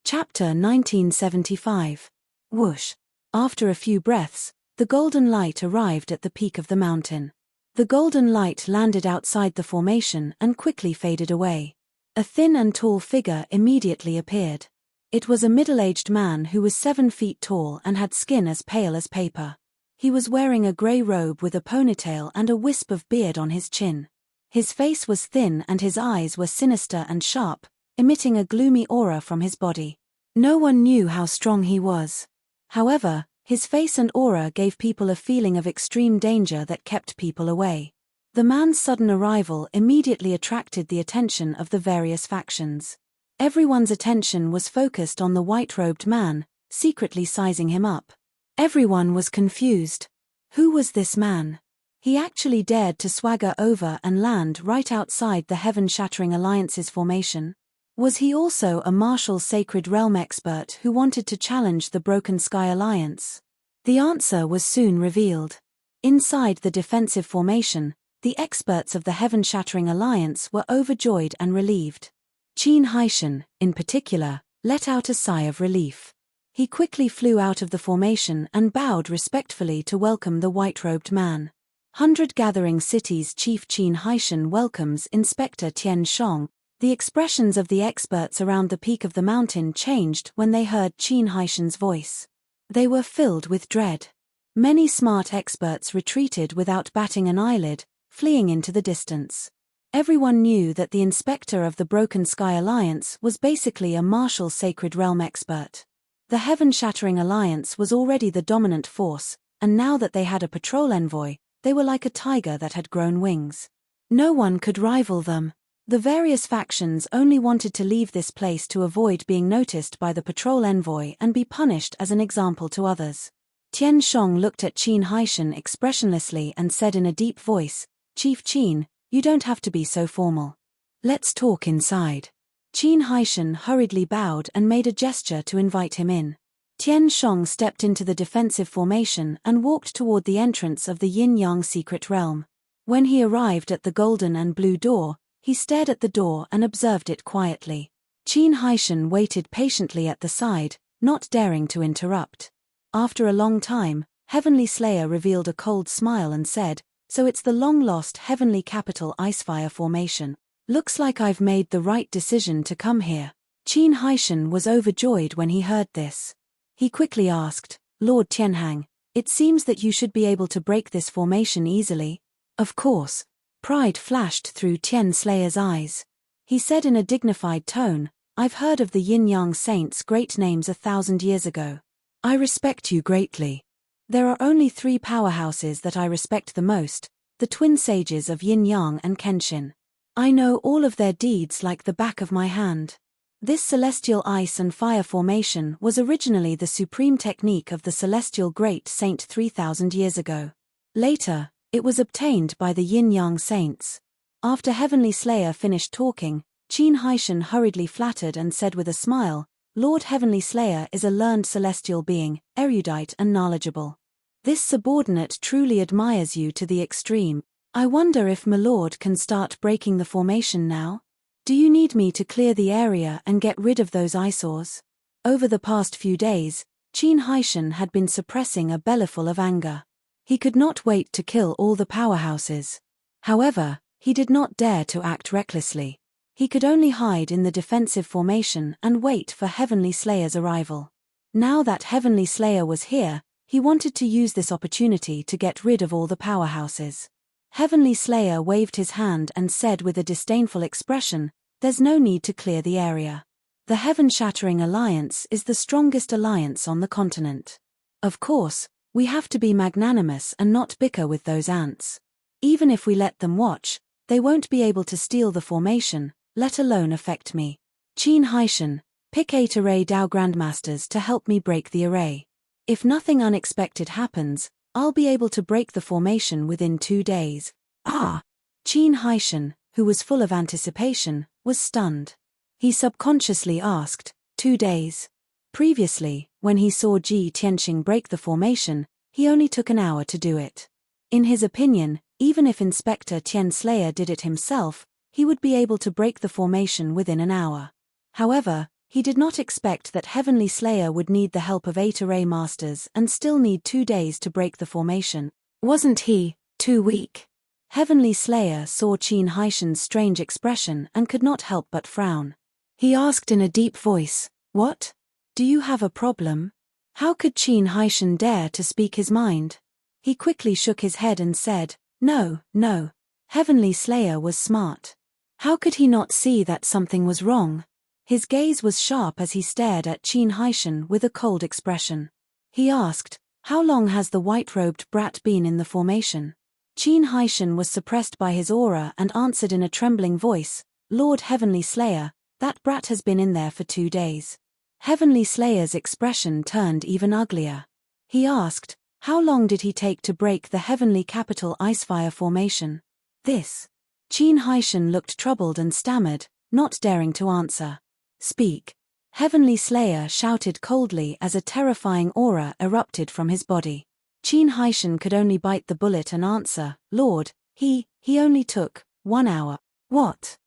Chapter 1975. Whoosh! After a few breaths, the golden light arrived at the peak of the mountain. The golden light landed outside the formation and quickly faded away. A thin and tall figure immediately appeared. It was a middle-aged man who was 7 feet tall and had skin as pale as paper. He was wearing a grey robe with a ponytail and a wisp of beard on his chin. His face was thin and his eyes were sinister and sharp, emitting a gloomy aura from his body. No one knew how strong he was. However, his face and aura gave people a feeling of extreme danger that kept people away. The man's sudden arrival immediately attracted the attention of the various factions. Everyone's attention was focused on the white-robed man, secretly sizing him up. Everyone was confused. Who was this man? He actually dared to swagger over and land right outside the Heaven-Shattering Alliance's formation. Was he also a martial Sacred Realm expert who wanted to challenge the Broken Sky Alliance? The answer was soon revealed. Inside the defensive formation, the experts of the Heaven-Shattering Alliance were overjoyed and relieved. Qin Haishan, in particular, let out a sigh of relief. He quickly flew out of the formation and bowed respectfully to welcome the white-robed man. 100 Gathering City's Chief Qin Haishan welcomes Inspector Tian Shong. The expressions of the experts around the peak of the mountain changed when they heard Qin Haishan's voice. They were filled with dread. Many smart experts retreated without batting an eyelid, fleeing into the distance. Everyone knew that the inspector of the Broken Sky Alliance was basically a martial Sacred Realm expert. The Heaven-Shattering Alliance was already the dominant force, and now that they had a patrol envoy, they were like a tiger that had grown wings. No one could rival them. The various factions only wanted to leave this place to avoid being noticed by the patrol envoy and be punished as an example to others. Tian Shong looked at Qin Haishan expressionlessly and said in a deep voice, "Chief Qin, you don't have to be so formal. Let's talk inside." Qin Haishan hurriedly bowed and made a gesture to invite him in. Tian Shong stepped into the defensive formation and walked toward the entrance of the Yin-Yang Secret Realm. When he arrived at the golden and blue door, he stared at the door and observed it quietly. Qin Haishan waited patiently at the side, not daring to interrupt. After a long time, Heavenly Slayer revealed a cold smile and said, "So it's the long-lost Heavenly Capital Icefire formation. Looks like I've made the right decision to come here." Qin Haishan was overjoyed when he heard this. He quickly asked, "Lord Tianhang, it seems that you should be able to break this formation easily." "Of course." Pride flashed through Tian Slayer's eyes. He said in a dignified tone, "I've heard of the Yin-Yang Saints' great names 1,000 years ago. I respect you greatly. There are only 3 powerhouses that I respect the most, the twin sages of Yin-Yang and Kenshin. I know all of their deeds like the back of my hand. This celestial ice and fire formation was originally the supreme technique of the celestial great saint 3,000 years ago. Later, it was obtained by the Yin-Yang Saints." After Heavenly Slayer finished talking, Qin Haishan hurriedly flattered and said with a smile, "Lord Heavenly Slayer is a learned celestial being, erudite and knowledgeable. This subordinate truly admires you to the extreme. I wonder if my lord can start breaking the formation now? Do you need me to clear the area and get rid of those eyesores?" Over the past few days, Qin Haishan had been suppressing a bellyful of anger. He could not wait to kill all the powerhouses. However, he did not dare to act recklessly. He could only hide in the defensive formation and wait for Heavenly Slayer's arrival. Now that Heavenly Slayer was here, he wanted to use this opportunity to get rid of all the powerhouses. Heavenly Slayer waved his hand and said with a disdainful expression, "There's no need to clear the area. The Heaven-Shattering Alliance is the strongest alliance on the continent. Of course, we have to be magnanimous and not bicker with those ants. Even if we let them watch, they won't be able to steal the formation, let alone affect me. Qin Haishan, pick 8 array Dao Grandmasters to help me break the array. If nothing unexpected happens, I'll be able to break the formation within 2 days." "Ah!" Qin Haishan, who was full of anticipation, was stunned. He subconsciously asked, 2 days? Previously, when he saw Ji Tianxing break the formation, he only took an hour to do it. In his opinion, even if Inspector Tian Slayer did it himself, he would be able to break the formation within an hour. However, he did not expect that Heavenly Slayer would need the help of 8 array masters and still need 2 days to break the formation. Wasn't he too weak? Heavenly Slayer saw Qin Haishan's strange expression and could not help but frown. He asked in a deep voice, "What? Do you have a problem?" How could Qin Haishan dare to speak his mind? He quickly shook his head and said, "No, no." Heavenly Slayer was smart. How could he not see that something was wrong? His gaze was sharp as he stared at Qin Haishan with a cold expression. He asked, "How long has the white-robed brat been in the formation?" Qin Haishan was suppressed by his aura and answered in a trembling voice, "Lord Heavenly Slayer, that brat has been in there for 2 days." Heavenly Slayer's expression turned even uglier. He asked, "How long did he take to break the Heavenly Capital Icefire formation?" This. Qin Haishan looked troubled and stammered, not daring to answer. "Speak." Heavenly Slayer shouted coldly as a terrifying aura erupted from his body. Qin Haishan could only bite the bullet and answer, "Lord, he only took 1 hour." What?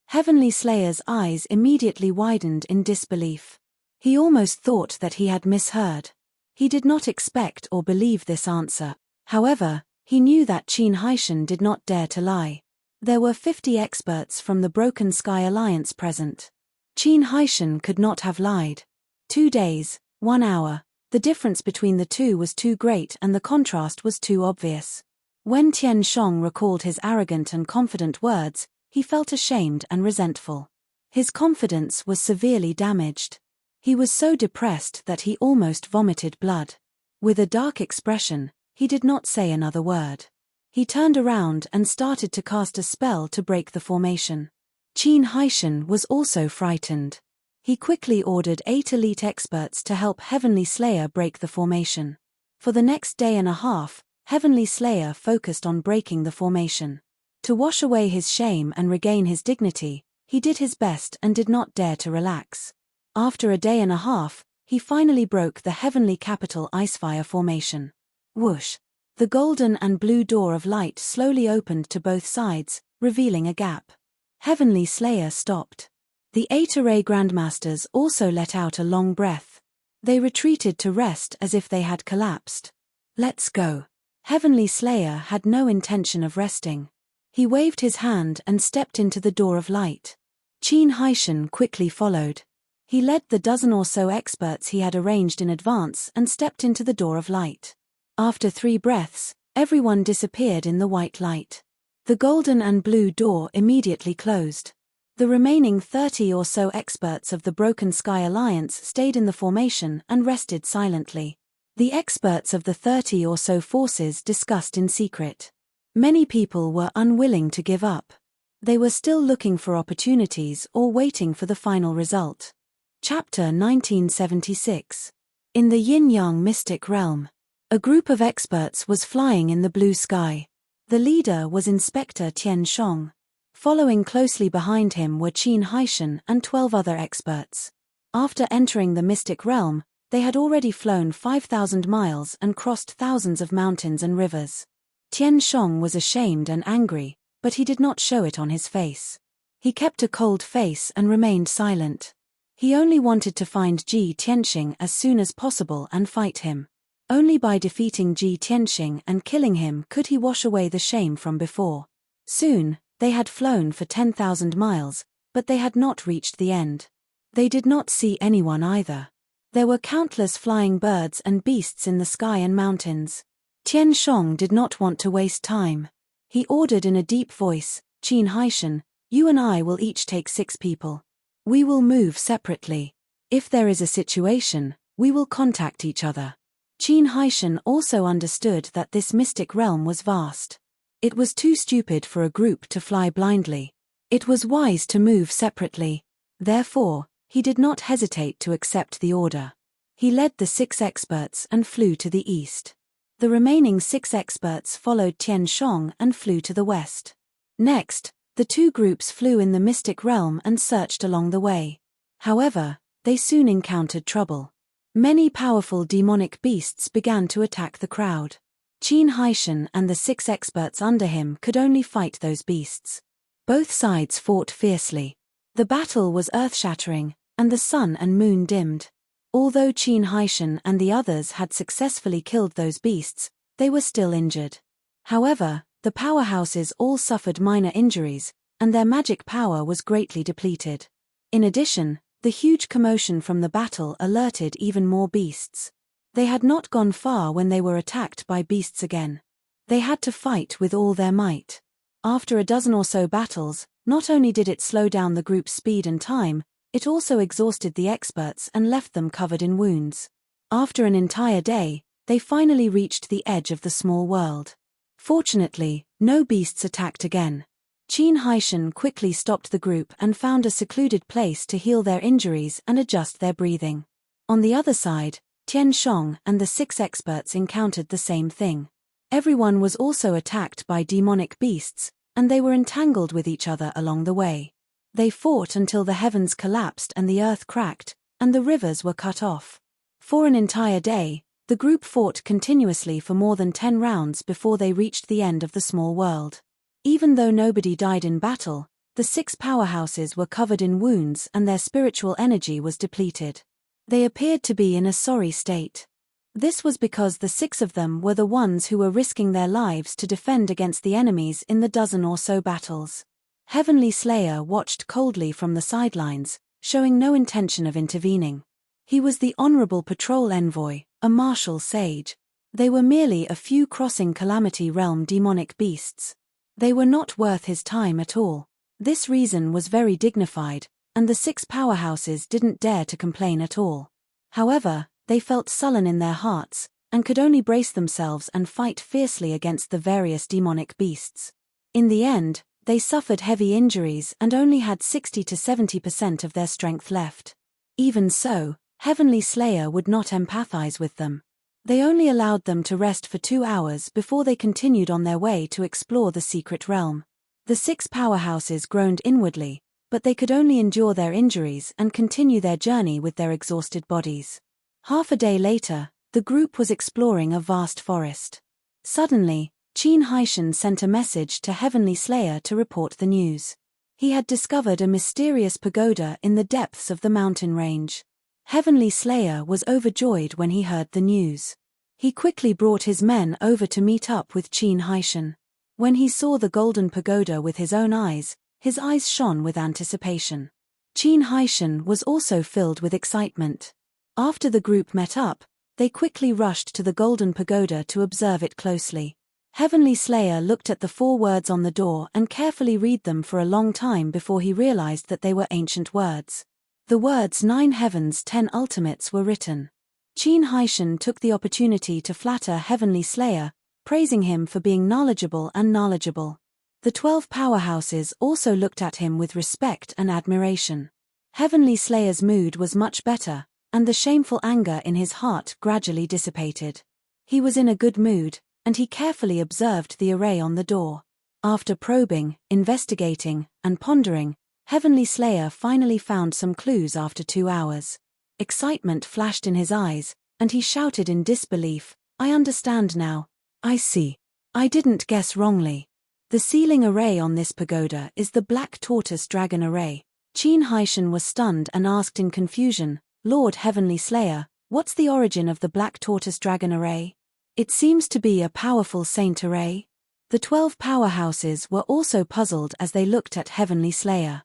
Heavenly Slayer's eyes immediately widened in disbelief. He almost thought that he had misheard. He did not expect or believe this answer. However, he knew that Qin Haishan did not dare to lie. There were 50 experts from the Broken Sky Alliance present. Qin Haishan could not have lied. 2 days, 1 hour. The difference between the two was too great and the contrast was too obvious. When Tian Shong recalled his arrogant and confident words, he felt ashamed and resentful. His confidence was severely damaged. He was so depressed that he almost vomited blood. With a dark expression, he did not say another word. He turned around and started to cast a spell to break the formation. Qin Haishan was also frightened. He quickly ordered 8 elite experts to help Heavenly Slayer break the formation. For the next day and a half, Heavenly Slayer focused on breaking the formation. To wash away his shame and regain his dignity, he did his best and did not dare to relax. After a day and a half, he finally broke the Heavenly Capital Icefire formation. Whoosh! The golden and blue door of light slowly opened to both sides, revealing a gap. Heavenly Slayer stopped. The 8 array grandmasters also let out a long breath. They retreated to rest as if they had collapsed. "Let's go." Heavenly Slayer had no intention of resting. He waved his hand and stepped into the door of light. Qin Haishan quickly followed. He led the dozen or so experts he had arranged in advance and stepped into the door of light. After 3 breaths, everyone disappeared in the white light. The golden and blue door immediately closed. The remaining 30 or so experts of the Broken Sky Alliance stayed in the formation and rested silently. The experts of the 30 or so forces discussed in secret. Many people were unwilling to give up. They were still looking for opportunities or waiting for the final result. Chapter 1976. In the Yin-Yang Mystic Realm. A group of experts was flying in the blue sky. The leader was Inspector Tian Shong. Following closely behind him were Qin Haishan and 12 other experts. After entering the mystic realm, they had already flown 5,000 miles and crossed thousands of mountains and rivers. Tian Shong was ashamed and angry, but he did not show it on his face. He kept a cold face and remained silent. He only wanted to find Ji Tianxing as soon as possible and fight him. Only by defeating Ji Tianxing and killing him could he wash away the shame from before. Soon, they had flown for 10,000 miles, but they had not reached the end. They did not see anyone either. There were countless flying birds and beasts in the sky and mountains. Tian Shong did not want to waste time. He ordered in a deep voice, "Qin Haishan, you and I will each take 6 people. We will move separately. If there is a situation, we will contact each other." Qin Haishan also understood that this mystic realm was vast. It was too stupid for a group to fly blindly. It was wise to move separately. Therefore, he did not hesitate to accept the order. He led the 6 experts and flew to the east. The remaining 6 experts followed Tian Shong and flew to the west. Next, the 2 groups flew in the mystic realm and searched along the way. However, they soon encountered trouble. Many powerful demonic beasts began to attack the crowd. Qin Haishan and the 6 experts under him could only fight those beasts. Both sides fought fiercely. The battle was earth-shattering, and the sun and moon dimmed. Although Qin Haishan and the others had successfully killed those beasts, they were still injured. However, The powerhouses all suffered minor injuries, and their magic power was greatly depleted. In addition, the huge commotion from the battle alerted even more beasts. They had not gone far when they were attacked by beasts again. They had to fight with all their might. After a dozen or so battles, not only did it slow down the group's speed and time, it also exhausted the experts and left them covered in wounds. After an entire day, they finally reached the edge of the small world. Fortunately, no beasts attacked again. Qin Haishan quickly stopped the group and found a secluded place to heal their injuries and adjust their breathing. On the other side, Tian Shong and the 6 experts encountered the same thing. Everyone was also attacked by demonic beasts, and they were entangled with each other along the way. They fought until the heavens collapsed and the earth cracked, and the rivers were cut off. For an entire day, the group fought continuously for more than 10 rounds before they reached the end of the small world. Even though nobody died in battle, the 6 powerhouses were covered in wounds and their spiritual energy was depleted. They appeared to be in a sorry state. This was because the 6 of them were the ones who were risking their lives to defend against the enemies in the dozen or so battles. Heavenly Slayer watched coldly from the sidelines, showing no intention of intervening. He was the honorable patrol envoy, a martial sage. They were merely a few crossing Calamity Realm demonic beasts. They were not worth his time at all. This reason was very dignified, and the 6 powerhouses didn't dare to complain at all. However, they felt sullen in their hearts, and could only brace themselves and fight fiercely against the various demonic beasts. In the end, they suffered heavy injuries and only had 60 to 70% of their strength left. Even so, Heavenly Slayer would not empathize with them. They only allowed them to rest for 2 hours before they continued on their way to explore the secret realm. The 6 powerhouses groaned inwardly, but they could only endure their injuries and continue their journey with their exhausted bodies. Half a day later, the group was exploring a vast forest. Suddenly, Qin Haishan sent a message to Heavenly Slayer to report the news. He had discovered a mysterious pagoda in the depths of the mountain range. Heavenly Slayer was overjoyed when he heard the news. He quickly brought his men over to meet up with Qin Haishan. When he saw the golden pagoda with his own eyes, his eyes shone with anticipation. Qin Haishan was also filled with excitement. After the group met up, they quickly rushed to the golden pagoda to observe it closely. Heavenly Slayer looked at the 4 words on the door and carefully read them for a long time before he realized that they were ancient words. The words 9 heavens 10 ultimates were written. Qin Haishan took the opportunity to flatter Heavenly Slayer, praising him for being knowledgeable and knowledgeable. The 12 powerhouses also looked at him with respect and admiration. Heavenly Slayer's mood was much better, and the shameful anger in his heart gradually dissipated. He was in a good mood, and he carefully observed the array on the door. After probing, investigating, and pondering, Heavenly Slayer finally found some clues after 2 hours. Excitement flashed in his eyes, and he shouted in disbelief, "I understand now. I see. I didn't guess wrongly. The ceiling array on this pagoda is the Black Tortoise Dragon Array." Qin Haishan was stunned and asked in confusion, "Lord Heavenly Slayer, what's the origin of the Black Tortoise Dragon Array? It seems to be a powerful saint array." The 12 powerhouses were also puzzled as they looked at Heavenly Slayer.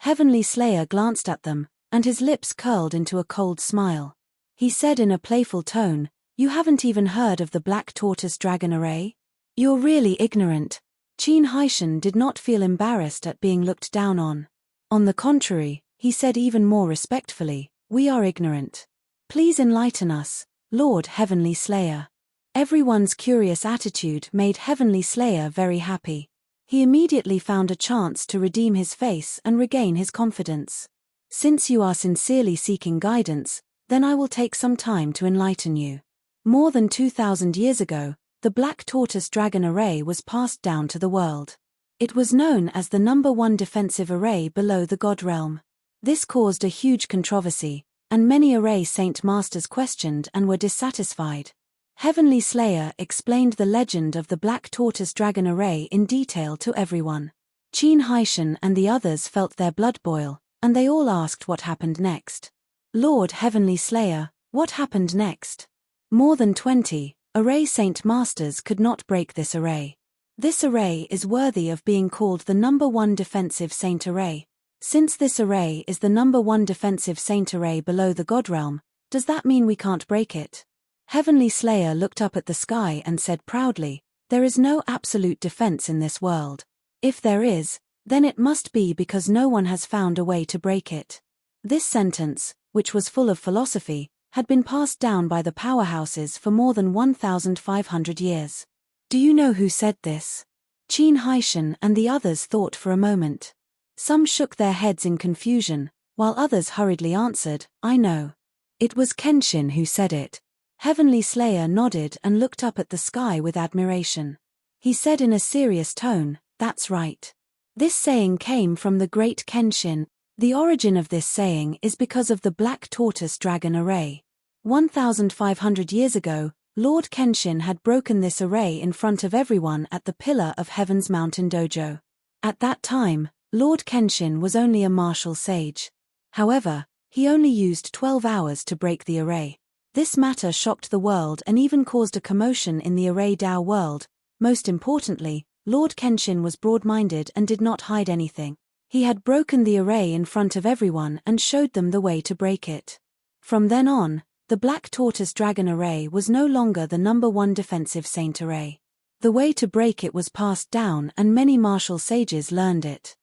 Heavenly Slayer glanced at them, and his lips curled into a cold smile. He said in a playful tone, "You haven't even heard of the Black Tortoise Dragon Array? You're really ignorant." Qin Haishan did not feel embarrassed at being looked down on. On the contrary, he said even more respectfully, "We are ignorant. Please enlighten us, Lord Heavenly Slayer." Everyone's curious attitude made Heavenly Slayer very happy. He immediately found a chance to redeem his face and regain his confidence. "Since you are sincerely seeking guidance, then I will take some time to enlighten you. More than 2,000 years ago, the Black Tortoise Dragon Array was passed down to the world. It was known as the #1 defensive array below the God Realm. This caused a huge controversy, and many array saint masters questioned and were dissatisfied. Heavenly Slayer explained the legend of the Black Tortoise Dragon Array in detail to everyone. Qin Haishan and the others felt their blood boil, and they all asked what happened next. "Lord Heavenly Slayer, what happened next?" More than 20 array saint masters could not break this array. This array is worthy of being called the number 1 defensive saint array. Since this array is the number 1 defensive saint array below the God realm, does that mean we can't break it? Heavenly Slayer looked up at the sky and said proudly, "There is no absolute defense in this world. If there is, then it must be because no one has found a way to break it." This sentence, which was full of philosophy, had been passed down by the powerhouses for more than 1,500 years. Do you know who said this? Qin Haishan and the others thought for a moment. Some shook their heads in confusion, while others hurriedly answered, "I know. It was Kenshin who said it." Heavenly Slayer nodded and looked up at the sky with admiration. He said in a serious tone, "That's right. This saying came from the great Kenshin. The origin of this saying is because of the Black Tortoise Dragon Array. 1,500 years ago, Lord Kenshin had broken this array in front of everyone at the Pillar of Heaven's Mountain Dojo. At that time, Lord Kenshin was only a martial sage. However, he only used 12 hours to break the array. This matter shocked the world and even caused a commotion in the Array Dao world. Most importantly, Lord Kenshin was broad-minded and did not hide anything. He had broken the array in front of everyone and showed them the way to break it. From then on, the Black Tortoise Dragon Array was no longer the number 1 defensive saint array. The way to break it was passed down and many martial sages learned it.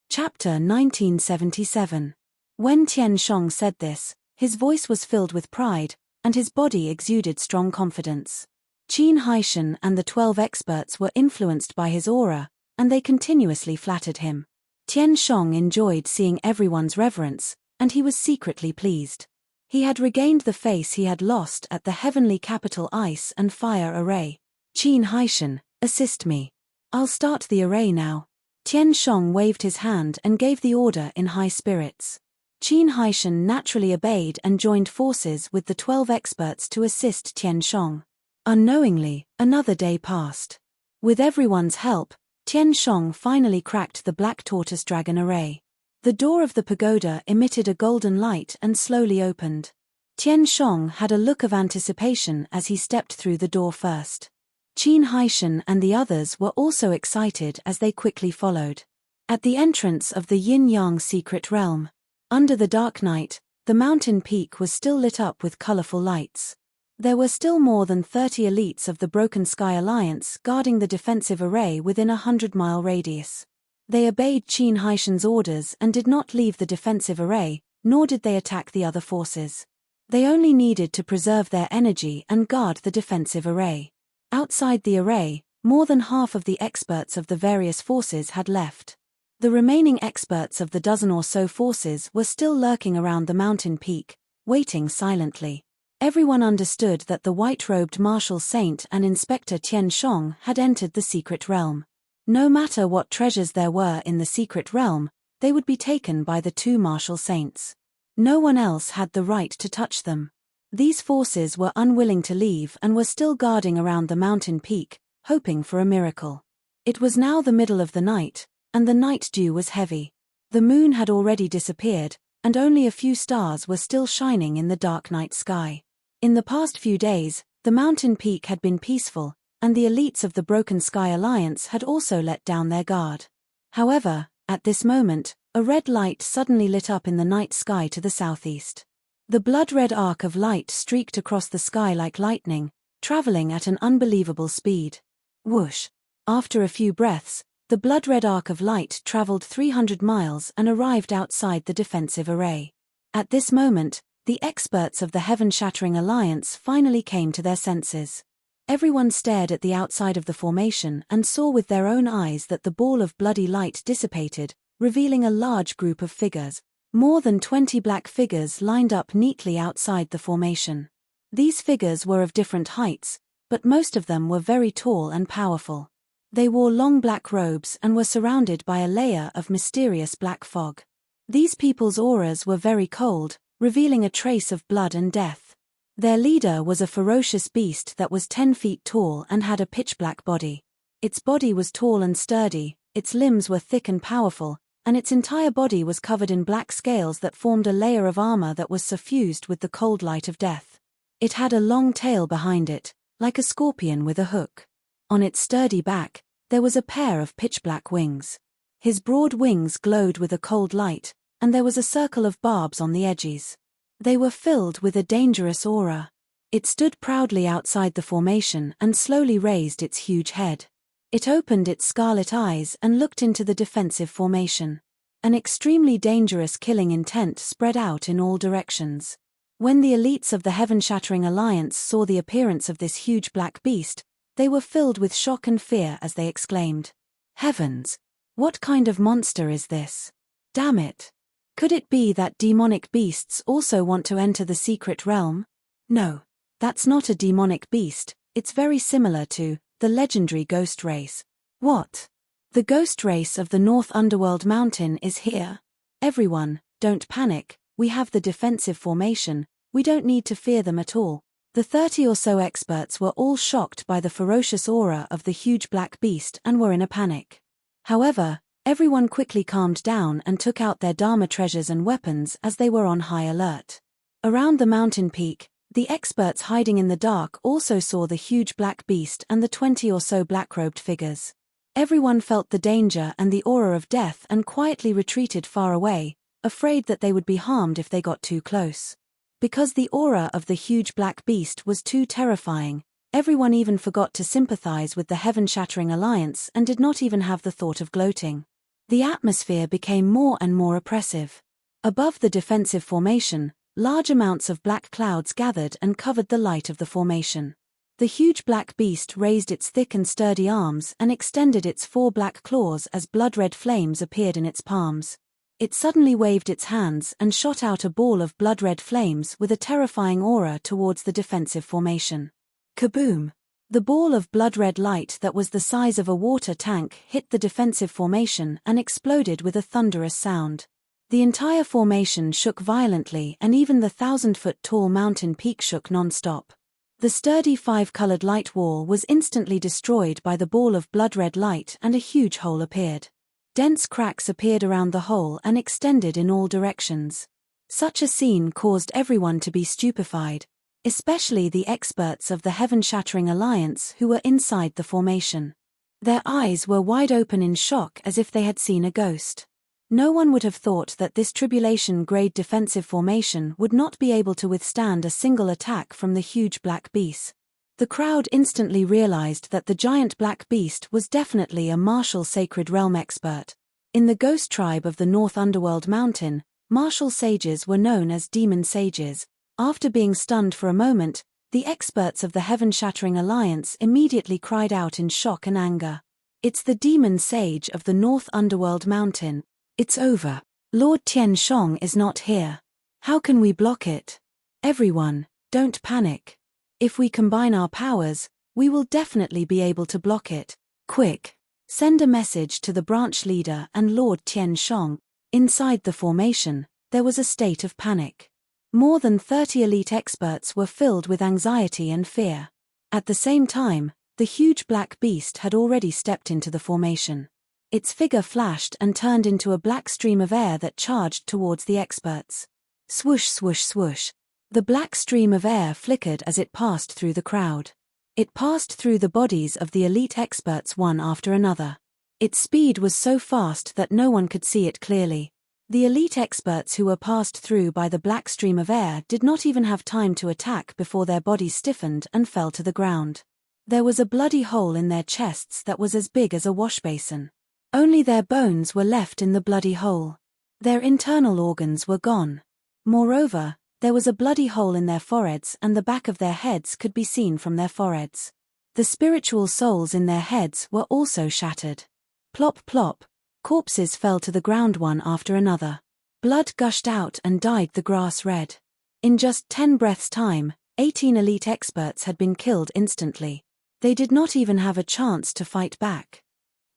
Chapter 1977. When Tian Shong said this, his voice was filled with pride, and his body exuded strong confidence. Qin Haishan and the 12 experts were influenced by his aura, and they continuously flattered him. Tian Shong enjoyed seeing everyone's reverence, and he was secretly pleased. He had regained the face he had lost at the heavenly capital Ice and Fire Array. "Qin Haishan, assist me. I'll start the array now." Tian Shong waved his hand and gave the order in high spirits. Qin Haishan naturally obeyed and joined forces with the 12 experts to assist Tian Shong. Unknowingly, another day passed. With everyone's help, Tian Shong finally cracked the Black Tortoise Dragon Array. The door of the pagoda emitted a golden light and slowly opened. Tian Shong had a look of anticipation as he stepped through the door first. Qin Haishan and the others were also excited as they quickly followed. At the entrance of the Yin-Yang secret realm, under the dark night, the mountain peak was still lit up with colorful lights. There were still more than 30 elites of the Broken Sky Alliance guarding the defensive array within a 100-mile radius. They obeyed Qin Haishan's orders and did not leave the defensive array, nor did they attack the other forces. They only needed to preserve their energy and guard the defensive array. Outside the array, more than half of the experts of the various forces had left. The remaining experts of the dozen or so forces were still lurking around the mountain peak, waiting silently. Everyone understood that the white-robed martial saint and Inspector Tian Shong had entered the secret realm. No matter what treasures there were in the secret realm, they would be taken by the 2 martial saints. No one else had the right to touch them. These forces were unwilling to leave and were still guarding around the mountain peak, hoping for a miracle. It was now the middle of the night, and the night dew was heavy. The moon had already disappeared, and only a few stars were still shining in the dark night sky. In the past few days, the mountain peak had been peaceful, and the elites of the Broken Sky Alliance had also let down their guard. However, at this moment, a red light suddenly lit up in the night sky to the southeast. The blood-red arc of light streaked across the sky like lightning, traveling at an unbelievable speed. Whoosh! After a few breaths, the blood-red arc of light traveled 300 miles and arrived outside the defensive array. At this moment, the experts of the Heaven-Shattering Alliance finally came to their senses. Everyone stared at the outside of the formation and saw with their own eyes that the ball of bloody light dissipated, revealing a large group of figures. More than 20 black figures lined up neatly outside the formation. These figures were of different heights, but most of them were very tall and powerful. They wore long black robes and were surrounded by a layer of mysterious black fog. These people's auras were very cold, revealing a trace of blood and death. Their leader was a ferocious beast that was 10 feet tall and had a pitch-black body. Its body was tall and sturdy, its limbs were thick and powerful, and its entire body was covered in black scales that formed a layer of armor that was suffused with the cold light of death. It had a long tail behind it, like a scorpion with a hook. On its sturdy back, There was a pair of pitch-black wings. His broad wings glowed with a cold light, and there was a circle of barbs on the edges. They were filled with a dangerous aura. It stood proudly outside the formation and slowly raised its huge head. It opened its scarlet eyes and looked into the defensive formation. An extremely dangerous killing intent spread out in all directions. When the elites of the Heaven-Shattering Alliance saw the appearance of this huge black beast, they were filled with shock and fear as they exclaimed, "Heavens! What kind of monster is this? Damn it! Could it be that demonic beasts also want to enter the secret realm? No, that's not a demonic beast, it's very similar to the legendary ghost race." What? The ghost race of the North Underworld Mountain is here. Everyone, don't panic, we have the defensive formation, we don't need to fear them at all. The 30 or so experts were all shocked by the ferocious aura of the huge black beast and were in a panic. However, everyone quickly calmed down and took out their Dharma treasures and weapons as they were on high alert. Around the mountain peak, the experts hiding in the dark also saw the huge black beast and the 20 or so black-robed figures. Everyone felt the danger and the aura of death and quietly retreated far away, afraid that they would be harmed if they got too close. Because the aura of the huge black beast was too terrifying, everyone even forgot to sympathize with the Heaven-Shattering Alliance and did not even have the thought of gloating. The atmosphere became more and more oppressive. Above the defensive formation, large amounts of black clouds gathered and covered the light of the formation. The huge black beast raised its thick and sturdy arms and extended its 4 black claws as blood-red flames appeared in its palms. It suddenly waved its hands and shot out a ball of blood-red flames with a terrifying aura towards the defensive formation. Kaboom! The ball of blood-red light that was the size of a water tank hit the defensive formation and exploded with a thunderous sound. The entire formation shook violently and even the 1,000-foot-tall mountain peak shook non-stop. The sturdy 5-colored light wall was instantly destroyed by the ball of blood-red light and a huge hole appeared. Dense cracks appeared around the hole and extended in all directions. Such a scene caused everyone to be stupefied, especially the experts of the Heaven-Shattering Alliance who were inside the formation. Their eyes were wide open in shock as if they had seen a ghost. No one would have thought that this tribulation-grade defensive formation would not be able to withstand a single attack from the huge black beast. The crowd instantly realized that the giant black beast was definitely a martial sacred realm expert. In the ghost tribe of the North Underworld Mountain, martial sages were known as demon sages. After being stunned for a moment, the experts of the Heaven-Shattering Alliance immediately cried out in shock and anger. "It's the demon sage of the North Underworld Mountain. It's over. Lord Tianshong is not here. How can we block it? Everyone, don't panic. If we combine our powers, we will definitely be able to block it. Quick, send a message to the branch leader and Lord Tianshong." Inside the formation, there was a state of panic. More than 30 elite experts were filled with anxiety and fear. At the same time, the huge black beast had already stepped into the formation. Its figure flashed and turned into a black stream of air that charged towards the experts. Swoosh, swoosh, swoosh. The black stream of air flickered as it passed through the crowd. It passed through the bodies of the elite experts one after another. Its speed was so fast that no one could see it clearly. The elite experts who were passed through by the black stream of air did not even have time to attack before their bodies stiffened and fell to the ground. There was a bloody hole in their chests that was as big as a washbasin. Only their bones were left in the bloody hole. Their internal organs were gone. Moreover, there was a bloody hole in their foreheads and the back of their heads could be seen from their foreheads. The spiritual souls in their heads were also shattered. Plop plop, corpses fell to the ground one after another. Blood gushed out and dyed the grass red. In just 10 breaths' time, 18 elite experts had been killed instantly. They did not even have a chance to fight back.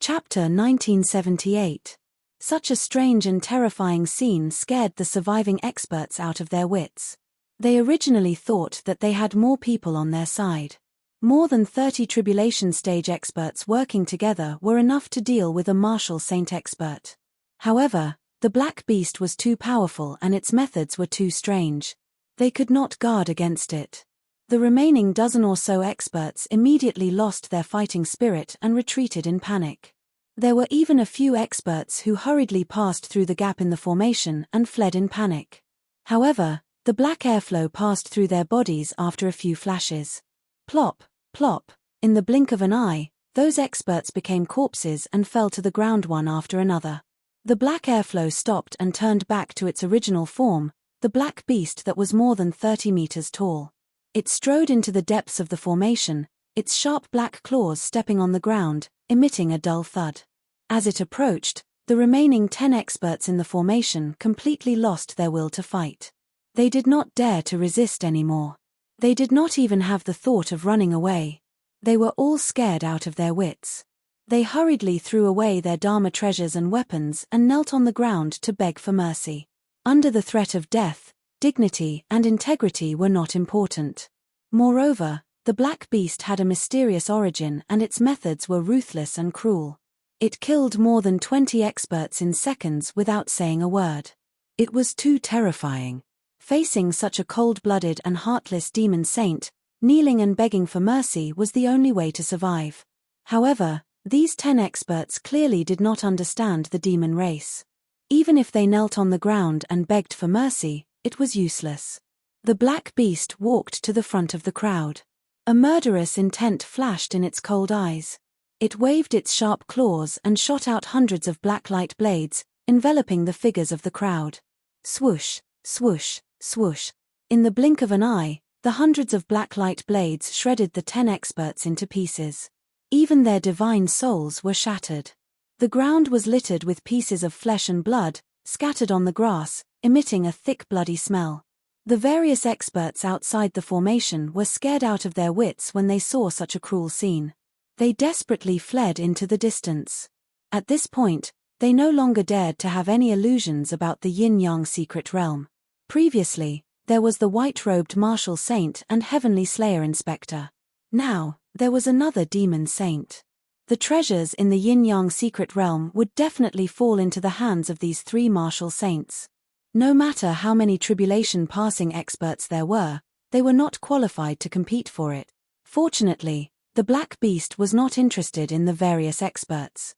Chapter 1978. Such a strange and terrifying scene scared the surviving experts out of their wits. They originally thought that they had more people on their side. More than 30 tribulation stage experts working together were enough to deal with a martial saint expert. However, the black beast was too powerful and its methods were too strange. They could not guard against it. The remaining dozen or so experts immediately lost their fighting spirit and retreated in panic. There were even a few experts who hurriedly passed through the gap in the formation and fled in panic. However, the black airflow passed through their bodies after a few flashes. Plop, plop, in the blink of an eye, those experts became corpses and fell to the ground one after another. The black airflow stopped and turned back to its original form, the black beast that was more than 30 meters tall. It strode into the depths of the formation, its sharp black claws stepping on the ground, emitting a dull thud. As it approached, the remaining 10 experts in the formation completely lost their will to fight. They did not dare to resist anymore. They did not even have the thought of running away. They were all scared out of their wits. They hurriedly threw away their Dharma treasures and weapons and knelt on the ground to beg for mercy. Under the threat of death, dignity and integrity were not important. Moreover, the black beast had a mysterious origin and its methods were ruthless and cruel. It killed more than 20 experts in seconds without saying a word. It was too terrifying. Facing such a cold-blooded and heartless demon saint, kneeling and begging for mercy was the only way to survive. However, these 10 experts clearly did not understand the demon race. Even if they knelt on the ground and begged for mercy, it was useless. The black beast walked to the front of the crowd. A murderous intent flashed in its cold eyes. It waved its sharp claws and shot out hundreds of black light blades, enveloping the figures of the crowd. Swoosh, swoosh, swoosh. In the blink of an eye, the hundreds of black light blades shredded the 10 experts into pieces. Even their divine souls were shattered. The ground was littered with pieces of flesh and blood, scattered on the grass, emitting a thick bloody smell. The various experts outside the formation were scared out of their wits when they saw such a cruel scene. They desperately fled into the distance. At this point, they no longer dared to have any illusions about the yin-yang secret realm. Previously, there was the white-robed martial saint and heavenly slayer inspector. Now, there was another demon saint. The treasures in the yin-yang secret realm would definitely fall into the hands of these 3 martial saints. No matter how many tribulation-passing experts there were, they were not qualified to compete for it. Fortunately, the Black Beast was not interested in the various experts.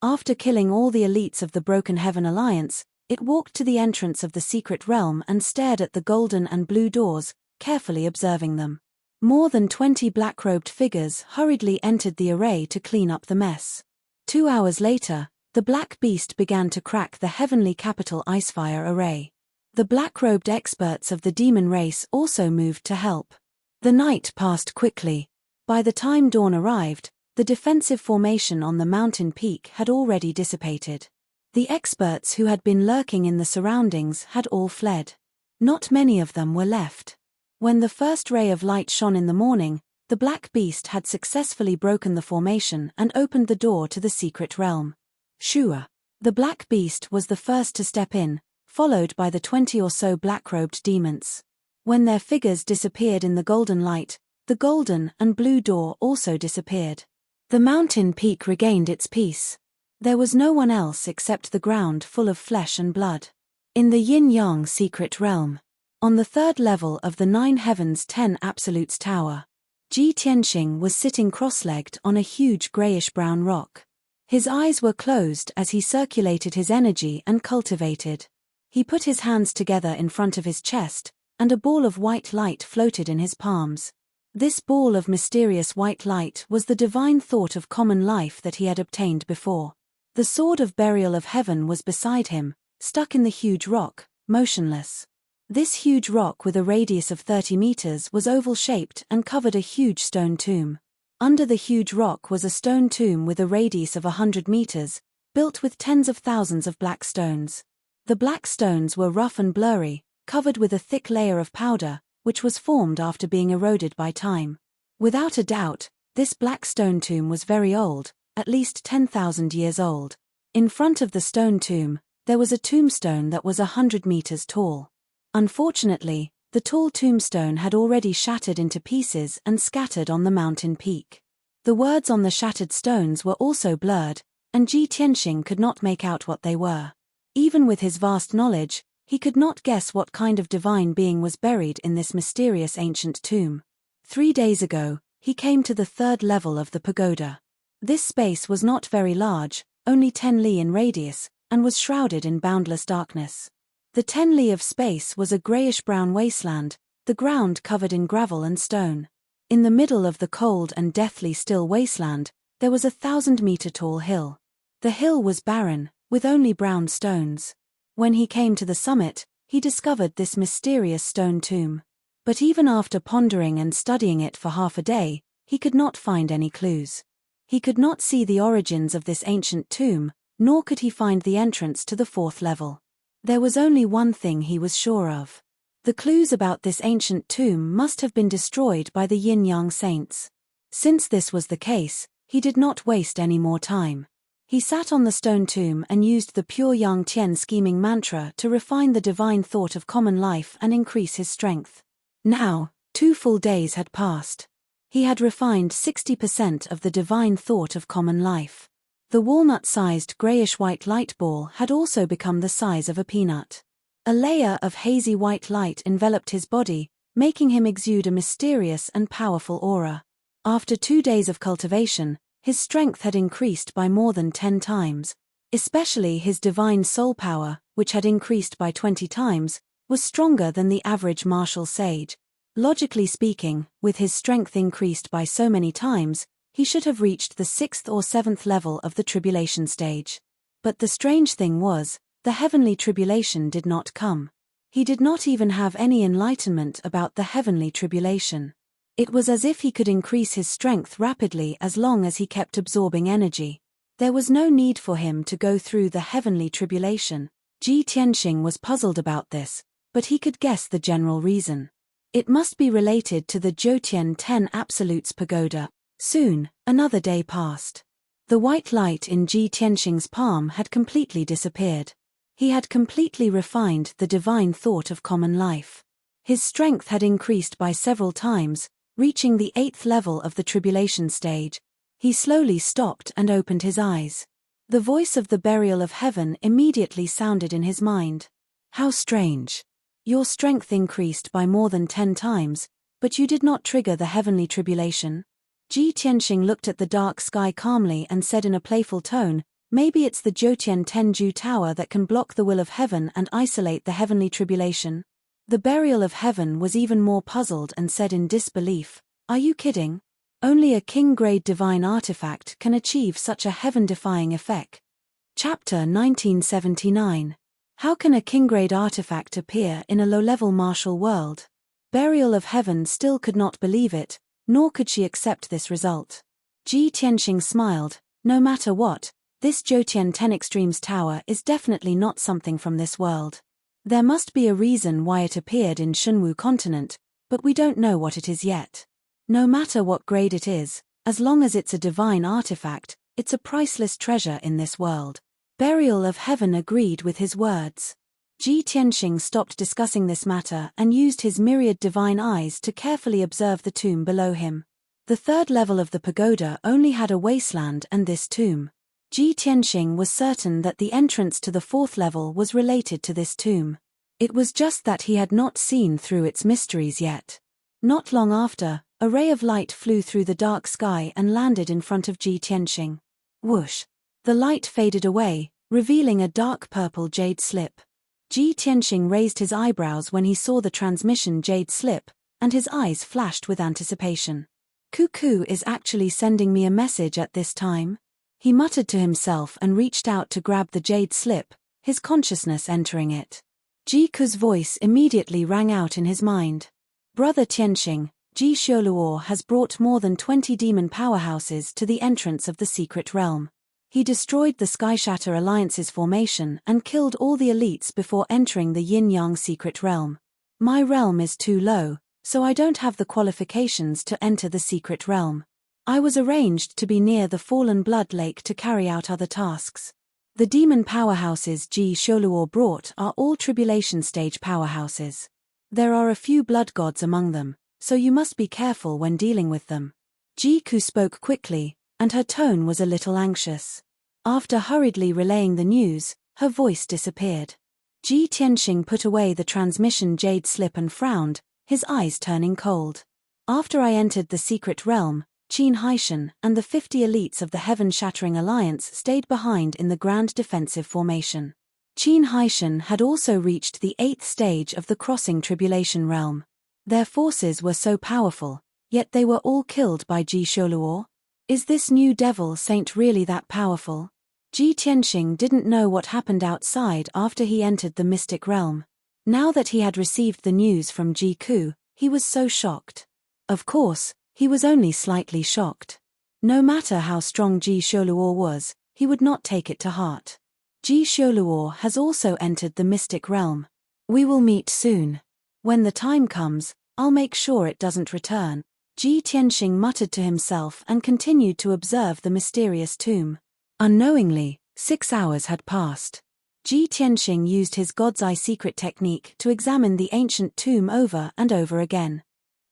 After killing all the elites of the Broken Heaven Alliance, it walked to the entrance of the secret realm and stared at the golden and blue doors, carefully observing them. More than 20 black-robed figures hurriedly entered the array to clean up the mess. 2 hours later, the Black Beast began to crack the Heavenly Capital Icefire array. The black-robed experts of the demon race also moved to help. The night passed quickly. By the time dawn arrived, the defensive formation on the mountain peak had already dissipated. The experts who had been lurking in the surroundings had all fled. Not many of them were left. When the first ray of light shone in the morning, the Black Beast had successfully broken the formation and opened the door to the secret realm. Shua. The Black Beast was the first to step in, followed by the 20 or so black-robed demons. When their figures disappeared in the golden light, the golden and blue door also disappeared. The mountain peak regained its peace. There was no one else except the ground full of flesh and blood. In the yin-yang secret realm, on the 3rd level of the 9 Heavens 10 Absolutes Tower, Ji Tianxing was sitting cross-legged on a huge grayish-brown rock. His eyes were closed as he circulated his energy and cultivated. He put his hands together in front of his chest, and a ball of white light floated in his palms. This ball of mysterious white light was the divine thought of common life that he had obtained before. The sword of burial of heaven was beside him, stuck in the huge rock, motionless. This huge rock with a radius of 30 meters was oval-shaped and covered a huge stone tomb. Under the huge rock was a stone tomb with a radius of 100 meters, built with tens of thousands of black stones. The black stones were rough and blurry, covered with a thick layer of powder, which was formed after being eroded by time. Without a doubt, this black stone tomb was very old, at least 10,000 years old. In front of the stone tomb, there was a tombstone that was 100 meters tall. Unfortunately, the tall tombstone had already shattered into pieces and scattered on the mountain peak. The words on the shattered stones were also blurred, and Ji Tianxing could not make out what they were. Even with his vast knowledge, he could not guess what kind of divine being was buried in this mysterious ancient tomb. 3 days ago, he came to the 3rd level of the pagoda. This space was not very large, only 10 li in radius, and was shrouded in boundless darkness. The 10 li of space was a grayish-brown wasteland, the ground covered in gravel and stone. In the middle of the cold and deathly still wasteland, there was a 1,000-meter-tall hill. The hill was barren, with only brown stones. When he came to the summit, he discovered this mysterious stone tomb. But even after pondering and studying it for half a day, he could not find any clues. He could not see the origins of this ancient tomb, nor could he find the entrance to the 4th level. There was only one thing he was sure of. The clues about this ancient tomb must have been destroyed by the yin-yang saints. Since this was the case, he did not waste any more time. He sat on the stone tomb and used the pure Yang Tian scheming mantra to refine the divine thought of common life and increase his strength. Now, 2 full days had passed. He had refined 60% of the divine thought of common life. The walnut-sized grayish-white light ball had also become the size of a peanut. A layer of hazy white light enveloped his body, making him exude a mysterious and powerful aura. After 2 days of cultivation, his strength had increased by more than 10 times. Especially his divine soul power, which had increased by 20 times, was stronger than the average martial sage. Logically speaking, with his strength increased by so many times, he should have reached the 6th or 7th level of the tribulation stage. But the strange thing was, the heavenly tribulation did not come. He did not even have any enlightenment about the heavenly tribulation. It was as if he could increase his strength rapidly as long as he kept absorbing energy. There was no need for him to go through the heavenly tribulation. Ji Tianxing was puzzled about this, but he could guess the general reason. It must be related to the Jiutian 10 Absolutes Pagoda. Soon, another day passed. The white light in Ji Tianxing's palm had completely disappeared. He had completely refined the divine thought of common life. His strength had increased by several times, reaching the 8th level of the tribulation stage. He slowly stopped and opened his eyes. The voice of the burial of heaven immediately sounded in his mind. How strange. Your strength increased by more than 10 times, but you did not trigger the heavenly tribulation. Ji Tianxing looked at the dark sky calmly and said in a playful tone, maybe it's the Jiutian Tenju Tower that can block the will of heaven and isolate the heavenly tribulation. The burial of heaven was even more puzzled and said in disbelief, are you kidding? Only a king-grade divine artifact can achieve such a heaven-defying effect. Chapter 1979. How can a king-grade artifact appear in a low-level martial world? Burial of heaven still could not believe it, nor could she accept this result. Ji Tianxing smiled, no matter what, this Jiutian 10 Extremes Tower is definitely not something from this world. There must be a reason why it appeared in Shenwu continent, but we don't know what it is yet. No matter what grade it is, as long as it's a divine artifact, it's a priceless treasure in this world. Burial of heaven agreed with his words. Ji Tianxing stopped discussing this matter and used his myriad divine eyes to carefully observe the tomb below him. The 3rd level of the pagoda only had a wasteland and this tomb. Ji Tianxing was certain that the entrance to the 4th level was related to this tomb. It was just that he had not seen through its mysteries yet. Not long after, a ray of light flew through the dark sky and landed in front of Ji Tianxing. Whoosh! The light faded away, revealing a dark purple jade slip. Ji Tianxing raised his eyebrows when he saw the transmission jade slip, and his eyes flashed with anticipation. Cuckoo is actually sending me a message at this time? He muttered to himself and reached out to grab the jade slip, his consciousness entering it. Ji Ku's voice immediately rang out in his mind. Brother Tianxing, Ji Xioluo has brought more than 20 demon powerhouses to the entrance of the secret realm. He destroyed the Skyshatter Alliance's formation and killed all the elites before entering the Yin-Yang secret realm. My realm is too low, so I don't have the qualifications to enter the secret realm. I was arranged to be near the Fallen Blood Lake to carry out other tasks. The demon powerhouses Ji Xioluo brought are all tribulation stage powerhouses. There are a few blood gods among them, so you must be careful when dealing with them. Ji Ku spoke quickly, and her tone was a little anxious. After hurriedly relaying the news, her voice disappeared. Ji Tianxing put away the transmission jade slip and frowned, his eyes turning cold. After I entered the secret realm, Qin Haishan and the 50 elites of the Heaven-Shattering Alliance stayed behind in the grand defensive formation. Qin Haishan had also reached the 8th stage of the Crossing Tribulation Realm. Their forces were so powerful, yet they were all killed by Ji Xioluo. Is this new devil saint really that powerful? Ji Tianxing didn't know what happened outside after he entered the mystic realm. Now that he had received the news from Ji Ku, he was so shocked. Of course, he was only slightly shocked. No matter how strong Ji Xioluo was, he would not take it to heart. Ji Xioluo has also entered the mystic realm. We will meet soon. When the time comes, I'll make sure it doesn't return. Ji Tianxing muttered to himself and continued to observe the mysterious tomb. Unknowingly, 6 hours had passed. Ji Tianxing used his God's Eye secret technique to examine the ancient tomb over and over again.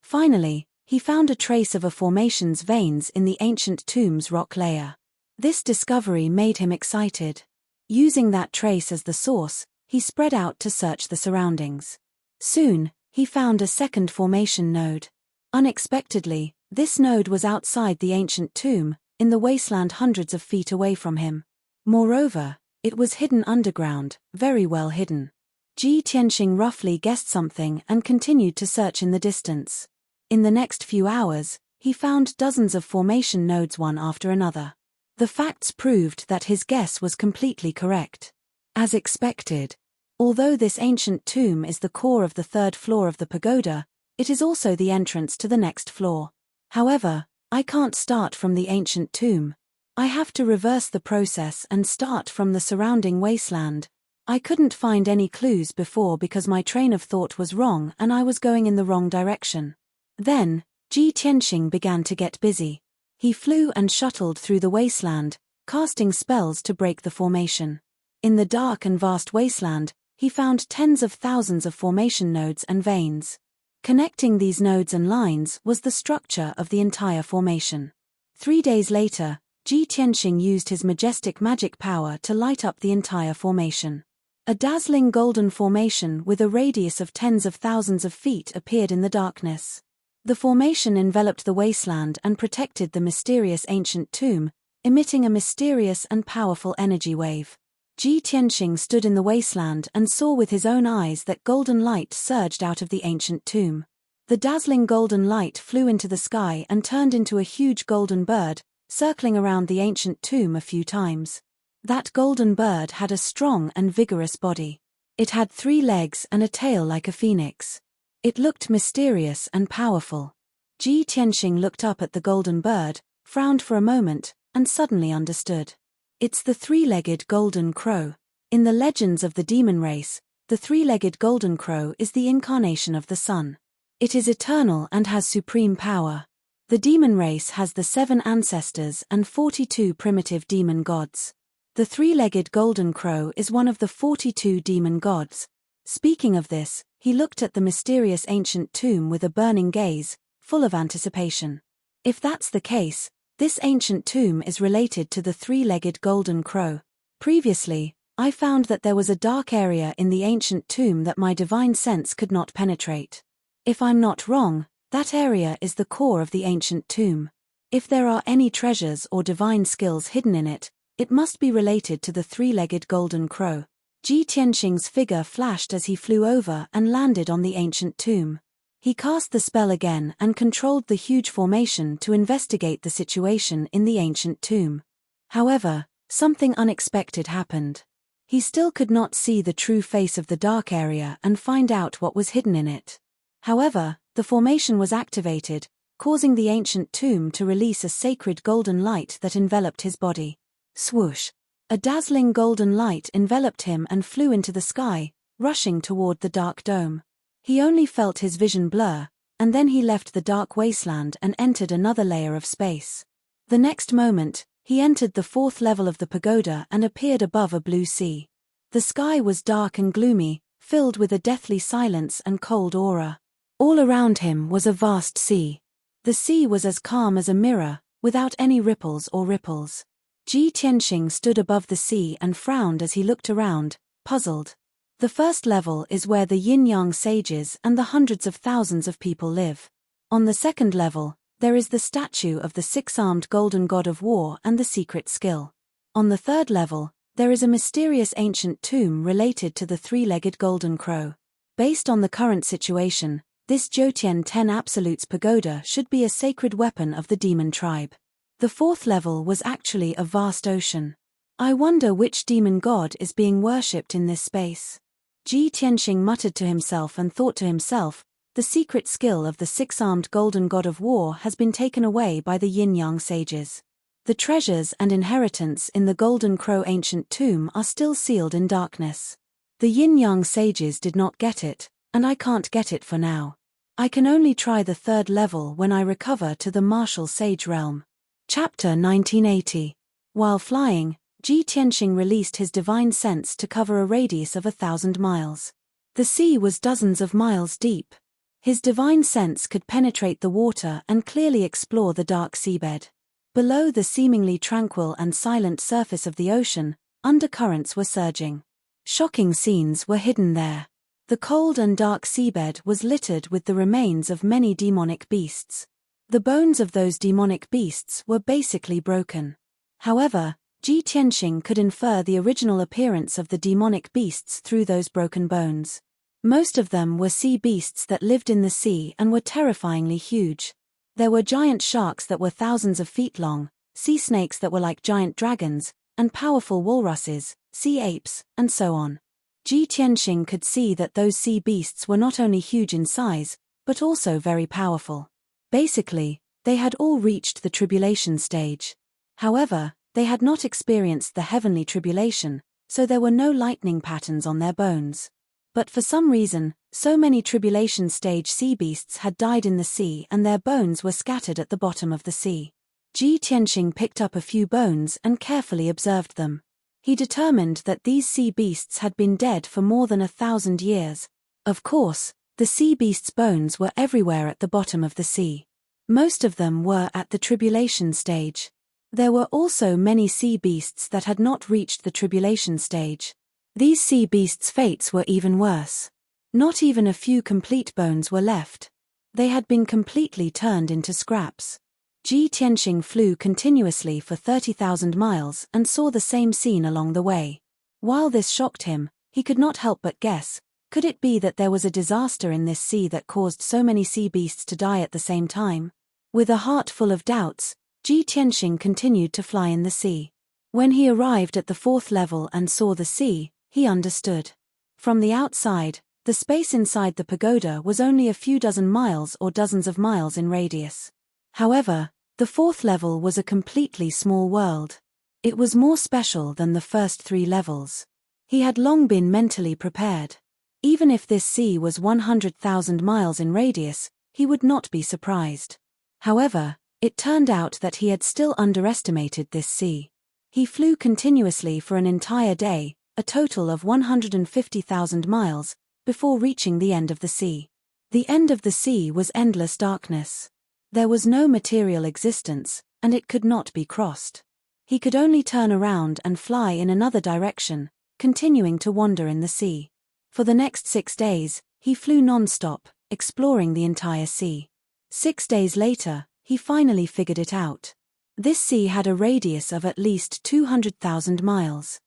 Finally, he found a trace of a formation's veins in the ancient tomb's rock layer. This discovery made him excited. Using that trace as the source, he spread out to search the surroundings. Soon, he found a second formation node. Unexpectedly, this node was outside the ancient tomb, in the wasteland hundreds of feet away from him. Moreover, it was hidden underground, very well hidden. Ji Tianxing roughly guessed something and continued to search in the distance. In the next few hours, he found dozens of formation nodes one after another. The facts proved that his guess was completely correct. As expected, although this ancient tomb is the core of the 3rd floor of the pagoda, it is also the entrance to the next floor. However, I can't start from the ancient tomb. I have to reverse the process and start from the surrounding wasteland. I couldn't find any clues before because my train of thought was wrong and I was going in the wrong direction. Then, Ji Tianxing began to get busy. He flew and shuttled through the wasteland, casting spells to break the formation. In the dark and vast wasteland, he found tens of thousands of formation nodes and veins. Connecting these nodes and lines was the structure of the entire formation. 3 days later, Ji Tianxing used his majestic magic power to light up the entire formation. A dazzling golden formation with a radius of tens of thousands of feet appeared in the darkness. The formation enveloped the wasteland and protected the mysterious ancient tomb, emitting a mysterious and powerful energy wave. Ji Tianxing stood in the wasteland and saw with his own eyes that golden light surged out of the ancient tomb. The dazzling golden light flew into the sky and turned into a huge golden bird, circling around the ancient tomb a few times. That golden bird had a strong and vigorous body. It had 3 legs and a tail like a phoenix. It looked mysterious and powerful. Ji Tianxing looked up at the golden bird, frowned for a moment, and suddenly understood. It's the 3-legged golden crow. In the legends of the demon race, the 3-legged golden crow is the incarnation of the sun. It is eternal and has supreme power. The demon race has the 7 ancestors and 42 primitive demon gods. The 3-legged golden crow is one of the 42 demon gods. Speaking of this, he looked at the mysterious ancient tomb with a burning gaze, full of anticipation. If that's the case, this ancient tomb is related to the 3-legged golden crow. Previously, I found that there was a dark area in the ancient tomb that my divine sense could not penetrate. If I'm not wrong, that area is the core of the ancient tomb. If there are any treasures or divine skills hidden in it, it must be related to the 3-legged golden crow. Ji Tianxing's figure flashed as he flew over and landed on the ancient tomb. He cast the spell again and controlled the huge formation to investigate the situation in the ancient tomb. However, something unexpected happened. He still could not see the true face of the dark area and find out what was hidden in it. However, the formation was activated, causing the ancient tomb to release a sacred golden light that enveloped his body. Swoosh! A dazzling golden light enveloped him and flew into the sky, rushing toward the dark dome. He only felt his vision blur, and then he left the dark wasteland and entered another layer of space. The next moment, he entered the 4th level of the pagoda and appeared above a blue sea. The sky was dark and gloomy, filled with a deathly silence and cold aura. All around him was a vast sea. The sea was as calm as a mirror, without any ripples or ripples. Ji Tianxing stood above the sea and frowned as he looked around, puzzled. The 1st level is where the yin-yang sages and the hundreds of thousands of people live. On the second level, there is the statue of the six-armed golden god of war and the secret skill. On the third level, there is a mysterious ancient tomb related to the three-legged golden crow. Based on the current situation, this Jyotian 10 Absolutes pagoda should be a sacred weapon of the demon tribe. The fourth level was actually a vast ocean. I wonder which demon god is being worshipped in this space. Ji Tianxing muttered to himself and thought to himself, the secret skill of the six-armed golden god of war has been taken away by the yin-yang sages. The treasures and inheritance in the golden crow ancient tomb are still sealed in darkness. The yin-yang sages did not get it, and I can't get it for now. I can only try the third level when I recover to the martial sage realm. Chapter 1980. While flying, Ji Tianxing released his divine sense to cover a radius of 1,000 miles. The sea was dozens of miles deep. His divine sense could penetrate the water and clearly explore the dark seabed. Below the seemingly tranquil and silent surface of the ocean, undercurrents were surging. Shocking scenes were hidden there. The cold and dark seabed was littered with the remains of many demonic beasts. The bones of those demonic beasts were basically broken. However, Ji Tianxing could infer the original appearance of the demonic beasts through those broken bones. Most of them were sea beasts that lived in the sea and were terrifyingly huge. There were giant sharks that were thousands of feet long, sea snakes that were like giant dragons, and powerful walruses, sea apes, and so on. Ji Tianxing could see that those sea beasts were not only huge in size, but also very powerful. Basically, they had all reached the tribulation stage. However, they had not experienced the heavenly tribulation, so there were no lightning patterns on their bones. But for some reason, so many tribulation stage sea beasts had died in the sea and their bones were scattered at the bottom of the sea. Ji Tianxing picked up a few bones and carefully observed them. He determined that these sea beasts had been dead for more than 1,000 years. Of course, the sea beasts' bones were everywhere at the bottom of the sea. Most of them were at the tribulation stage. There were also many sea beasts that had not reached the tribulation stage. These sea beasts' fates were even worse. Not even a few complete bones were left. They had been completely turned into scraps. Ji Tianxing flew continuously for 30,000 miles and saw the same scene along the way. While this shocked him, he could not help but guess, could it be that there was a disaster in this sea that caused so many sea beasts to die at the same time? With a heart full of doubts, Ji Tianxing continued to fly in the sea. When he arrived at the fourth level and saw the sea, he understood. From the outside, the space inside the pagoda was only a few dozen miles or dozens of miles in radius. However, the fourth level was a completely small world. It was more special than the first three levels. He had long been mentally prepared. Even if this sea was 100,000 miles in radius, he would not be surprised. However, it turned out that he had still underestimated this sea. He flew continuously for an entire day, a total of 150,000 miles, before reaching the end of the sea. The end of the sea was endless darkness. There was no material existence, and it could not be crossed. He could only turn around and fly in another direction, continuing to wander in the sea. For the next 6 days, he flew non-stop, exploring the entire sea. 6 days later, he finally figured it out. This sea had a radius of at least 200,000 miles.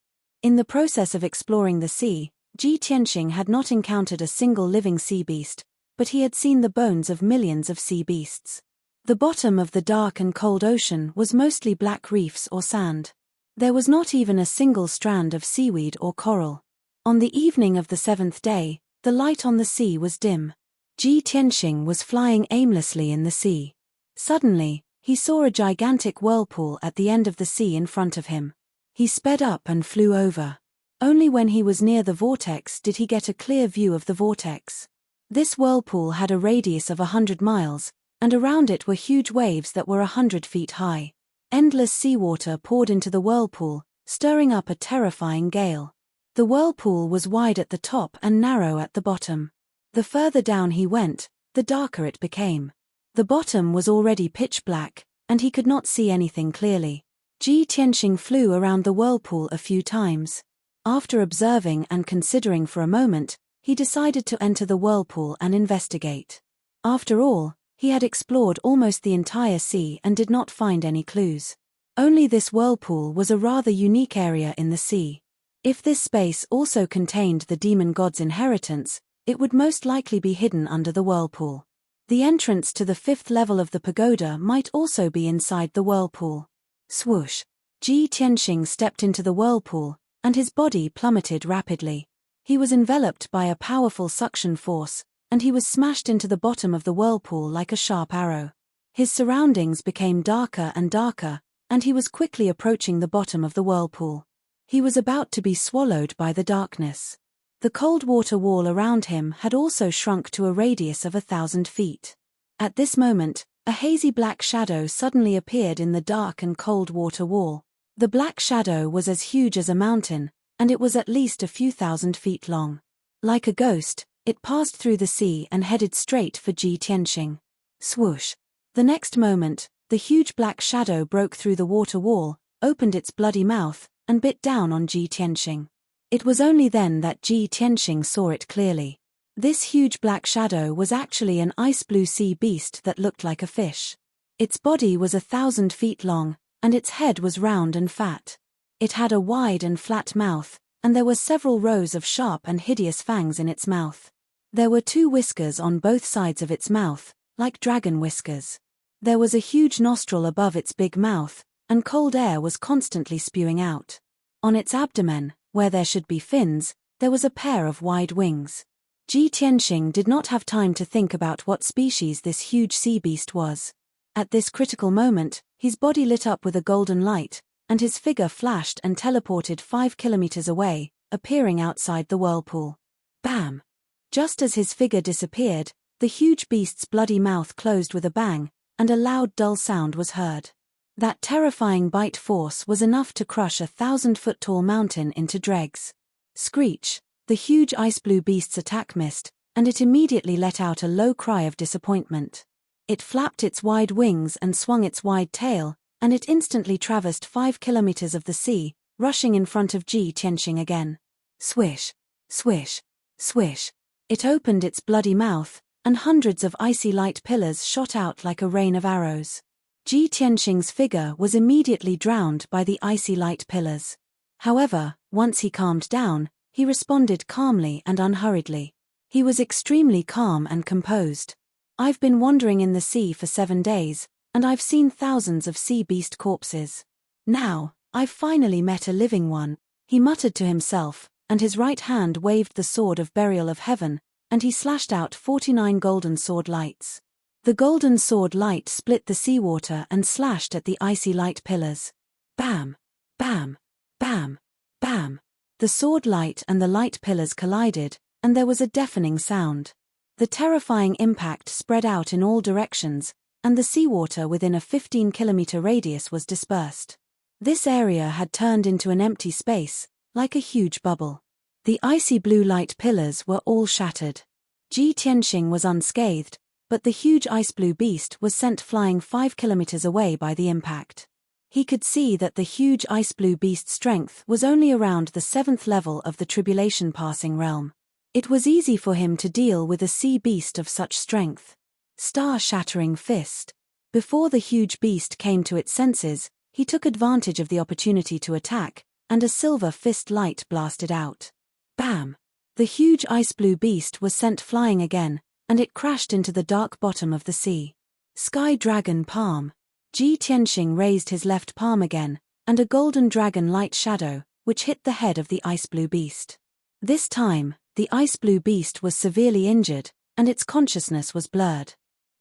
In the process of exploring the sea, Ji Tianxing had not encountered a single living sea beast, but he had seen the bones of millions of sea beasts. The bottom of the dark and cold ocean was mostly black reefs or sand. There was not even a single strand of seaweed or coral. On the evening of the 7th day, the light on the sea was dim. Ji Tianxing was flying aimlessly in the sea. Suddenly, he saw a gigantic whirlpool at the end of the sea in front of him. He sped up and flew over. Only when he was near the vortex did he get a clear view of the vortex. This whirlpool had a radius of 100 miles, and around it were huge waves that were 100 feet high. Endless seawater poured into the whirlpool, stirring up a terrifying gale. The whirlpool was wide at the top and narrow at the bottom. The further down he went, the darker it became. The bottom was already pitch black, and he could not see anything clearly. Ji Tianxing flew around the whirlpool a few times. After observing and considering for a moment, he decided to enter the whirlpool and investigate. After all, He had explored almost the entire sea and did not find any clues. Only this whirlpool was a rather unique area in the sea. If this space also contained the demon god's inheritance, it would most likely be hidden under the whirlpool. The entrance to the 5th level of the pagoda might also be inside the whirlpool. Swoosh! Ji Tianxing stepped into the whirlpool, and his body plummeted rapidly. He was enveloped by a powerful suction force, and he was smashed into the bottom of the whirlpool like a sharp arrow. His surroundings became darker and darker, and he was quickly approaching the bottom of the whirlpool. He was about to be swallowed by the darkness. The cold water wall around him had also shrunk to a radius of 1,000 feet. At this moment, a hazy black shadow suddenly appeared in the dark and cold water wall. The black shadow was as huge as a mountain, and it was at least a few thousand feet long. Like a ghost, it passed through the sea and headed straight for Ji Tianxing. Swoosh! The next moment, the huge black shadow broke through the water wall, opened its bloody mouth, and bit down on Ji Tianxing. It was only then that Ji Tianxing saw it clearly. This huge black shadow was actually an ice-blue sea beast that looked like a fish. Its body was 1,000 feet long, and its head was round and fat. It had a wide and flat mouth, and there were several rows of sharp and hideous fangs in its mouth. There were 2 whiskers on both sides of its mouth, like dragon whiskers. There was a huge nostril above its big mouth, and cold air was constantly spewing out. On its abdomen, where there should be fins, there was a pair of wide wings. Ji Tianxing did not have time to think about what species this huge sea beast was. At this critical moment, his body lit up with a golden light, and his figure flashed and teleported 5 kilometers away, appearing outside the whirlpool. Bam! Just as his figure disappeared, the huge beast's bloody mouth closed with a bang, and a loud dull sound was heard. That terrifying bite force was enough to crush a 1,000-foot-tall mountain into dregs. Screech! The huge ice-blue beast's attack missed, and it immediately let out a low cry of disappointment. It flapped its wide wings and swung its wide tail, and it instantly traversed 5 kilometers of the sea, rushing in front of Ji Tianxing again. Swish! Swish! Swish! It opened its bloody mouth, and hundreds of icy light pillars shot out like a rain of arrows. Ji Tianxing's figure was immediately drowned by the icy light pillars. However, once he calmed down, he responded calmly and unhurriedly. He was extremely calm and composed. I've been wandering in the sea for 7 days, and I've seen thousands of sea beast corpses. Now, I've finally met a living one, he muttered to himself, and his right hand waved the sword of burial of heaven, and he slashed out 49 golden sword lights. The golden sword light split the seawater and slashed at the icy light pillars. Bam! Bam! Bam! Bam! The sword light and the light pillars collided, and there was a deafening sound. The terrifying impact spread out in all directions, and the seawater within a 15-kilometer radius was dispersed. This area had turned into an empty space, like a huge bubble. The icy blue light pillars were all shattered. Ji Tianxing was unscathed, but the huge ice-blue beast was sent flying 5 kilometers away by the impact. He could see that the huge ice-blue beast's strength was only around the 7th level of the tribulation-passing realm. It was easy for him to deal with a sea beast of such strength. Star-shattering fist. Before the huge beast came to its senses, he took advantage of the opportunity to attack, and a silver fist light blasted out. Bam! The huge ice-blue beast was sent flying again, and it crashed into the dark bottom of the sea. Sky Dragon Palm. Ji Tianxing raised his left palm again, and a golden dragon light shadow, which hit the head of the ice-blue beast. This time, the ice-blue beast was severely injured, and its consciousness was blurred.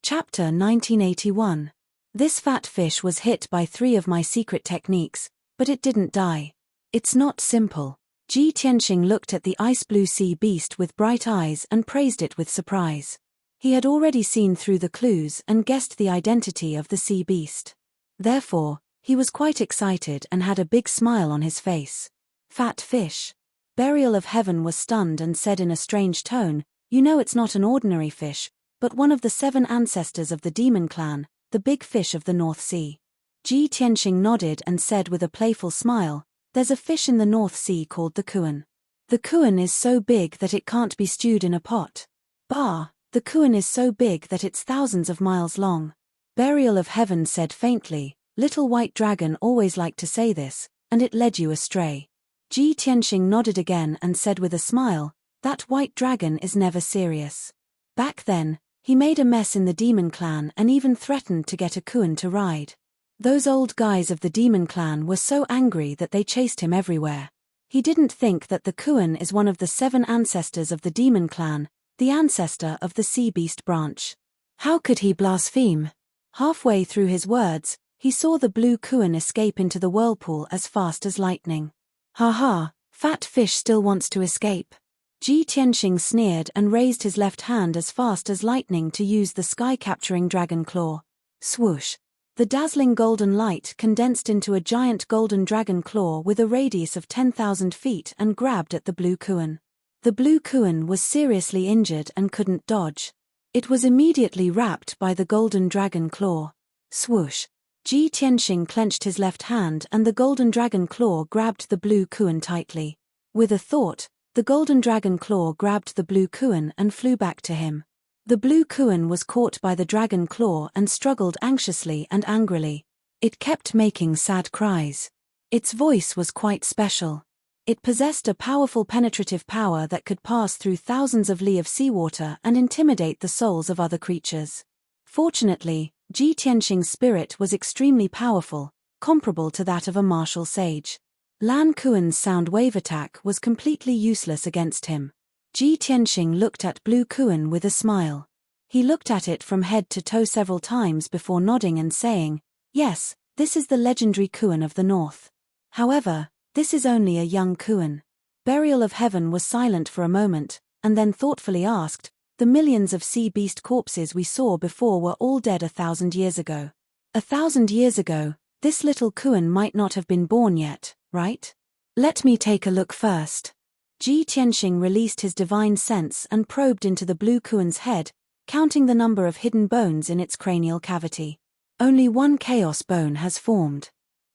Chapter 1981. This fat fish was hit by 3 of my secret techniques, but it didn't die. It's not simple. Ji Tianxing looked at the ice-blue sea beast with bright eyes and praised it with surprise. He had already seen through the clues and guessed the identity of the sea beast. Therefore, he was quite excited and had a big smile on his face. Fat fish. Burial of Heaven was stunned and said in a strange tone, "You know it's not an ordinary fish, but one of the 7 ancestors of the demon clan, the big fish of the North Sea." Ji Tianxing nodded and said with a playful smile, "There's a fish in the North Sea called the kuan. The kuan is so big that it can't be stewed in a pot." Bah, The Kuan is so big that it's thousands of miles long. Burial of Heaven said faintly, "Little white dragon always liked to say this, and it led you astray." Ji Tianxing nodded again and said with a smile, "That white dragon is never serious. Back then, he made a mess in the demon clan and even threatened to get a Kuan to ride. Those old guys of the demon clan were so angry that they chased him everywhere. He didn't think that the Kuan is one of the 7 ancestors of the demon clan, the ancestor of the sea beast branch. How could he blaspheme?" Halfway through his words, he saw the blue Kuan escape into the whirlpool as fast as lightning. "Ha ha, fat fish still wants to escape." Ji Tianxing sneered and raised his left hand as fast as lightning to use the sky-capturing dragon claw. Swoosh! The dazzling golden light condensed into a giant golden dragon claw with a radius of 10,000 feet and grabbed at the blue Kuan. The blue Kuan was seriously injured and couldn't dodge. It was immediately wrapped by the golden dragon claw. Swoosh! Ji Tianxing clenched his left hand and the golden dragon claw grabbed the blue Kuan tightly. With a thought, the golden dragon claw grabbed the blue Kuan and flew back to him. The blue Kuan was caught by the dragon claw and struggled anxiously and angrily. It kept making sad cries. Its voice was quite special. It possessed a powerful penetrative power that could pass through thousands of li of seawater and intimidate the souls of other creatures. Fortunately, Ji Tianxing's spirit was extremely powerful, comparable to that of a martial sage. Lan Kuan's sound wave attack was completely useless against him. Ji Tianxing looked at blue Kuan with a smile. He looked at it from head to toe several times before nodding and saying, "Yes, this is the legendary Kuan of the north. However, this is only a young Kuan." Burial of Heaven was silent for a moment, and then thoughtfully asked, "The millions of sea beast corpses we saw before were all dead 1,000 years ago. 1,000 years ago, this little Kuan might not have been born yet, right? Let me take a look first." Ji Tianxing released his divine sense and probed into the blue Kuan's head, counting the number of hidden bones in its cranial cavity. Only one chaos bone has formed.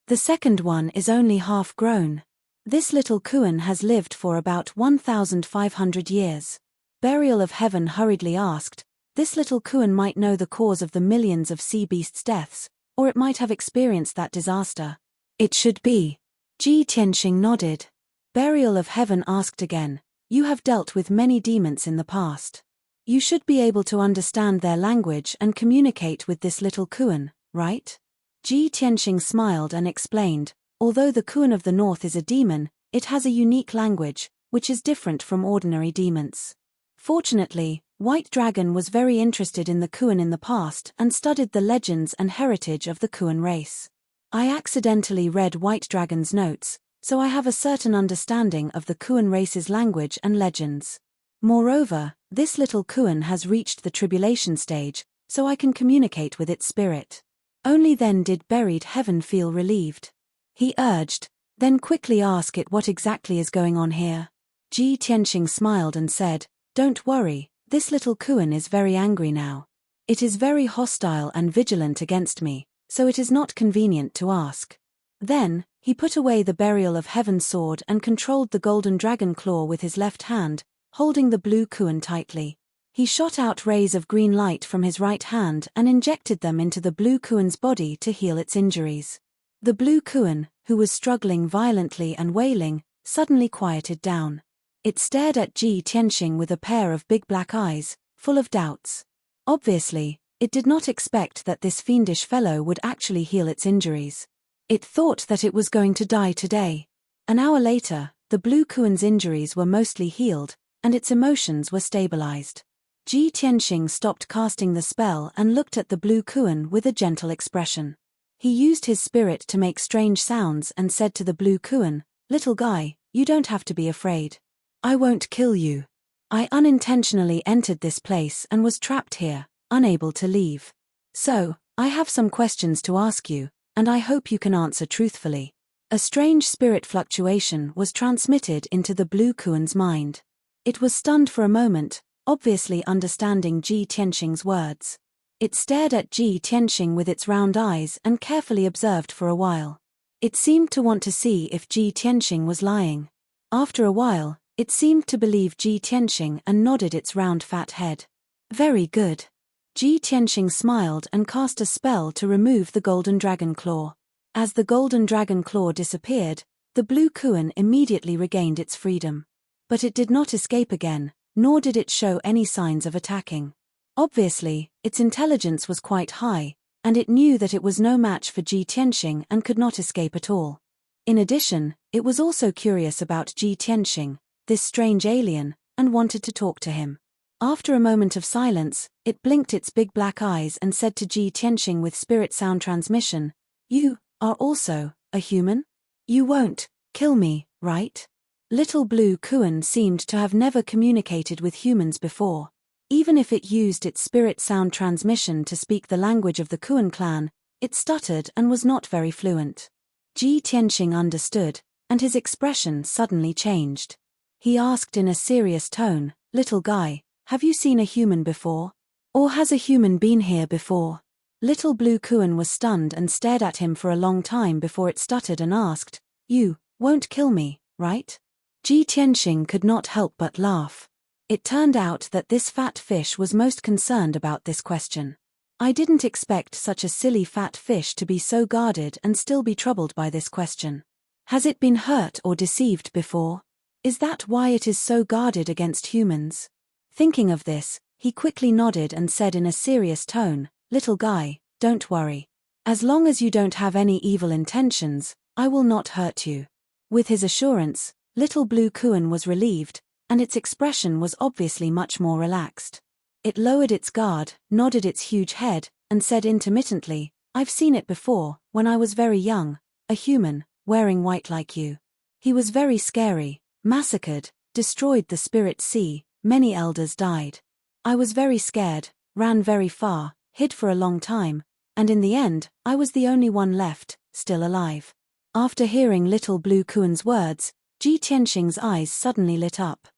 The second one is only half grown. This little Kuan has lived for about 1,500 years. Burial of Heaven hurriedly asked, "This little Kuan might know the cause of the millions of sea beasts' deaths, or it might have experienced that disaster." "It should be." Ji Tianxing nodded. Burial of Heaven asked again, "You have dealt with many demons in the past. You should be able to understand their language and communicate with this little Kuan, right?" Ji Tianxing smiled and explained, "Although the Kuan of the north is a demon, it has a unique language, which is different from ordinary demons. Fortunately, White Dragon was very interested in the Kuan in the past and studied the legends and heritage of the Kuan race. I accidentally read White Dragon's notes, so I have a certain understanding of the Kuan race's language and legends. Moreover, this little Kuan has reached the tribulation stage, so I can communicate with its spirit." Only then did buried Heaven feel relieved. He urged, "Then quickly ask it what exactly is going on here." Ji Tianxing smiled and said, "Don't worry, this little Kuan is very angry now. It is very hostile and vigilant against me, so it is not convenient to ask." Then, he put away the Burial of Heaven sword and controlled the golden dragon claw with his left hand, holding the blue Kuan tightly. He shot out rays of green light from his right hand and injected them into the blue Kuan's body to heal its injuries. The blue Kuan, who was struggling violently and wailing, suddenly quieted down. It stared at Ji Tianxing with a pair of big black eyes, full of doubts. Obviously, it did not expect that this fiendish fellow would actually heal its injuries. It thought that it was going to die today. An hour later, the blue Kuan's injuries were mostly healed, and its emotions were stabilized. Ji Tianxing stopped casting the spell and looked at the blue Kuan with a gentle expression. He used his spirit to make strange sounds and said to the blue Kuan, "Little guy, you don't have to be afraid. I won't kill you. I unintentionally entered this place and was trapped here, unable to leave. So, I have some questions to ask you, and I hope you can answer truthfully." A strange spirit fluctuation was transmitted into the blue Kuan's mind. It was stunned for a moment, obviously understanding Ji Tianxing's words. It stared at Ji Tianxing with its round eyes and carefully observed for a while. It seemed to want to see if Ji Tianxing was lying. After a while, it seemed to believe Ji Tianxing and nodded its round fat head. Very good. Ji Tianxing smiled and cast a spell to remove the golden dragon claw. As the golden dragon claw disappeared, the blue Kuan immediately regained its freedom. But it did not escape again, nor did it show any signs of attacking. Obviously, its intelligence was quite high, and it knew that it was no match for Ji Tianxing and could not escape at all. In addition, it was also curious about Ji Tianxing, this strange alien, and wanted to talk to him. After a moment of silence, it blinked its big black eyes and said to Ji Tianxing with spirit sound transmission, "You are also a human? You won't kill me, right?" Little blue Kuan seemed to have never communicated with humans before. Even if it used its spirit sound transmission to speak the language of the Kuan clan, it stuttered and was not very fluent. Ji Tianxing understood, and his expression suddenly changed. He asked in a serious tone, "Little guy, have you seen a human before? Or has a human been here before?" Little blue Kuan was stunned and stared at him for a long time before it stuttered and asked, "You won't kill me, right?" Ji Tianxing could not help but laugh. It turned out that this fat fish was most concerned about this question. I didn't expect such a silly fat fish to be so guarded and still be troubled by this question. Has it been hurt or deceived before? Is that why it is so guarded against humans? Thinking of this, he quickly nodded and said in a serious tone, "Little guy, don't worry. As long as you don't have any evil intentions, I will not hurt you." With his assurance, little blue Kuan was relieved, and its expression was obviously much more relaxed. It lowered its guard, nodded its huge head, and said intermittently, "I've seen it before, when I was very young, a human, wearing white like you. He was very scary, massacred, destroyed the spirit sea, many elders died. I was very scared, ran very far, hid for a long time, and in the end, I was the only one left, still alive." After hearing little blue Kuan's words, Ji Tianxing's eyes suddenly lit up.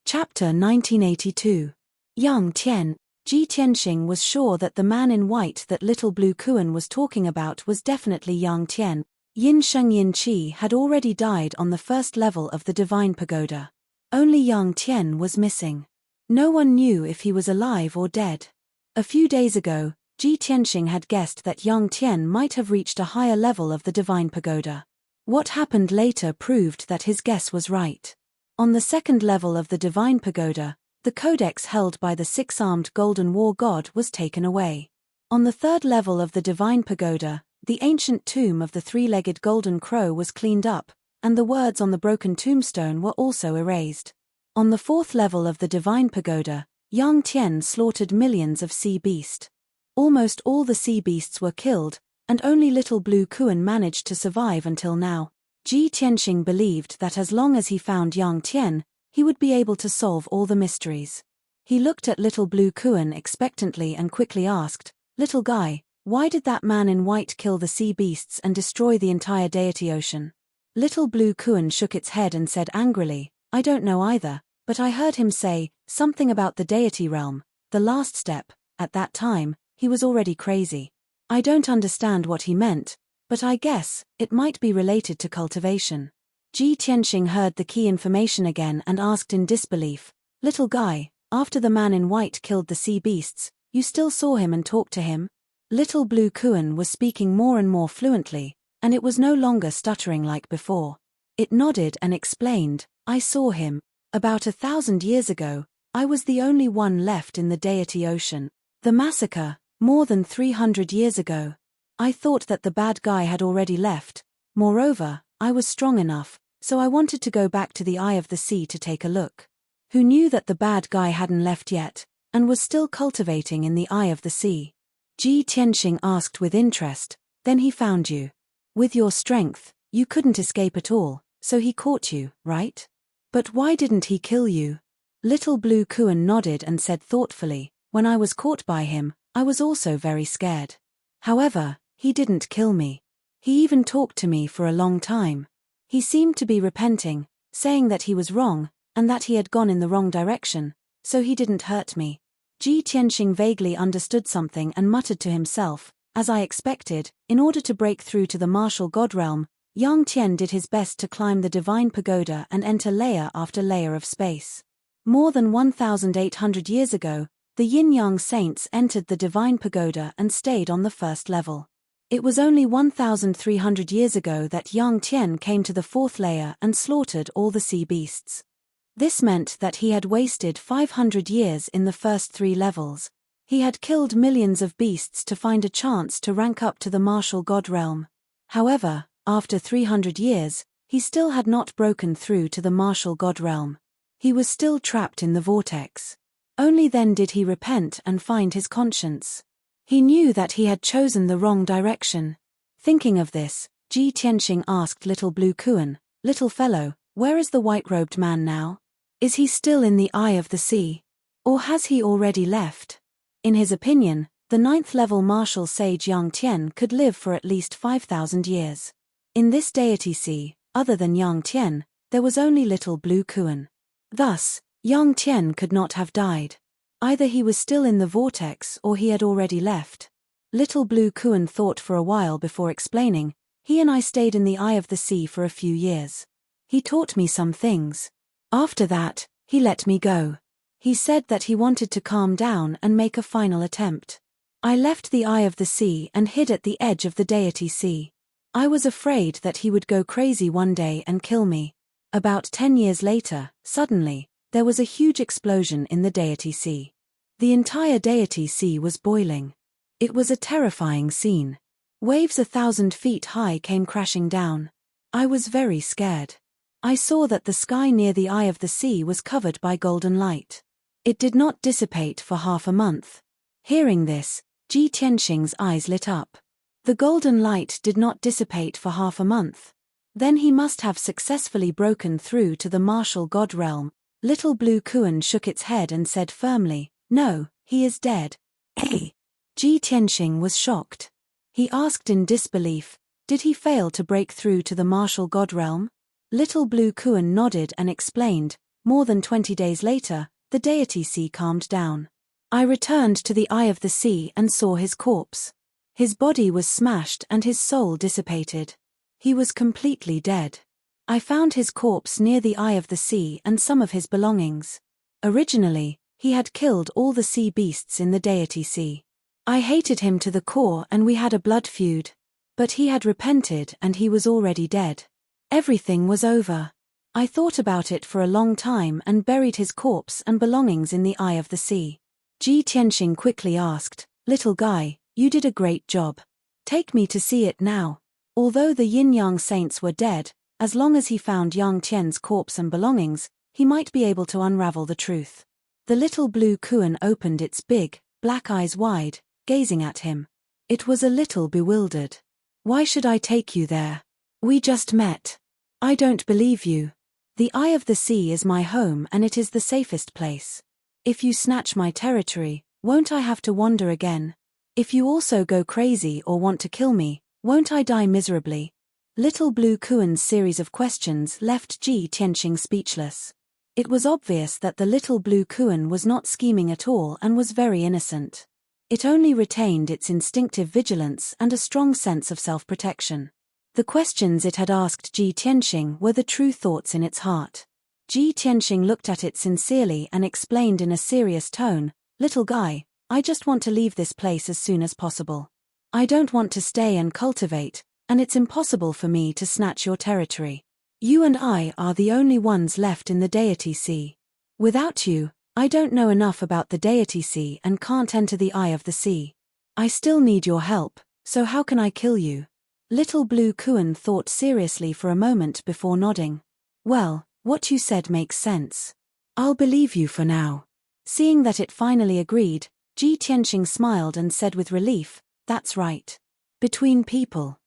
Chapter 1982. Yang Tian. Ji Tianxing was sure that the man in white that little blue Kuan was talking about was definitely Yang Tian. Yin Sheng Yin Qi had already died on the first level of the Divine Pagoda. Only Yang Tian was missing. No one knew if he was alive or dead. A few days ago, Ji Tianxing had guessed that Yang Tian might have reached a higher level of the Divine Pagoda. What happened later proved that his guess was right. On the second level of the Divine Pagoda, the codex held by the six-armed golden war god was taken away. On the third level of the Divine Pagoda, the ancient tomb of the three-legged golden crow was cleaned up, and the words on the broken tombstone were also erased. On the fourth level of the Divine Pagoda, Yang Tian slaughtered millions of sea beasts. Almost all the sea beasts were killed, and only little blue Kuan managed to survive until now. Ji Tianxing believed that as long as he found Yang Tian, he would be able to solve all the mysteries. He looked at little blue Kuan expectantly and quickly asked, "Little guy, why did that man in white kill the sea beasts and destroy the entire deity ocean?" Little blue Kuan shook its head and said angrily, "I don't know either, but I heard him say something about the deity realm, the last step. At that time, he was already crazy. I don't understand what he meant, but I guess it might be related to cultivation." Ji Tianxing heard the key information again and asked in disbelief, "Little guy, after the man in white killed the sea beasts, you still saw him and talked to him?" Little blue Kuan was speaking more and more fluently, and it was no longer stuttering like before. It nodded and explained, "I saw him. About 1,000 years ago, I was the only one left in the deity ocean. The massacre, more than 300 years ago. I thought that the bad guy had already left. Moreover, I was strong enough, so I wanted to go back to the eye of the sea to take a look. Who knew that the bad guy hadn't left yet, and was still cultivating in the eye of the sea?" Ji Tianxing asked with interest, "Then he found you. With your strength, you couldn't escape at all, so he caught you, right? But why didn't he kill you?" Little blue Kuan nodded and said thoughtfully, "When I was caught by him, I was also very scared. However, he didn't kill me. He even talked to me for a long time. He seemed to be repenting, saying that he was wrong, and that he had gone in the wrong direction, so he didn't hurt me." Ji Tianxing vaguely understood something and muttered to himself, "As I expected, in order to break through to the martial god realm, Yang Tian did his best to climb the divine pagoda and enter layer after layer of space. More than 1,800 years ago, the yin-yang saints entered the divine pagoda and stayed on the first level. It was only 1,300 years ago that Yang Tian came to the fourth layer and slaughtered all the sea beasts. This meant that he had wasted 500 years in the first 3 levels. He had killed millions of beasts to find a chance to rank up to the martial god realm. However, after 300 years, he still had not broken through to the martial god realm. He was still trapped in the vortex. Only then did he repent and find his conscience. He knew that he had chosen the wrong direction. Thinking of this, Ji Tianxing asked Little Blue Kuan, "Little fellow, where is the white-robed man now? Is he still in the eye of the sea? Or has he already left?" In his opinion, the 9th-level martial sage Yang Tian could live for at least 5,000 years. In this deity sea, other than Yang Tian, there was only Little Blue Kuan. Thus, Yang Tian could not have died. Either he was still in the vortex or he had already left. Little Blue Kuan thought for a while before explaining, "He and I stayed in the eye of the sea for a few years. He taught me some things. After that, he let me go. He said that he wanted to calm down and make a final attempt. I left the eye of the sea and hid at the edge of the deity sea. I was afraid that he would go crazy one day and kill me. About 10 years later, suddenly, there was a huge explosion in the deity sea. The entire deity sea was boiling. It was a terrifying scene. Waves 1,000 feet high came crashing down. I was very scared. I saw that the sky near the eye of the sea was covered by golden light. It did not dissipate for half a month." Hearing this, Ji Tianxing's eyes lit up. The golden light did not dissipate for half a month. Then he must have successfully broken through to the martial god realm. Little Blue Kuan shook its head and said firmly, "No, he is dead." Hey! Ji Tianxing was shocked. He asked in disbelief, "Did he fail to break through to the martial god realm?" Little Blue Kuan nodded and explained, "More than 20 days later, the deity sea calmed down. I returned to the eye of the sea and saw his corpse. His body was smashed and his soul dissipated. He was completely dead. I found his corpse near the eye of the sea and some of his belongings. Originally, he had killed all the sea beasts in the deity sea. I hated him to the core and we had a blood feud. But he had repented and he was already dead. Everything was over. I thought about it for a long time and buried his corpse and belongings in the eye of the sea." Ji Tianxing quickly asked, "Little guy, you did a great job. Take me to see it now." Although the yin-yang saints were dead, as long as he found Yang Tian's corpse and belongings, he might be able to unravel the truth. The Little Blue Kuan opened its big, black eyes wide, gazing at him. It was a little bewildered. "Why should I take you there? We just met. I don't believe you. The eye of the sea is my home and it is the safest place. If you snatch my territory, won't I have to wander again? If you also go crazy or want to kill me, won't I die miserably?" Little Blue Kuan's series of questions left Ji Tianxing speechless. It was obvious that the Little Blue Kuan was not scheming at all and was very innocent. It only retained its instinctive vigilance and a strong sense of self-protection. The questions it had asked Ji Tianxing were the true thoughts in its heart. Ji Tianxing looked at it sincerely and explained in a serious tone, "Little guy, I just want to leave this place as soon as possible. I don't want to stay and cultivate, and it's impossible for me to snatch your territory. You and I are the only ones left in the deity sea. Without you, I don't know enough about the deity sea and can't enter the eye of the sea. I still need your help, so how can I kill you?" Little Blue Kuan thought seriously for a moment before nodding. "Well, what you said makes sense. I'll believe you for now." Seeing that it finally agreed, Ji Tianxing smiled and said with relief, "That's right. Between people.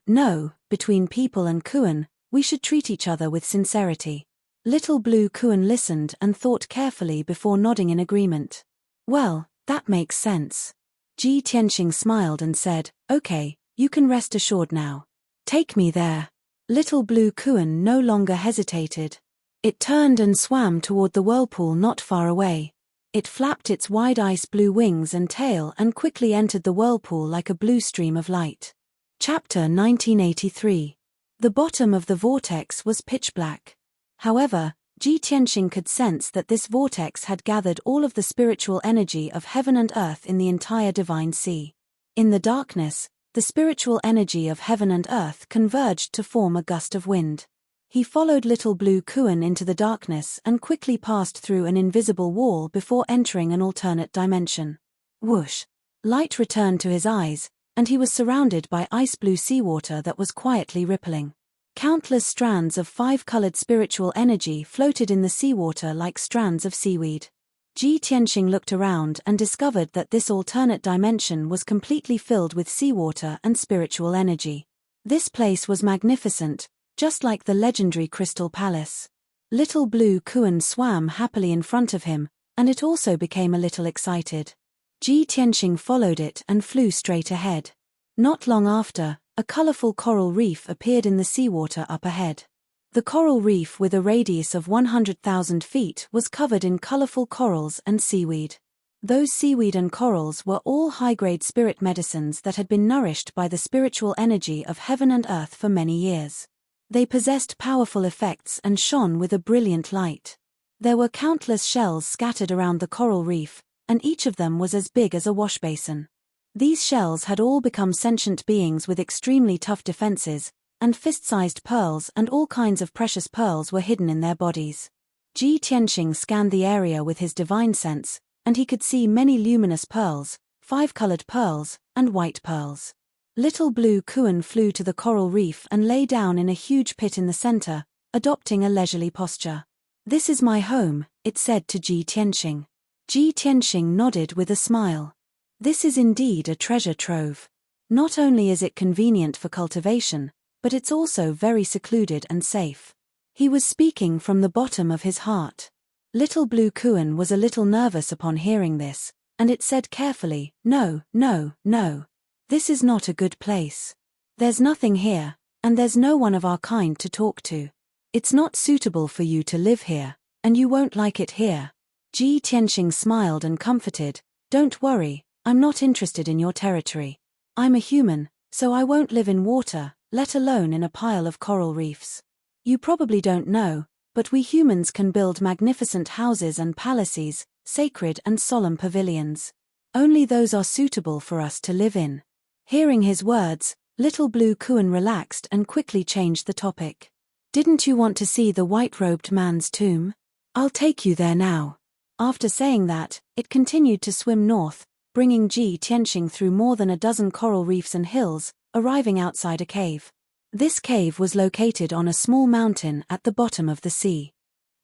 No, between people and Kuan, we should treat each other with sincerity." Little Blue Kuan listened and thought carefully before nodding in agreement. "Well, that makes sense." Ji Tianxing smiled and said, "Okay, you can rest assured now. Take me there." Little Blue Kuan no longer hesitated. It turned and swam toward the whirlpool not far away. It flapped its wide ice blue wings and tail and quickly entered the whirlpool like a blue stream of light. Chapter 1983. The bottom of the vortex was pitch black. However, Ji Tianxing could sense that this vortex had gathered all of the spiritual energy of heaven and earth in the entire divine sea. In the darkness, the spiritual energy of heaven and earth converged to form a gust of wind. He followed little blue Kuan into the darkness and quickly passed through an invisible wall before entering an alternate dimension. Whoosh! Light returned to his eyes, and he was surrounded by ice-blue seawater that was quietly rippling. Countless strands of five-colored spiritual energy floated in the seawater like strands of seaweed. Ji Tianxing looked around and discovered that this alternate dimension was completely filled with seawater and spiritual energy. This place was magnificent, just like the legendary Crystal Palace. Little blue Kuan swam happily in front of him, and it also became a little excited. Ji Tianxing followed it and flew straight ahead. Not long after, a colorful coral reef appeared in the seawater up ahead. The coral reef, with a radius of 100,000 feet, was covered in colorful corals and seaweed. Those seaweed and corals were all high-grade spirit medicines that had been nourished by the spiritual energy of heaven and earth for many years. They possessed powerful effects and shone with a brilliant light. There were countless shells scattered around the coral reef, and each of them was as big as a washbasin. These shells had all become sentient beings with extremely tough defenses, and fist-sized pearls and all kinds of precious pearls were hidden in their bodies. Ji Tianxing scanned the area with his divine sense, and he could see many luminous pearls, five-colored pearls, and white pearls. Little blue Kuan flew to the coral reef and lay down in a huge pit in the center, adopting a leisurely posture. "This is my home," it said to Ji Tianxing. Ji Tianxing nodded with a smile. This is indeed a treasure trove. Not only is it convenient for cultivation, but it's also very secluded and safe. He was speaking from the bottom of his heart. Little blue Kuan was a little nervous upon hearing this, and it said carefully, "No, no, no. This is not a good place. There's nothing here, and there's no one of our kind to talk to. It's not suitable for you to live here, and you won't like it here." Ji Tianxing smiled and comforted, "Don't worry, I'm not interested in your territory. I'm a human, so I won't live in water, let alone in a pile of coral reefs. You probably don't know, but we humans can build magnificent houses and palaces, sacred and solemn pavilions. Only those are suitable for us to live in." Hearing his words, little blue Kuan relaxed and quickly changed the topic. "Didn't you want to see the white-robed man's tomb? I'll take you there now." After saying that, it continued to swim north, bringing Ji Tianxing through more than a dozen coral reefs and hills, arriving outside a cave. This cave was located on a small mountain at the bottom of the sea.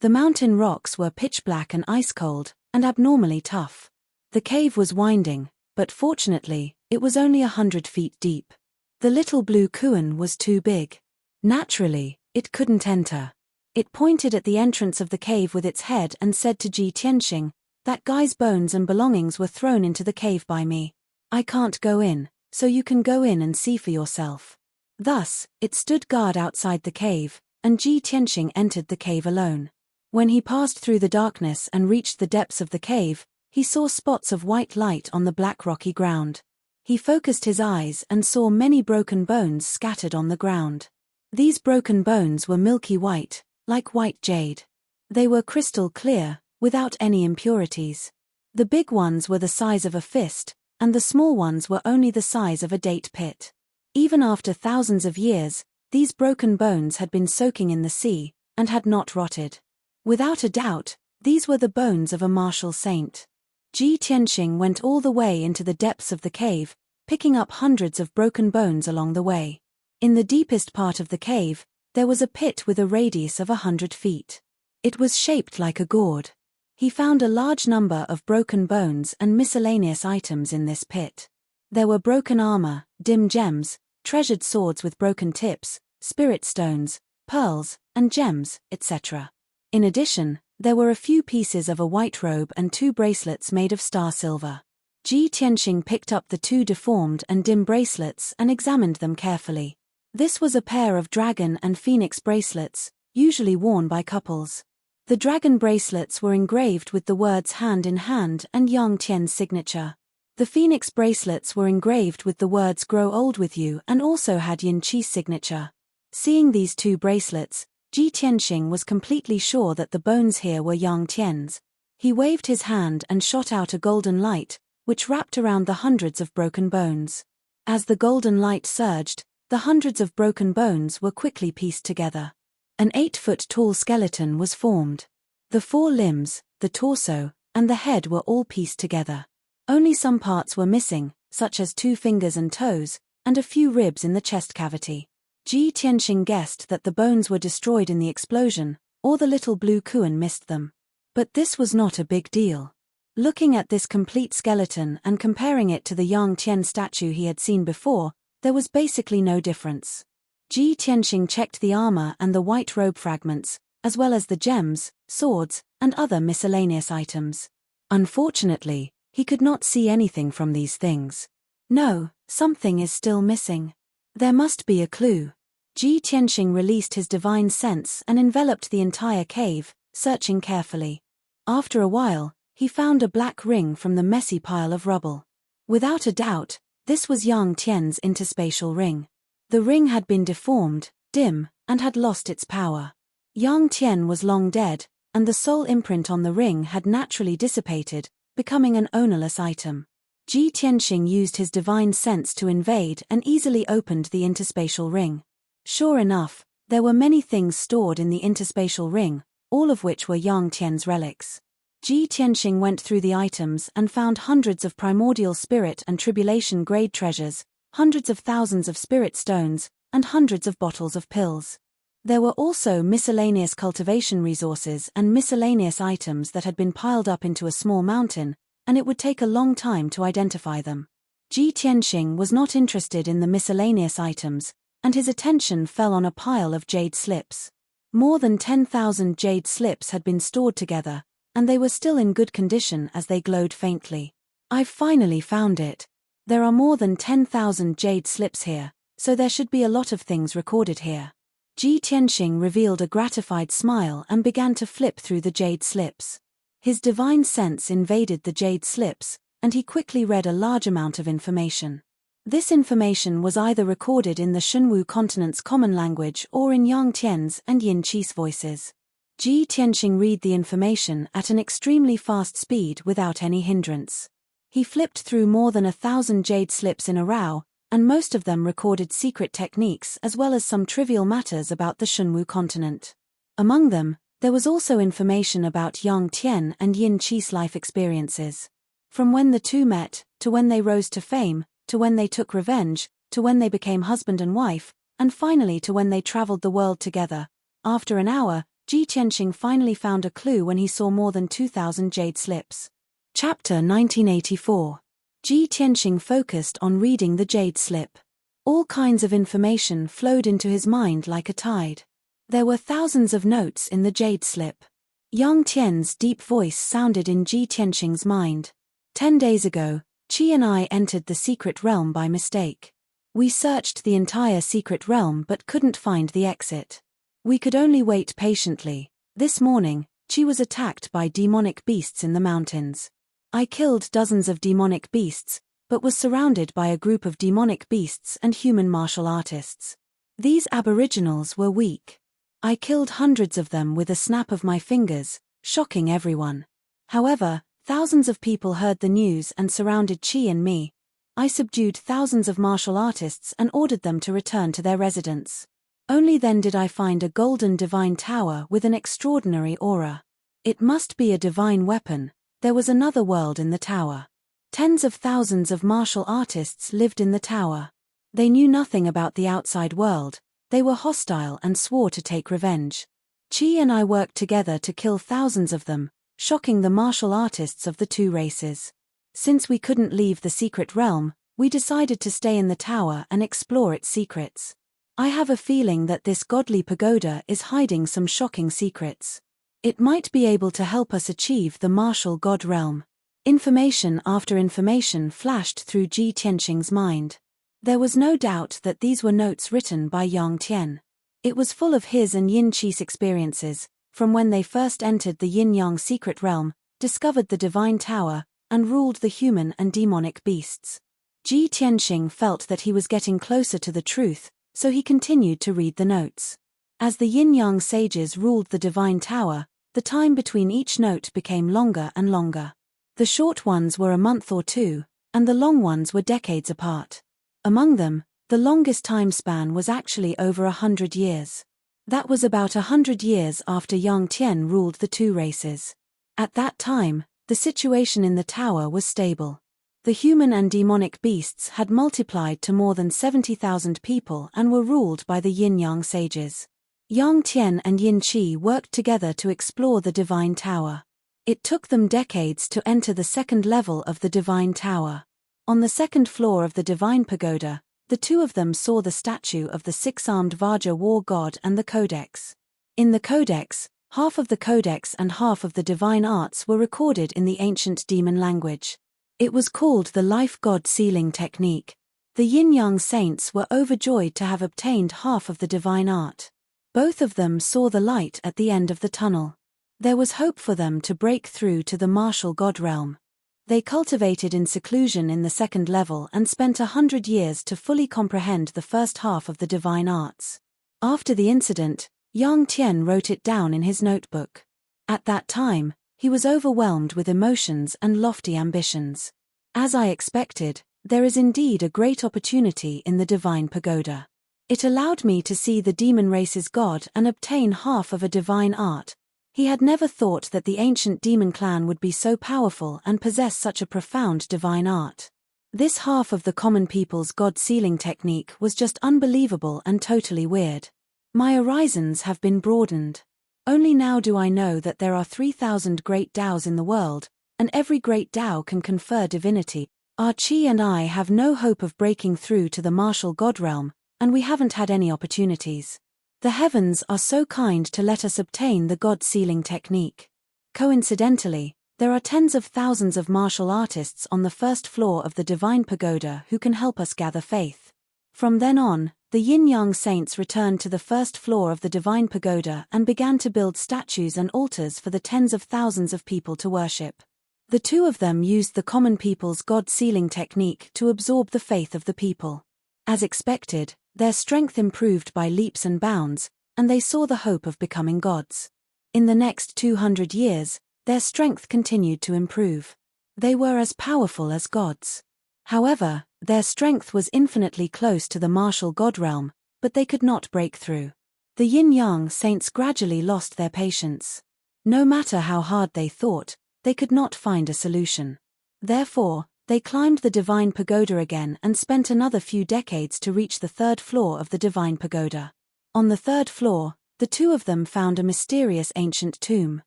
The mountain rocks were pitch black and ice-cold, and abnormally tough. The cave was winding, but fortunately, it was only 100 feet deep. The little blue Kuan was too big. Naturally, it couldn't enter. It pointed at the entrance of the cave with its head and said to Ji Tianxing, "That guy's bones and belongings were thrown into the cave by me. I can't go in, so you can go in and see for yourself." Thus, it stood guard outside the cave, and Ji Tianxing entered the cave alone. When he passed through the darkness and reached the depths of the cave, he saw spots of white light on the black rocky ground. He focused his eyes and saw many broken bones scattered on the ground. These broken bones were milky white, like white jade. They were crystal clear, without any impurities. The big ones were the size of a fist, and the small ones were only the size of a date pit. Even after thousands of years, these broken bones had been soaking in the sea, and had not rotted. Without a doubt, these were the bones of a martial saint. Ji Tianxing went all the way into the depths of the cave, picking up hundreds of broken bones along the way. In the deepest part of the cave, there was a pit with a radius of 100 feet. It was shaped like a gourd. He found a large number of broken bones and miscellaneous items in this pit. There were broken armor, dim gems, treasured swords with broken tips, spirit stones, pearls, and gems, etc. In addition, there were a few pieces of a white robe and 2 bracelets made of star silver. Ji Tianxing picked up the 2 deformed and dim bracelets and examined them carefully. This was a pair of dragon and phoenix bracelets, usually worn by couples. The dragon bracelets were engraved with the words "hand in hand" and Yang Tian's signature. The phoenix bracelets were engraved with the words "grow old with you" and also had Yin Qi's signature. Seeing these 2 bracelets, Ji Tianxing was completely sure that the bones here were Yang Tian's. He waved his hand and shot out a golden light, which wrapped around the hundreds of broken bones. As the golden light surged, the hundreds of broken bones were quickly pieced together. An 8-foot-tall skeleton was formed. The 4 limbs, the torso, and the head were all pieced together. Only some parts were missing, such as 2 fingers and toes, and a few ribs in the chest cavity. Ji Tianxing guessed that the bones were destroyed in the explosion, or the little blue Kuan missed them. But this was not a big deal. Looking at this complete skeleton and comparing it to the Yang Tian statue he had seen before, there was basically no difference. Ji Tianxing checked the armor and the white robe fragments, as well as the gems, swords, and other miscellaneous items. Unfortunately, he could not see anything from these things. No, something is still missing. There must be a clue. Ji Tianxing released his divine sense and enveloped the entire cave, searching carefully. After a while, he found a black ring from the messy pile of rubble. Without a doubt, this was Yang Tian's interspatial ring. The ring had been deformed, dim, and had lost its power. Yang Tian was long dead, and the soul imprint on the ring had naturally dissipated, becoming an ownerless item. Ji Tianxing used his divine sense to invade and easily opened the interspatial ring. Sure enough, there were many things stored in the interspatial ring, all of which were Yang Tian's relics. Ji Tianxing went through the items and found hundreds of primordial spirit and tribulation grade treasures, hundreds of thousands of spirit stones, and hundreds of bottles of pills. There were also miscellaneous cultivation resources and miscellaneous items that had been piled up into a small mountain, and it would take a long time to identify them. Ji Tianxing was not interested in the miscellaneous items, and his attention fell on a pile of jade slips. More than 10,000 jade slips had been stored together, and they were still in good condition as they glowed faintly. "I've finally found it. There are more than 10,000 jade slips here, so there should be a lot of things recorded here." Ji Tianxing revealed a gratified smile and began to flip through the jade slips. His divine sense invaded the jade slips, and he quickly read a large amount of information. This information was either recorded in the Shunwu continent's common language or in Yang Tian's and Yin Qi's voices. Ji Tianxing read the information at an extremely fast speed without any hindrance. He flipped through more than 1,000 jade slips in a row, and most of them recorded secret techniques as well as some trivial matters about the Shunwu continent. Among them, there was also information about Yang Tian and Yin Qi's life experiences. From when the two met, to when they rose to fame, to when they took revenge, to when they became husband and wife, and finally to when they traveled the world together. After an hour, Ji Tianxing finally found a clue when he saw more than 2,000 jade slips. Chapter 1984. Ji Tianxing focused on reading the jade slip. All kinds of information flowed into his mind like a tide. There were thousands of notes in the jade slip. Yang Tian's deep voice sounded in Ji Tianxing's mind. 10 days ago, Qi and I entered the secret realm by mistake. We searched the entire secret realm but couldn't find the exit. We could only wait patiently. This morning, Qi was attacked by demonic beasts in the mountains. I killed dozens of demonic beasts, but was surrounded by a group of demonic beasts and human martial artists. These aboriginals were weak. I killed hundreds of them with a snap of my fingers, shocking everyone. However, thousands of people heard the news and surrounded Qi and me. I subdued thousands of martial artists and ordered them to return to their residence. Only then did I find a golden divine tower with an extraordinary aura. It must be a divine weapon. There was another world in the tower. Tens of thousands of martial artists lived in the tower. They knew nothing about the outside world. They were hostile and swore to take revenge. Qi and I worked together to kill thousands of them, shocking the martial artists of the two races. Since we couldn't leave the secret realm, we decided to stay in the tower and explore its secrets. I have a feeling that this godly pagoda is hiding some shocking secrets. It might be able to help us achieve the martial god realm. Information after information flashed through Ji Tianxing's mind. There was no doubt that these were notes written by Yang Tian. It was full of his and Yin Qi's experiences, from when they first entered the Yin-Yang secret realm, discovered the divine tower, and ruled the human and demonic beasts. Ji Tianxing felt that he was getting closer to the truth, so he continued to read the notes. As the yin-yang sages ruled the divine tower, the time between each note became longer and longer. The short ones were a month or two, and the long ones were decades apart. Among them, the longest time span was actually over 100 years. That was about 100 years after Yang Tian ruled the two races. At that time, the situation in the tower was stable. The human and demonic beasts had multiplied to more than 70,000 people and were ruled by the yin-yang sages. Yang Tian and Yin Qi worked together to explore the divine tower. It took them decades to enter the second level of the divine tower. On the second floor of the divine pagoda, the two of them saw the statue of the six-armed Vajra war god and the codex. In the codex, half of the codex and half of the divine arts were recorded in the ancient demon language. It was called the life god sealing technique. The yin-yang saints were overjoyed to have obtained half of the divine art. Both of them saw the light at the end of the tunnel. There was hope for them to break through to the martial god realm. They cultivated in seclusion in the second level and spent 100 years to fully comprehend the first half of the divine arts. After the incident, Yang Tian wrote it down in his notebook. At that time, he was overwhelmed with emotions and lofty ambitions. As I expected, there is indeed a great opportunity in the divine pagoda. It allowed me to see the demon race's god and obtain half of a divine art. He had never thought that the ancient demon clan would be so powerful and possess such a profound divine art. This half of the common people's god sealing technique was just unbelievable and totally weird. My horizons have been broadened. Only now do I know that there are 3,000 great Taos in the world, and every great Tao can confer divinity. Our Qi and I have no hope of breaking through to the martial god realm, and we haven't had any opportunities. The heavens are so kind to let us obtain the god sealing technique. Coincidentally, there are tens of thousands of martial artists on the first floor of the divine pagoda who can help us gather faith. From then on, the yin-yang saints returned to the first floor of the divine pagoda and began to build statues and altars for the tens of thousands of people to worship. The two of them used the common people's god sealing technique to absorb the faith of the people. As expected, their strength improved by leaps and bounds, and they saw the hope of becoming gods. In the next 200 years, their strength continued to improve. They were as powerful as gods. However, their strength was infinitely close to the martial god realm, but they could not break through. The yin-yang saints gradually lost their patience. No matter how hard they thought, they could not find a solution. Therefore, they climbed the divine pagoda again and spent another few decades to reach the third floor of the divine pagoda. On the third floor, the two of them found a mysterious ancient tomb.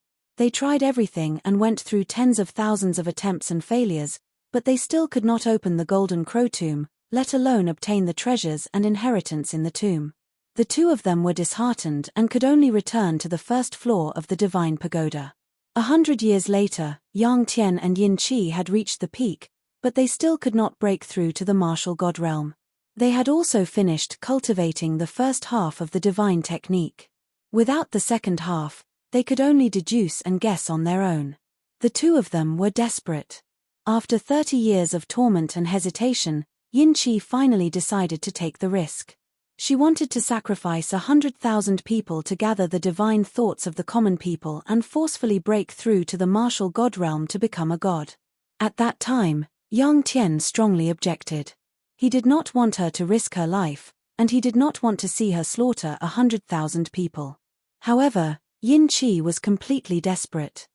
They tried everything and went through tens of thousands of attempts and failures, but they still could not open the golden crow tomb, let alone obtain the treasures and inheritance in the tomb. The two of them were disheartened and could only return to the first floor of the divine pagoda. 100 years later, Yang Tian and Yin Qi had reached the peak, but they still could not break through to the martial god realm. They had also finished cultivating the first half of the divine technique. Without the second half, they could only deduce and guess on their own. The two of them were desperate. After 30 years of torment and hesitation, Yin Qi finally decided to take the risk. She wanted to sacrifice 100,000 people to gather the divine thoughts of the common people and forcefully break through to the martial god realm to become a god. At that time, Yang Tian strongly objected. He did not want her to risk her life, and he did not want to see her slaughter 100,000 people. However, Yin Qi was completely desperate.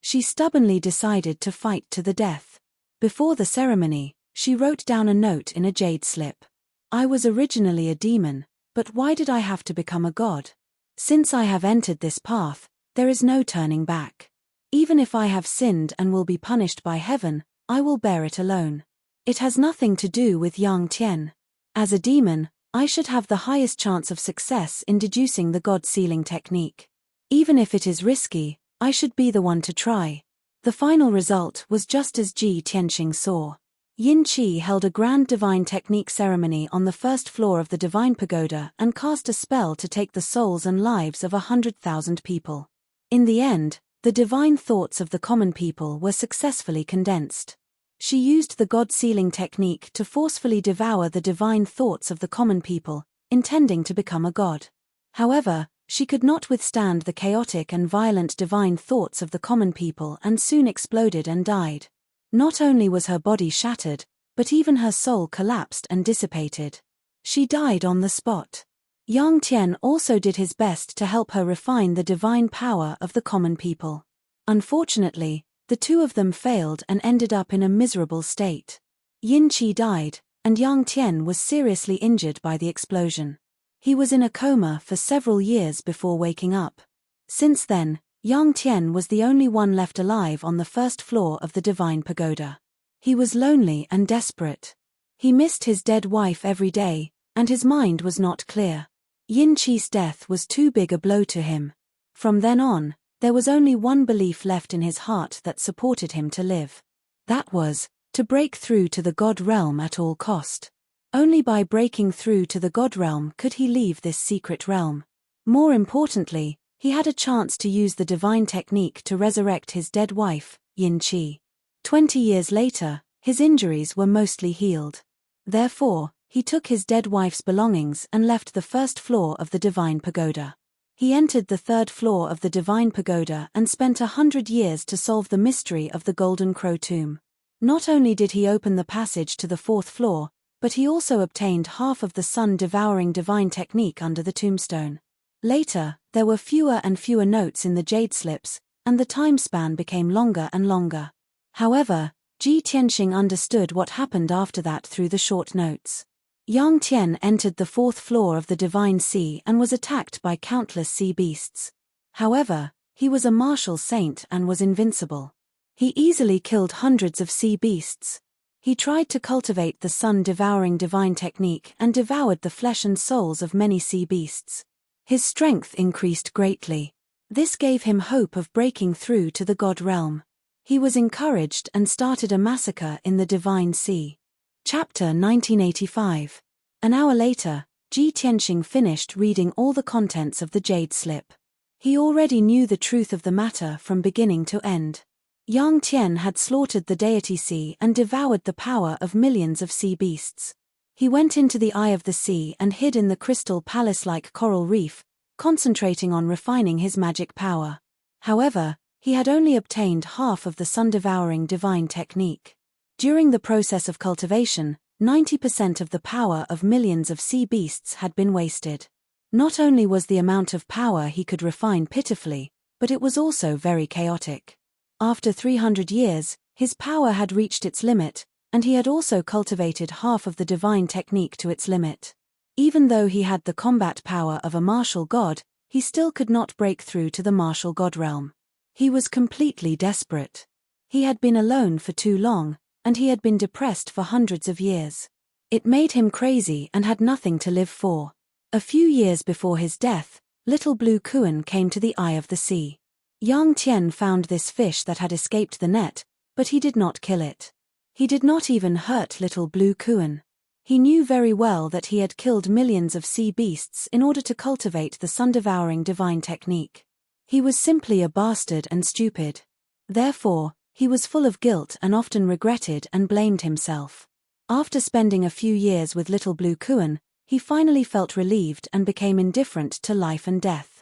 She stubbornly decided to fight to the death. Before the ceremony, she wrote down a note in a jade slip. I was originally a demon, but why did I have to become a god? Since I have entered this path, there is no turning back. Even if I have sinned and will be punished by heaven, I will bear it alone. It has nothing to do with Yang Tian. As a demon, I should have the highest chance of success in deducing the god sealing technique. Even if it is risky, I should be the one to try. The final result was just as Ji Tianqing saw. Yin Qi held a grand divine technique ceremony on the first floor of the divine pagoda and cast a spell to take the souls and lives of 100,000 people. In the end, the divine thoughts of the common people were successfully condensed. She used the god sealing technique to forcefully devour the divine thoughts of the common people, intending to become a god. However, She could not withstand the chaotic and violent divine thoughts of the common people and soon exploded and died. Not only was her body shattered, but even her soul collapsed and dissipated. She died on the spot. Yang Tian also did his best to help her refine the divine power of the common people. Unfortunately, the two of them failed and ended up in a miserable state. Yin Qi died, and Yang Tian was seriously injured by the explosion. He was in a coma for several years before waking up. Since then, Yang Tian was the only one left alive on the first floor of the divine pagoda. He was lonely and desperate. He missed his dead wife every day, and his mind was not clear. Yin Qi's death was too big a blow to him. From then on, there was only one belief left in his heart that supported him to live. That was, to break through to the God realm at all cost. Only by breaking through to the God realm could he leave this secret realm. More importantly, he had a chance to use the divine technique to resurrect his dead wife, Yin Qi. 20 years later, his injuries were mostly healed. Therefore, he took his dead wife's belongings and left the first floor of the divine pagoda. He entered the third floor of the divine pagoda and spent 100 years to solve the mystery of the Golden Crow tomb. Not only did he open the passage to the fourth floor, but he also obtained half of the sun-devouring divine technique under the tombstone. Later, there were fewer and fewer notes in the jade slips, and the time span became longer and longer. However, Ji Tianxing understood what happened after that through the short notes. Yang Tian entered the fourth floor of the divine sea and was attacked by countless sea beasts. However, he was a martial saint and was invincible. He easily killed hundreds of sea beasts. He tried to cultivate the sun-devouring divine technique and devoured the flesh and souls of many sea beasts. His strength increased greatly. This gave him hope of breaking through to the God realm. He was encouraged and started a massacre in the divine sea. Chapter 1985. An hour later, Ji Tianxing finished reading all the contents of the jade slip. He already knew the truth of the matter from beginning to end. Yang Tian had slaughtered the deity sea and devoured the power of millions of sea beasts. He went into the eye of the sea and hid in the crystal palace-like coral reef, concentrating on refining his magic power. However, he had only obtained half of the sun-devouring divine technique. During the process of cultivation, 90% of the power of millions of sea beasts had been wasted. Not only was the amount of power he could refine pitifully, but it was also very chaotic. After 300 years, his power had reached its limit, and he had also cultivated half of the divine technique to its limit. Even though he had the combat power of a martial god, he still could not break through to the martial god realm. He was completely desperate. He had been alone for too long, and he had been depressed for hundreds of years. It made him crazy and had nothing to live for. A few years before his death, little blue Kuan came to the eye of the sea. Yang Tian found this fish that had escaped the net, but he did not kill it. He did not even hurt little blue Kuan. He knew very well that he had killed millions of sea beasts in order to cultivate the sun-devouring divine technique. He was simply a bastard and stupid. Therefore, he was full of guilt and often regretted and blamed himself. After spending a few years with little blue Kuan, he finally felt relieved and became indifferent to life and death.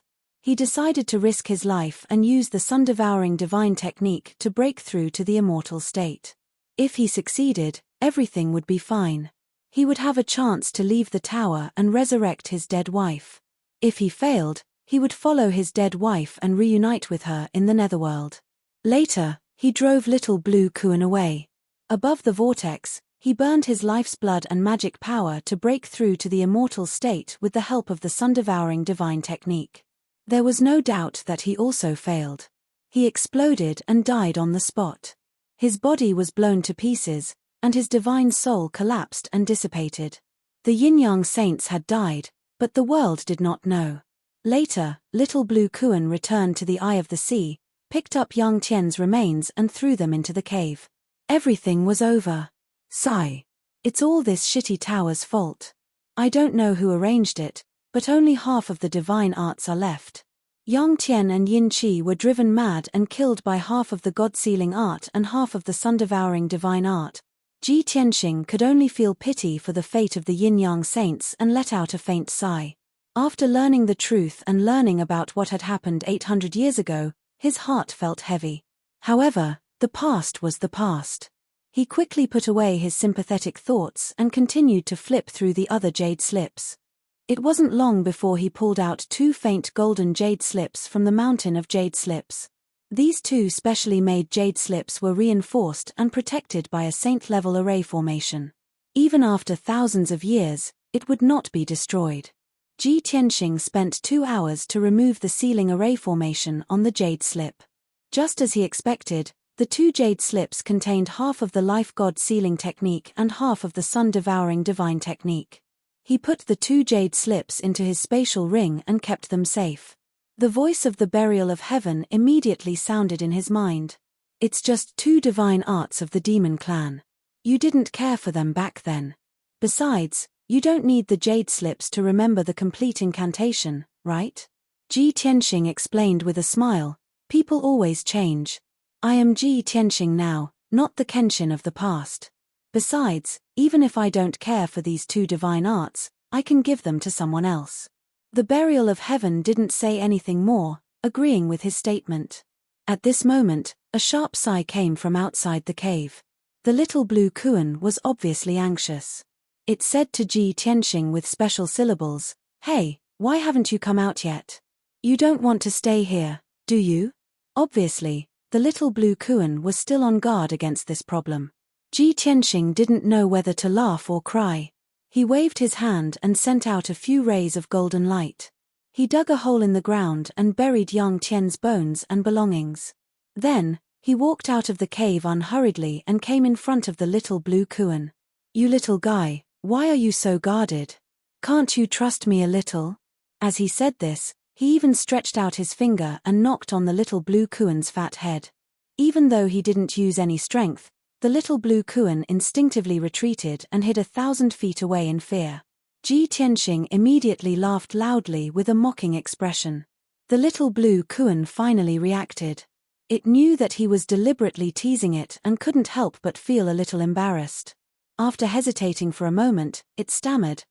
He decided to risk his life and use the sun-devouring divine technique to break through to the immortal state. If he succeeded, everything would be fine. He would have a chance to leave the tower and resurrect his dead wife. If he failed, he would follow his dead wife and reunite with her in the netherworld. Later, he drove little blue Kuan away. Above the vortex, he burned his life's blood and magic power to break through to the immortal state with the help of the sun-devouring divine technique. There was no doubt that he also failed. He exploded and died on the spot. His body was blown to pieces, and his divine soul collapsed and dissipated. The yin-yang saints had died, but the world did not know. Later, little blue Kuan returned to the eye of the sea, picked up Yang Tian's remains and threw them into the cave. Everything was over. Sigh. It's all this shitty tower's fault. I don't know who arranged it, but only half of the divine arts are left. Yang Tian and Yin Qi were driven mad and killed by half of the god-sealing art and half of the sun-devouring divine art. Ji Tianxing could only feel pity for the fate of the yin-yang saints and let out a faint sigh. After learning the truth and learning about what had happened 800 years ago, his heart felt heavy. However, the past was the past. He quickly put away his sympathetic thoughts and continued to flip through the other jade slips. It wasn't long before he pulled out 2 faint golden jade slips from the mountain of jade slips. These 2 specially made jade slips were reinforced and protected by a saint-level array formation. Even after thousands of years, it would not be destroyed. Ji Tianxing spent 2 hours to remove the sealing array formation on the jade slip. Just as he expected, the 2 jade slips contained half of the life god sealing technique and half of the sun-devouring divine technique. He put the 2 jade slips into his spatial ring and kept them safe. The voice of the burial of heaven immediately sounded in his mind. It's just 2 divine arts of the demon clan. You didn't care for them back then. Besides, you don't need the jade slips to remember the complete incantation, right? Ji Tianxing explained with a smile. People always change. I am Ji Tianxing now, not the Kenshin of the past. Besides, even if I don't care for these 2 divine arts, I can give them to someone else. The burial of heaven didn't say anything more, agreeing with his statement. At this moment, a sharp sigh came from outside the cave. The little blue Kuan was obviously anxious. It said to Ji Tianxing with special syllables, "Hey, why haven't you come out yet? You don't want to stay here, do you?" Obviously, the little blue Kuan was still on guard against this problem. Ji Tianxing didn't know whether to laugh or cry. He waved his hand and sent out a few rays of golden light. He dug a hole in the ground and buried Yang Tian's bones and belongings. Then, he walked out of the cave unhurriedly and came in front of the little blue Kuan. "You little guy, why are you so guarded? Can't you trust me a little?" As he said this, he even stretched out his finger and knocked on the little blue Kuan's fat head. Even though he didn't use any strength, the little blue Kuan instinctively retreated and hid 1,000 feet away in fear. Ji Tianxing immediately laughed loudly with a mocking expression. The little blue Kuan finally reacted. It knew that he was deliberately teasing it and couldn't help but feel a little embarrassed. After hesitating for a moment, it stammered,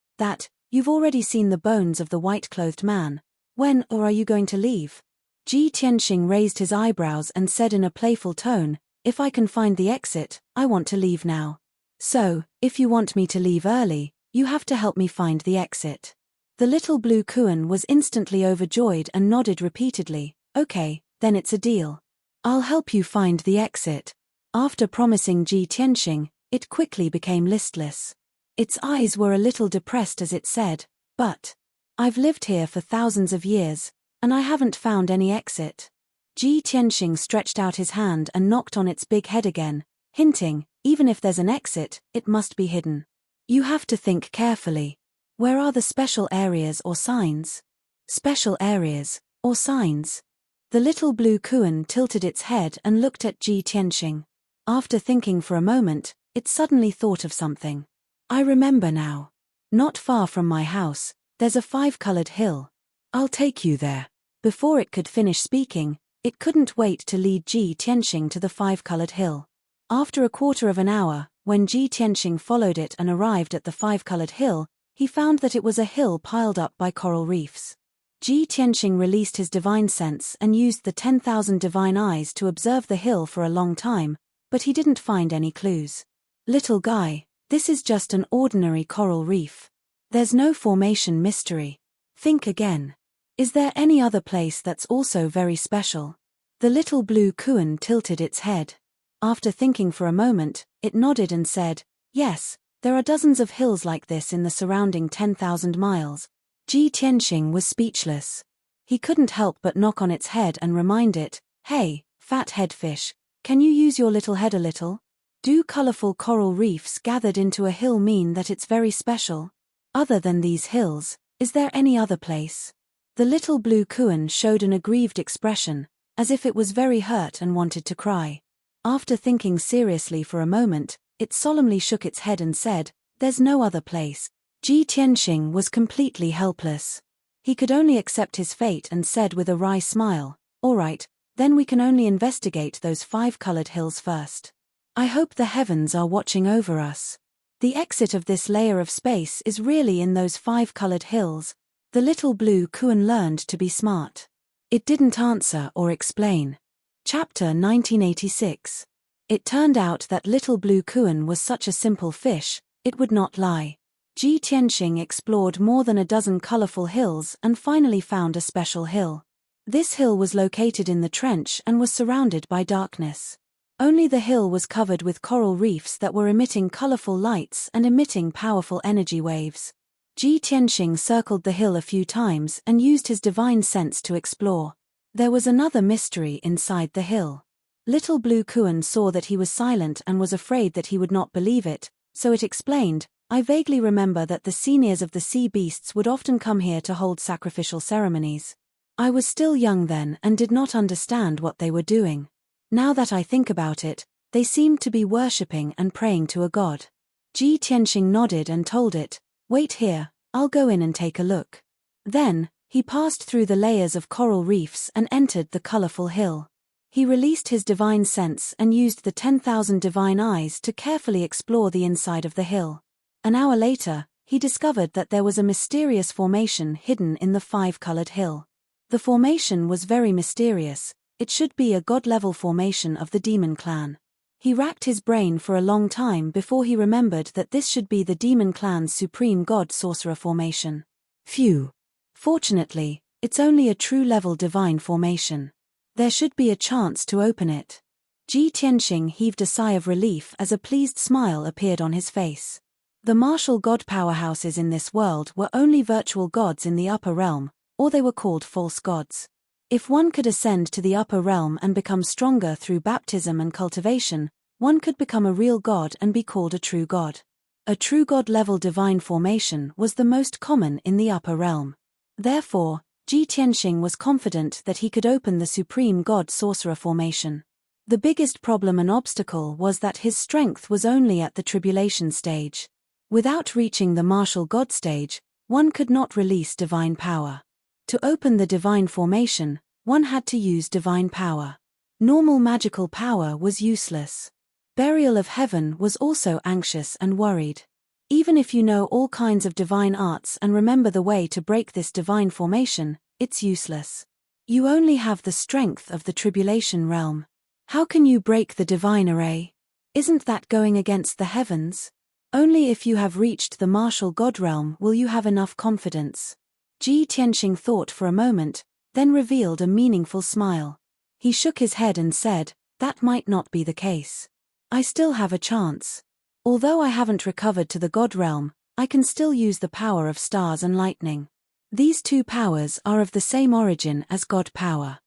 "You've already seen the bones of the white-clothed man. When or are you going to leave?" Ji Tianxing raised his eyebrows and said in a playful tone, "If I can find the exit, I want to leave now. So, if you want me to leave early, you have to help me find the exit." The little blue Kuan was instantly overjoyed and nodded repeatedly. "Okay, then it's a deal. I'll help you find the exit." After promising Ji Tianxing, it quickly became listless. Its eyes were a little depressed as it said, "But I've lived here for thousands of years, and I haven't found any exit." Ji Tianxing stretched out his hand and knocked on its big head again, hinting, even if there's an exit, it must be hidden. You have to think carefully. Where are the special areas or signs? Special areas, or signs? The little blue Kuan tilted its head and looked at Ji Tianxing. After thinking for a moment, it suddenly thought of something. "I remember now. Not far from my house, there's a 5-colored hill. I'll take you there." Before it could finish speaking, it couldn't wait to lead Ji Tianxing to the 5-colored hill. After a quarter of an hour, when Ji Tianxing followed it and arrived at the 5-colored hill, he found that it was a hill piled up by coral reefs. Ji Tianxing released his divine sense and used the 10,000 divine eyes to observe the hill for a long time, but he didn't find any clues. "Little guy, this is just an ordinary coral reef. There's no formation mystery. Think again. Is there any other place that's also very special?" The little blue Kuan tilted its head. After thinking for a moment, it nodded and said, "Yes, there are dozens of hills like this in the surrounding 10,000 miles. Ji Tianxing was speechless. He couldn't help but knock on its head and remind it, "Hey, fat head fish, can you use your little head a little? Do colorful coral reefs gathered into a hill mean that it's very special? Other than these hills, is there any other place?" The little blue Kuan showed an aggrieved expression, as if it was very hurt and wanted to cry. After thinking seriously for a moment, it solemnly shook its head and said, "There's no other place." Ji Tianxing was completely helpless. He could only accept his fate and said with a wry smile, "All right, then we can only investigate those 5-colored hills first. I hope the heavens are watching over us. The exit of this layer of space is really in those 5-colored hills. The little blue Kuan learned to be smart. It didn't answer or explain. Chapter 1986. It turned out that little blue Kuan was such a simple fish, it would not lie. Ji Tianxing explored more than a dozen colorful hills and finally found a special hill. This hill was located in the trench and was surrounded by darkness. Only the hill was covered with coral reefs that were emitting colorful lights and emitting powerful energy waves. Ji Tianxing circled the hill a few times and used his divine sense to explore. There was another mystery inside the hill. Little blue Kuan saw that he was silent and was afraid that he would not believe it, so it explained, "I vaguely remember that the seniors of the sea beasts would often come here to hold sacrificial ceremonies. I was still young then and did not understand what they were doing. Now that I think about it, they seemed to be worshipping and praying to a god." Ji Tianxing nodded and told it, "Wait here, I'll go in and take a look." Then, he passed through the layers of coral reefs and entered the colorful hill. He released his divine sense and used the 10,000 divine eyes to carefully explore the inside of the hill. An hour later, he discovered that there was a mysterious formation hidden in the 5-colored hill. The formation was very mysterious. It should be a god-level formation of the demon clan. He racked his brain for a long time before he remembered that this should be the demon clan's supreme god-sorcerer formation. Phew. Fortunately, it's only a true-level divine formation. There should be a chance to open it. Ji Tianxing heaved a sigh of relief as a pleased smile appeared on his face. The martial god powerhouses in this world were only virtual gods in the upper realm, or they were called false gods. If one could ascend to the upper realm and become stronger through baptism and cultivation, one could become a real god and be called a true god. A true god-level divine formation was the most common in the upper realm. Therefore, Ji Tianxing was confident that he could open the supreme god-sorcerer formation. The biggest problem and obstacle was that his strength was only at the tribulation stage. Without reaching the martial god stage, one could not release divine power. To open the divine formation, one had to use divine power. Normal magical power was useless. Burial of Heaven was also anxious and worried. Even if you know all kinds of divine arts and remember the way to break this divine formation, it's useless. You only have the strength of the tribulation realm. How can you break the divine array? Isn't that going against the heavens? Only if you have reached the martial god realm will you have enough confidence. Ji Tianxing thought for a moment, then revealed a meaningful smile. He shook his head and said, "That might not be the case. I still have a chance. Although I haven't recovered to the god realm, I can still use the power of stars and lightning. These two powers are of the same origin as god power.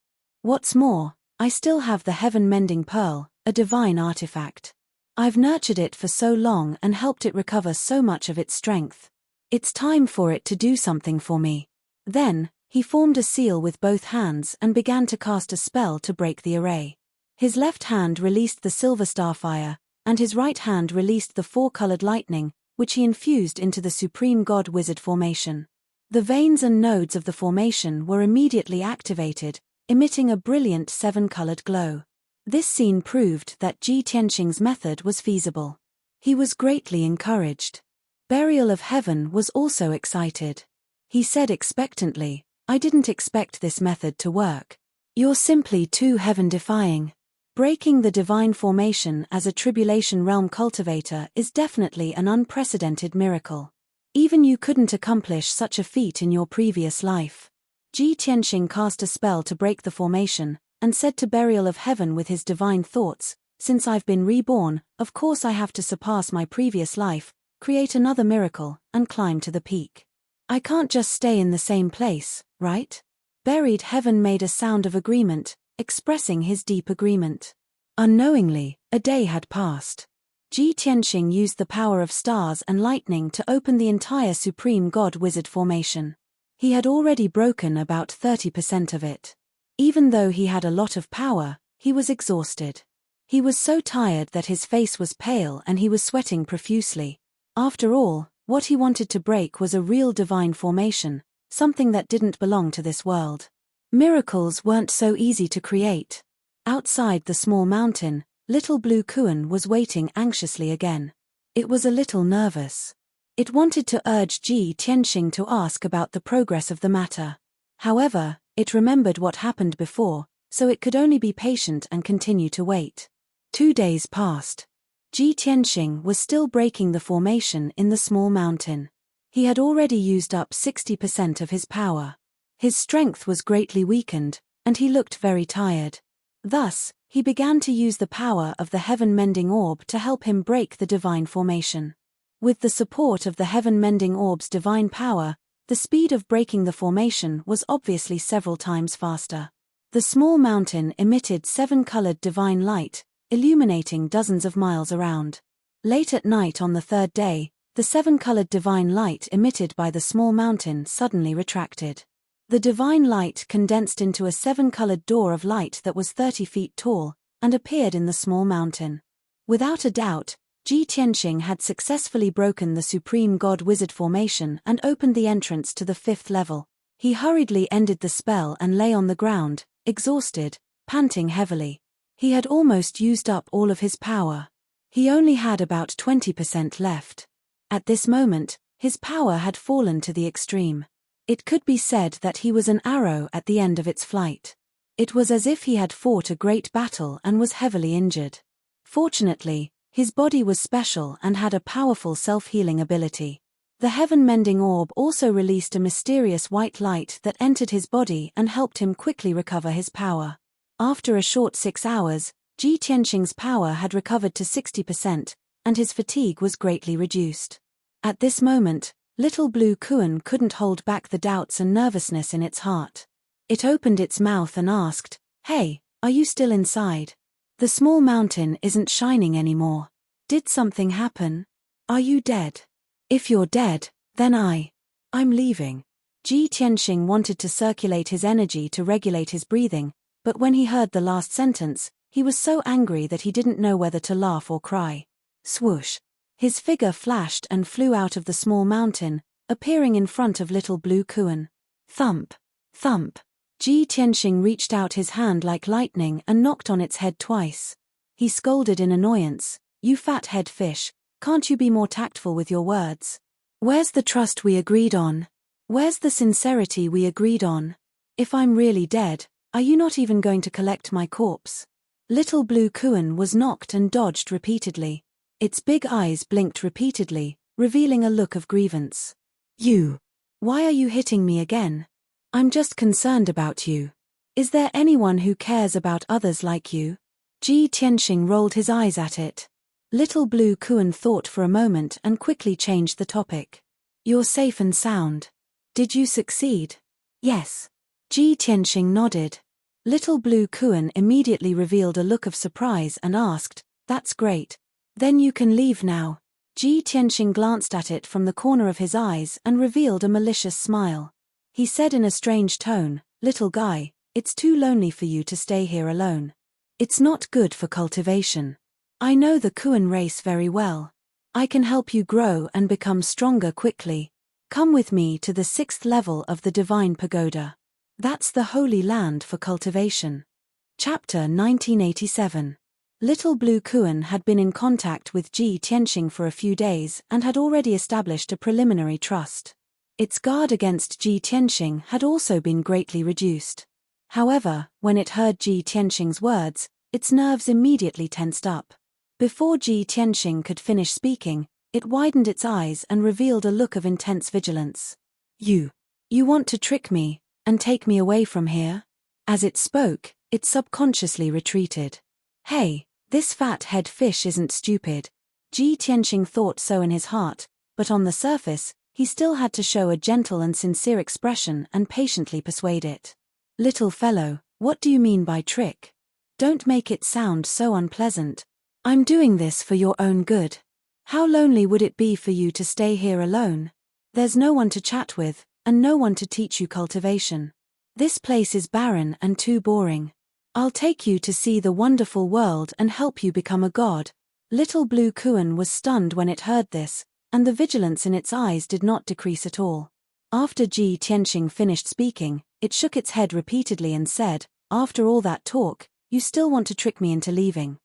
What's more, I still have the heaven-mending pearl, a divine artifact. I've nurtured it for so long and helped it recover so much of its strength. It's time for it to do something for me." Then, he formed a seal with both hands and began to cast a spell to break the array. His left hand released the silver starfire, and his right hand released the 4-colored lightning, which he infused into the supreme god wizard formation. The veins and nodes of the formation were immediately activated, emitting a brilliant 7-colored glow. This scene proved that Ji Tianxing's method was feasible. He was greatly encouraged. Burial of Heaven was also excited. He said expectantly, "I didn't expect this method to work. You're simply too heaven-defying. Breaking the divine formation as a tribulation realm cultivator is definitely an unprecedented miracle. Even you couldn't accomplish such a feat in your previous life." Ji Tianxing cast a spell to break the formation, and said to Burial of Heaven with his divine thoughts, "Since I've been reborn, of course I have to surpass my previous life, create another miracle, and climb to the peak. I can't just stay in the same place, right?" Buried Heaven made a sound of agreement, expressing his deep agreement. Unknowingly, a day had passed. Ji Tianxing used the power of stars and lightning to open the entire Supreme God Wizard formation. He had already broken about 30% of it. Even though he had a lot of power, he was exhausted. He was so tired that his face was pale and he was sweating profusely. After all, what he wanted to break was a real divine formation, something that didn't belong to this world. Miracles weren't so easy to create. Outside the small mountain, little blue Kuan was waiting anxiously again. It was a little nervous. It wanted to urge Ji Tianxing to ask about the progress of the matter. However, it remembered what happened before, so it could only be patient and continue to wait. 2 days passed. Ji Tianxing was still breaking the formation in the small mountain. He had already used up 60% of his power. His strength was greatly weakened, and he looked very tired. Thus, he began to use the power of the heaven-mending orb to help him break the divine formation. With the support of the heaven-mending orb's divine power, the speed of breaking the formation was obviously several times faster. The small mountain emitted 7-colored divine light, illuminating dozens of miles around. Late at night on the 3rd day, the 7-colored divine light emitted by the small mountain suddenly retracted. The divine light condensed into a 7-colored door of light that was 30 feet tall, and appeared in the small mountain. Without a doubt, Ji Tianxing had successfully broken the Supreme God Wizard formation and opened the entrance to the 5th level. He hurriedly ended the spell and lay on the ground, exhausted, panting heavily. He had almost used up all of his power. He only had about 20% left. At this moment, his power had fallen to the extreme. It could be said that he was an arrow at the end of its flight. It was as if he had fought a great battle and was heavily injured. Fortunately, his body was special and had a powerful self-healing ability. The heaven-mending orb also released a mysterious white light that entered his body and helped him quickly recover his power. After a short 6 hours, Ji Tianxing's power had recovered to 60%, and his fatigue was greatly reduced. At this moment, little Blue Kuan couldn't hold back the doubts and nervousness in its heart. It opened its mouth and asked, "Hey, are you still inside? The small mountain isn't shining anymore. Did something happen? Are you dead? If you're dead, then I'm leaving." Ji Tianxing wanted to circulate his energy to regulate his breathing, but when he heard the last sentence, he was so angry that he didn't know whether to laugh or cry. Swoosh! His figure flashed and flew out of the small mountain, appearing in front of little Blue Kuan. Thump! Thump! Ji Tianxing reached out his hand like lightning and knocked on its head twice. He scolded in annoyance, "You fat-head fish, can't you be more tactful with your words? Where's the trust we agreed on? Where's the sincerity we agreed on? If I'm really dead, are you not even going to collect my corpse?" Little Blue Kuan was knocked and dodged repeatedly. Its big eyes blinked repeatedly, revealing a look of grievance. Why are you hitting me again? I'm just concerned about you. Is there anyone who cares about others like you?" Ji Tianxing rolled his eyes at it. Little Blue Kuan thought for a moment and quickly changed the topic. "You're safe and sound. Did you succeed?" "Yes." Ji Tianxing nodded. Little Blue Kuan immediately revealed a look of surprise and asked, "That's great. Then you can leave now." Ji Tianxing glanced at it from the corner of his eyes and revealed a malicious smile. He said in a strange tone, "Little guy, it's too lonely for you to stay here alone. It's not good for cultivation. I know the Kuan race very well. I can help you grow and become stronger quickly. Come with me to the 6th level of the Divine Pagoda. That's the holy land for cultivation." Chapter 1987. Little Blue Kuan had been in contact with Ji Tianxing for a few days and had already established a preliminary trust. Its guard against Ji Tianxing had also been greatly reduced. However, when it heard Ji Tianxing's words, its nerves immediately tensed up. Before Ji Tianxing could finish speaking, it widened its eyes and revealed a look of intense vigilance. You want to trick me, and take me away from here?" As it spoke, it subconsciously retreated. "Hey, this fat-head fish isn't stupid." Ji Tianxing thought so in his heart, but on the surface, he still had to show a gentle and sincere expression and patiently persuade it. "Little fellow, what do you mean by trick? Don't make it sound so unpleasant. I'm doing this for your own good. How lonely would it be for you to stay here alone? There's no one to chat with, and no one to teach you cultivation. This place is barren and too boring. I'll take you to see the wonderful world and help you become a god." Little Blue Kuan was stunned when it heard this, and the vigilance in its eyes did not decrease at all. After Ji Tianxing finished speaking, it shook its head repeatedly and said, "After all that talk, you still want to trick me into leaving?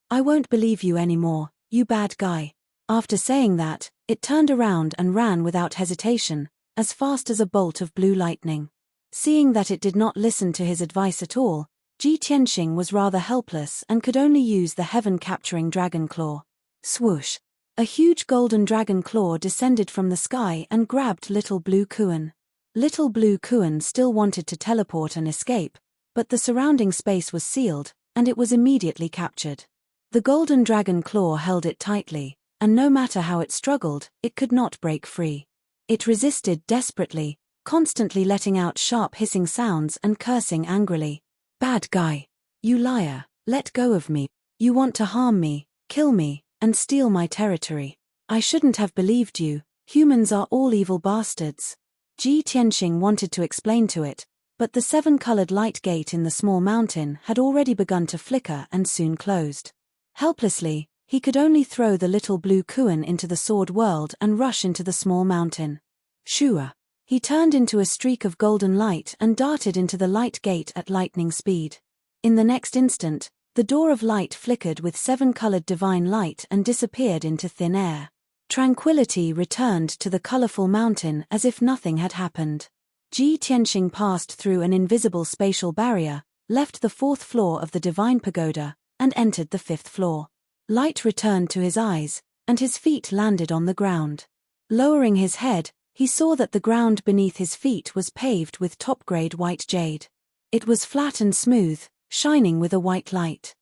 I won't believe you anymore, you bad guy." After saying that, It turned around and ran without hesitation, as fast as a bolt of blue lightning. Seeing that it did not listen to his advice at all, Ji Tianxing was rather helpless and could only use the heaven-capturing dragon claw. Swoosh! A huge golden dragon claw descended from the sky and grabbed Little Blue Kuan. Little Blue Kuan still wanted to teleport and escape, but the surrounding space was sealed, and it was immediately captured. The golden dragon claw held it tightly, and no matter how it struggled, it could not break free. It resisted desperately, constantly letting out sharp hissing sounds and cursing angrily. "Bad guy! You liar, let go of me. You want to harm me, kill me, and steal my territory. I shouldn't have believed you. Humans are all evil bastards." Ji Tianxing wanted to explain to it, but the 7-colored light gate in the small mountain had already begun to flicker and soon closed. Helplessly, he could only throw the Little Blue Kuan into the sword world and rush into the small mountain. Shua! He turned into a streak of golden light and darted into the light gate at lightning speed. In the next instant, the door of light flickered with 7-colored divine light and disappeared into thin air. Tranquility returned to the colorful mountain as if nothing had happened. Ji Tianxing passed through an invisible spatial barrier, left the 4th floor of the divine pagoda, and entered the 5th floor. Light returned to his eyes, and his feet landed on the ground. Lowering his head, he saw that the ground beneath his feet was paved with top-grade white jade. It was flat and smooth, shining with a white light.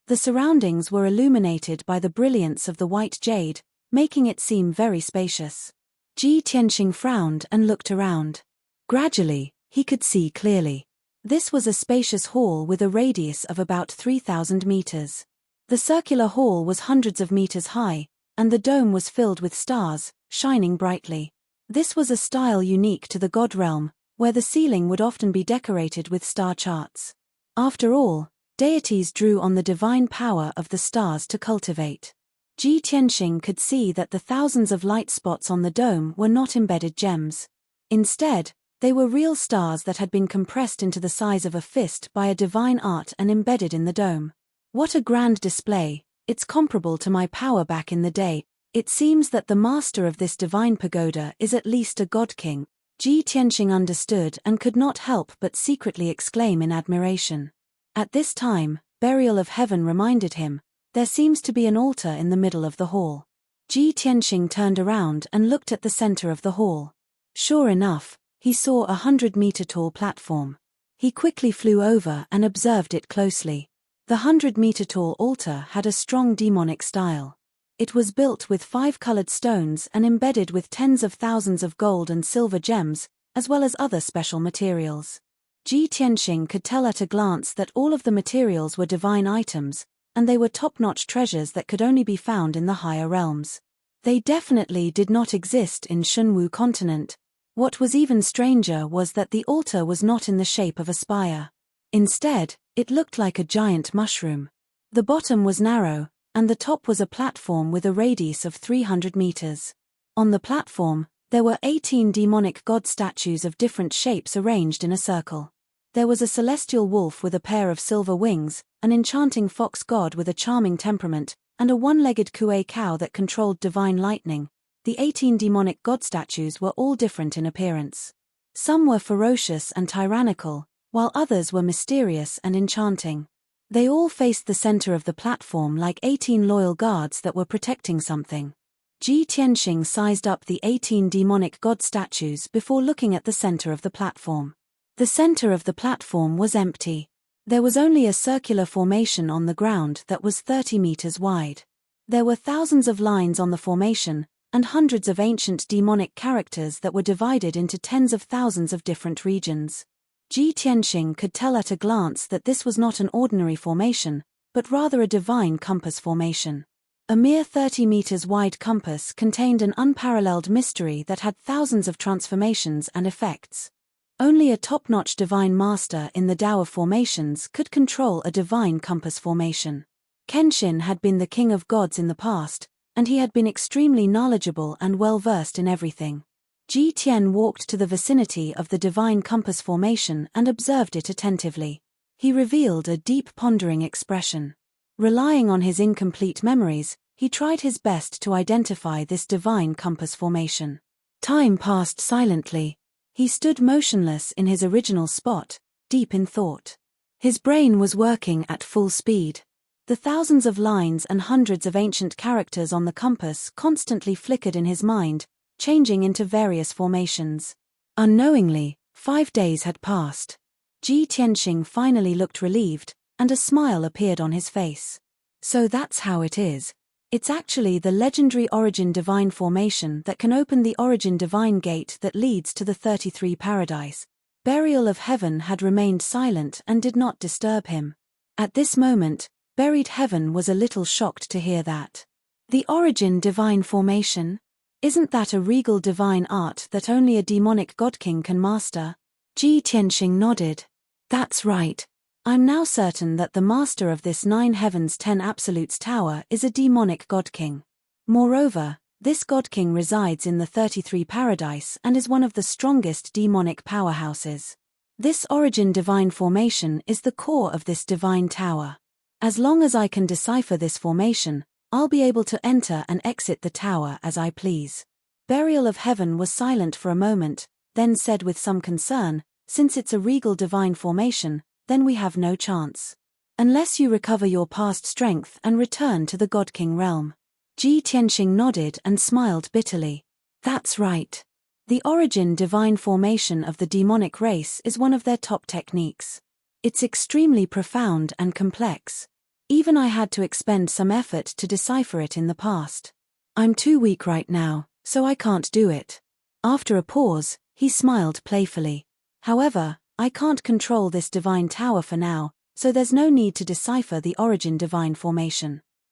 The surroundings were illuminated by the brilliance of the white jade, making it seem very spacious. Ji Tianxing frowned and looked around. Gradually, he could see clearly. This was a spacious hall with a radius of about 3,000 meters. The circular hall was hundreds of meters high, and the dome was filled with stars, shining brightly. This was a style unique to the god realm, where the ceiling would often be decorated with star charts. After all, deities drew on the divine power of the stars to cultivate. Ji Tianxing could see that the thousands of light spots on the dome were not embedded gems. Instead, they were real stars that had been compressed into the size of a fist by a divine art and embedded in the dome. What a grand display! It's comparable to my power back in the day. It seems that the master of this divine pagoda is at least a god king. Ji Tianxing understood and could not help but secretly exclaim in admiration. At this time, Burial of Heaven reminded him, there seems to be an altar in the middle of the hall. Ji Tianxing turned around and looked at the center of the hall. Sure enough, he saw a 100-meter-tall platform. He quickly flew over and observed it closely. The 100-meter-tall altar had a strong demonic style. It was built with 5-colored stones and embedded with tens of thousands of gold and silver gems, as well as other special materials. Ji Tianxing could tell at a glance that all of the materials were divine items, and they were top-notch treasures that could only be found in the higher realms. They definitely did not exist in Shunwu continent. What was even stranger was that the altar was not in the shape of a spire. Instead, it looked like a giant mushroom. The bottom was narrow, and the top was a platform with a radius of 300 meters. On the platform, there were 18 demonic god statues of different shapes arranged in a circle. There was a celestial wolf with a pair of silver wings, an enchanting fox god with a charming temperament, and a one-legged kuei cow that controlled divine lightning. The 18 demonic god statues were all different in appearance. Some were ferocious and tyrannical, while others were mysterious and enchanting. They all faced the center of the platform like 18 loyal guards that were protecting something. Ji Tianxing sized up the 18 demonic god statues before looking at the center of the platform. The center of the platform was empty. There was only a circular formation on the ground that was 30 meters wide. There were thousands of lines on the formation, and hundreds of ancient demonic characters that were divided into tens of thousands of different regions. Ji Tianxing could tell at a glance that this was not an ordinary formation, but rather a divine compass formation. A mere 30 meters wide compass contained an unparalleled mystery that had thousands of transformations and effects. Only a top-notch divine master in the Tao of formations could control a divine compass formation. Kenshin had been the king of gods in the past, and he had been extremely knowledgeable and well-versed in everything. Ji Tian walked to the vicinity of the divine compass formation and observed it attentively. He revealed a deep pondering expression. Relying on his incomplete memories, He tried his best to identify this divine compass formation. Time passed silently. He stood motionless in his original spot, deep in thought. His brain was working at full speed. The thousands of lines and hundreds of ancient characters on the compass constantly flickered in his mind, changing into various formations. Unknowingly, 5 days had passed. Ji Tianxing finally looked relieved, and a smile appeared on his face. So that's how it is. It's actually the legendary Origin Divine formation that can open the Origin Divine gate that leads to the 33 Paradise. Burial of Heaven had remained silent and did not disturb him. At this moment, Buried Heaven was a little shocked to hear that. The Origin Divine formation? Isn't that a regal divine art that only a demonic godking can master? Ji Tianxing nodded. That's right. I'm now certain that the master of this 9 Heavens 10 Absolutes tower is a demonic godking. Moreover, this godking resides in the 33 Paradise and is one of the strongest demonic powerhouses. This Origin Divine formation is the core of this divine tower. As long as I can decipher this formation, I'll be able to enter and exit the tower as I please. Burial of Heaven was silent for a moment, then said with some concern, since it's a regal divine formation, then we have no chance. Unless you recover your past strength and return to the God King realm. Ji Tianxing nodded and smiled bitterly. That's right. The Origin Divine formation of the demonic race is one of their top techniques. It's extremely profound and complex. Even I had to expend some effort to decipher it in the past. I'm too weak right now, so I can't do it. After a pause, he smiled playfully. However, I can't control this divine tower for now, so there's no need to decipher the Origin Divine formation.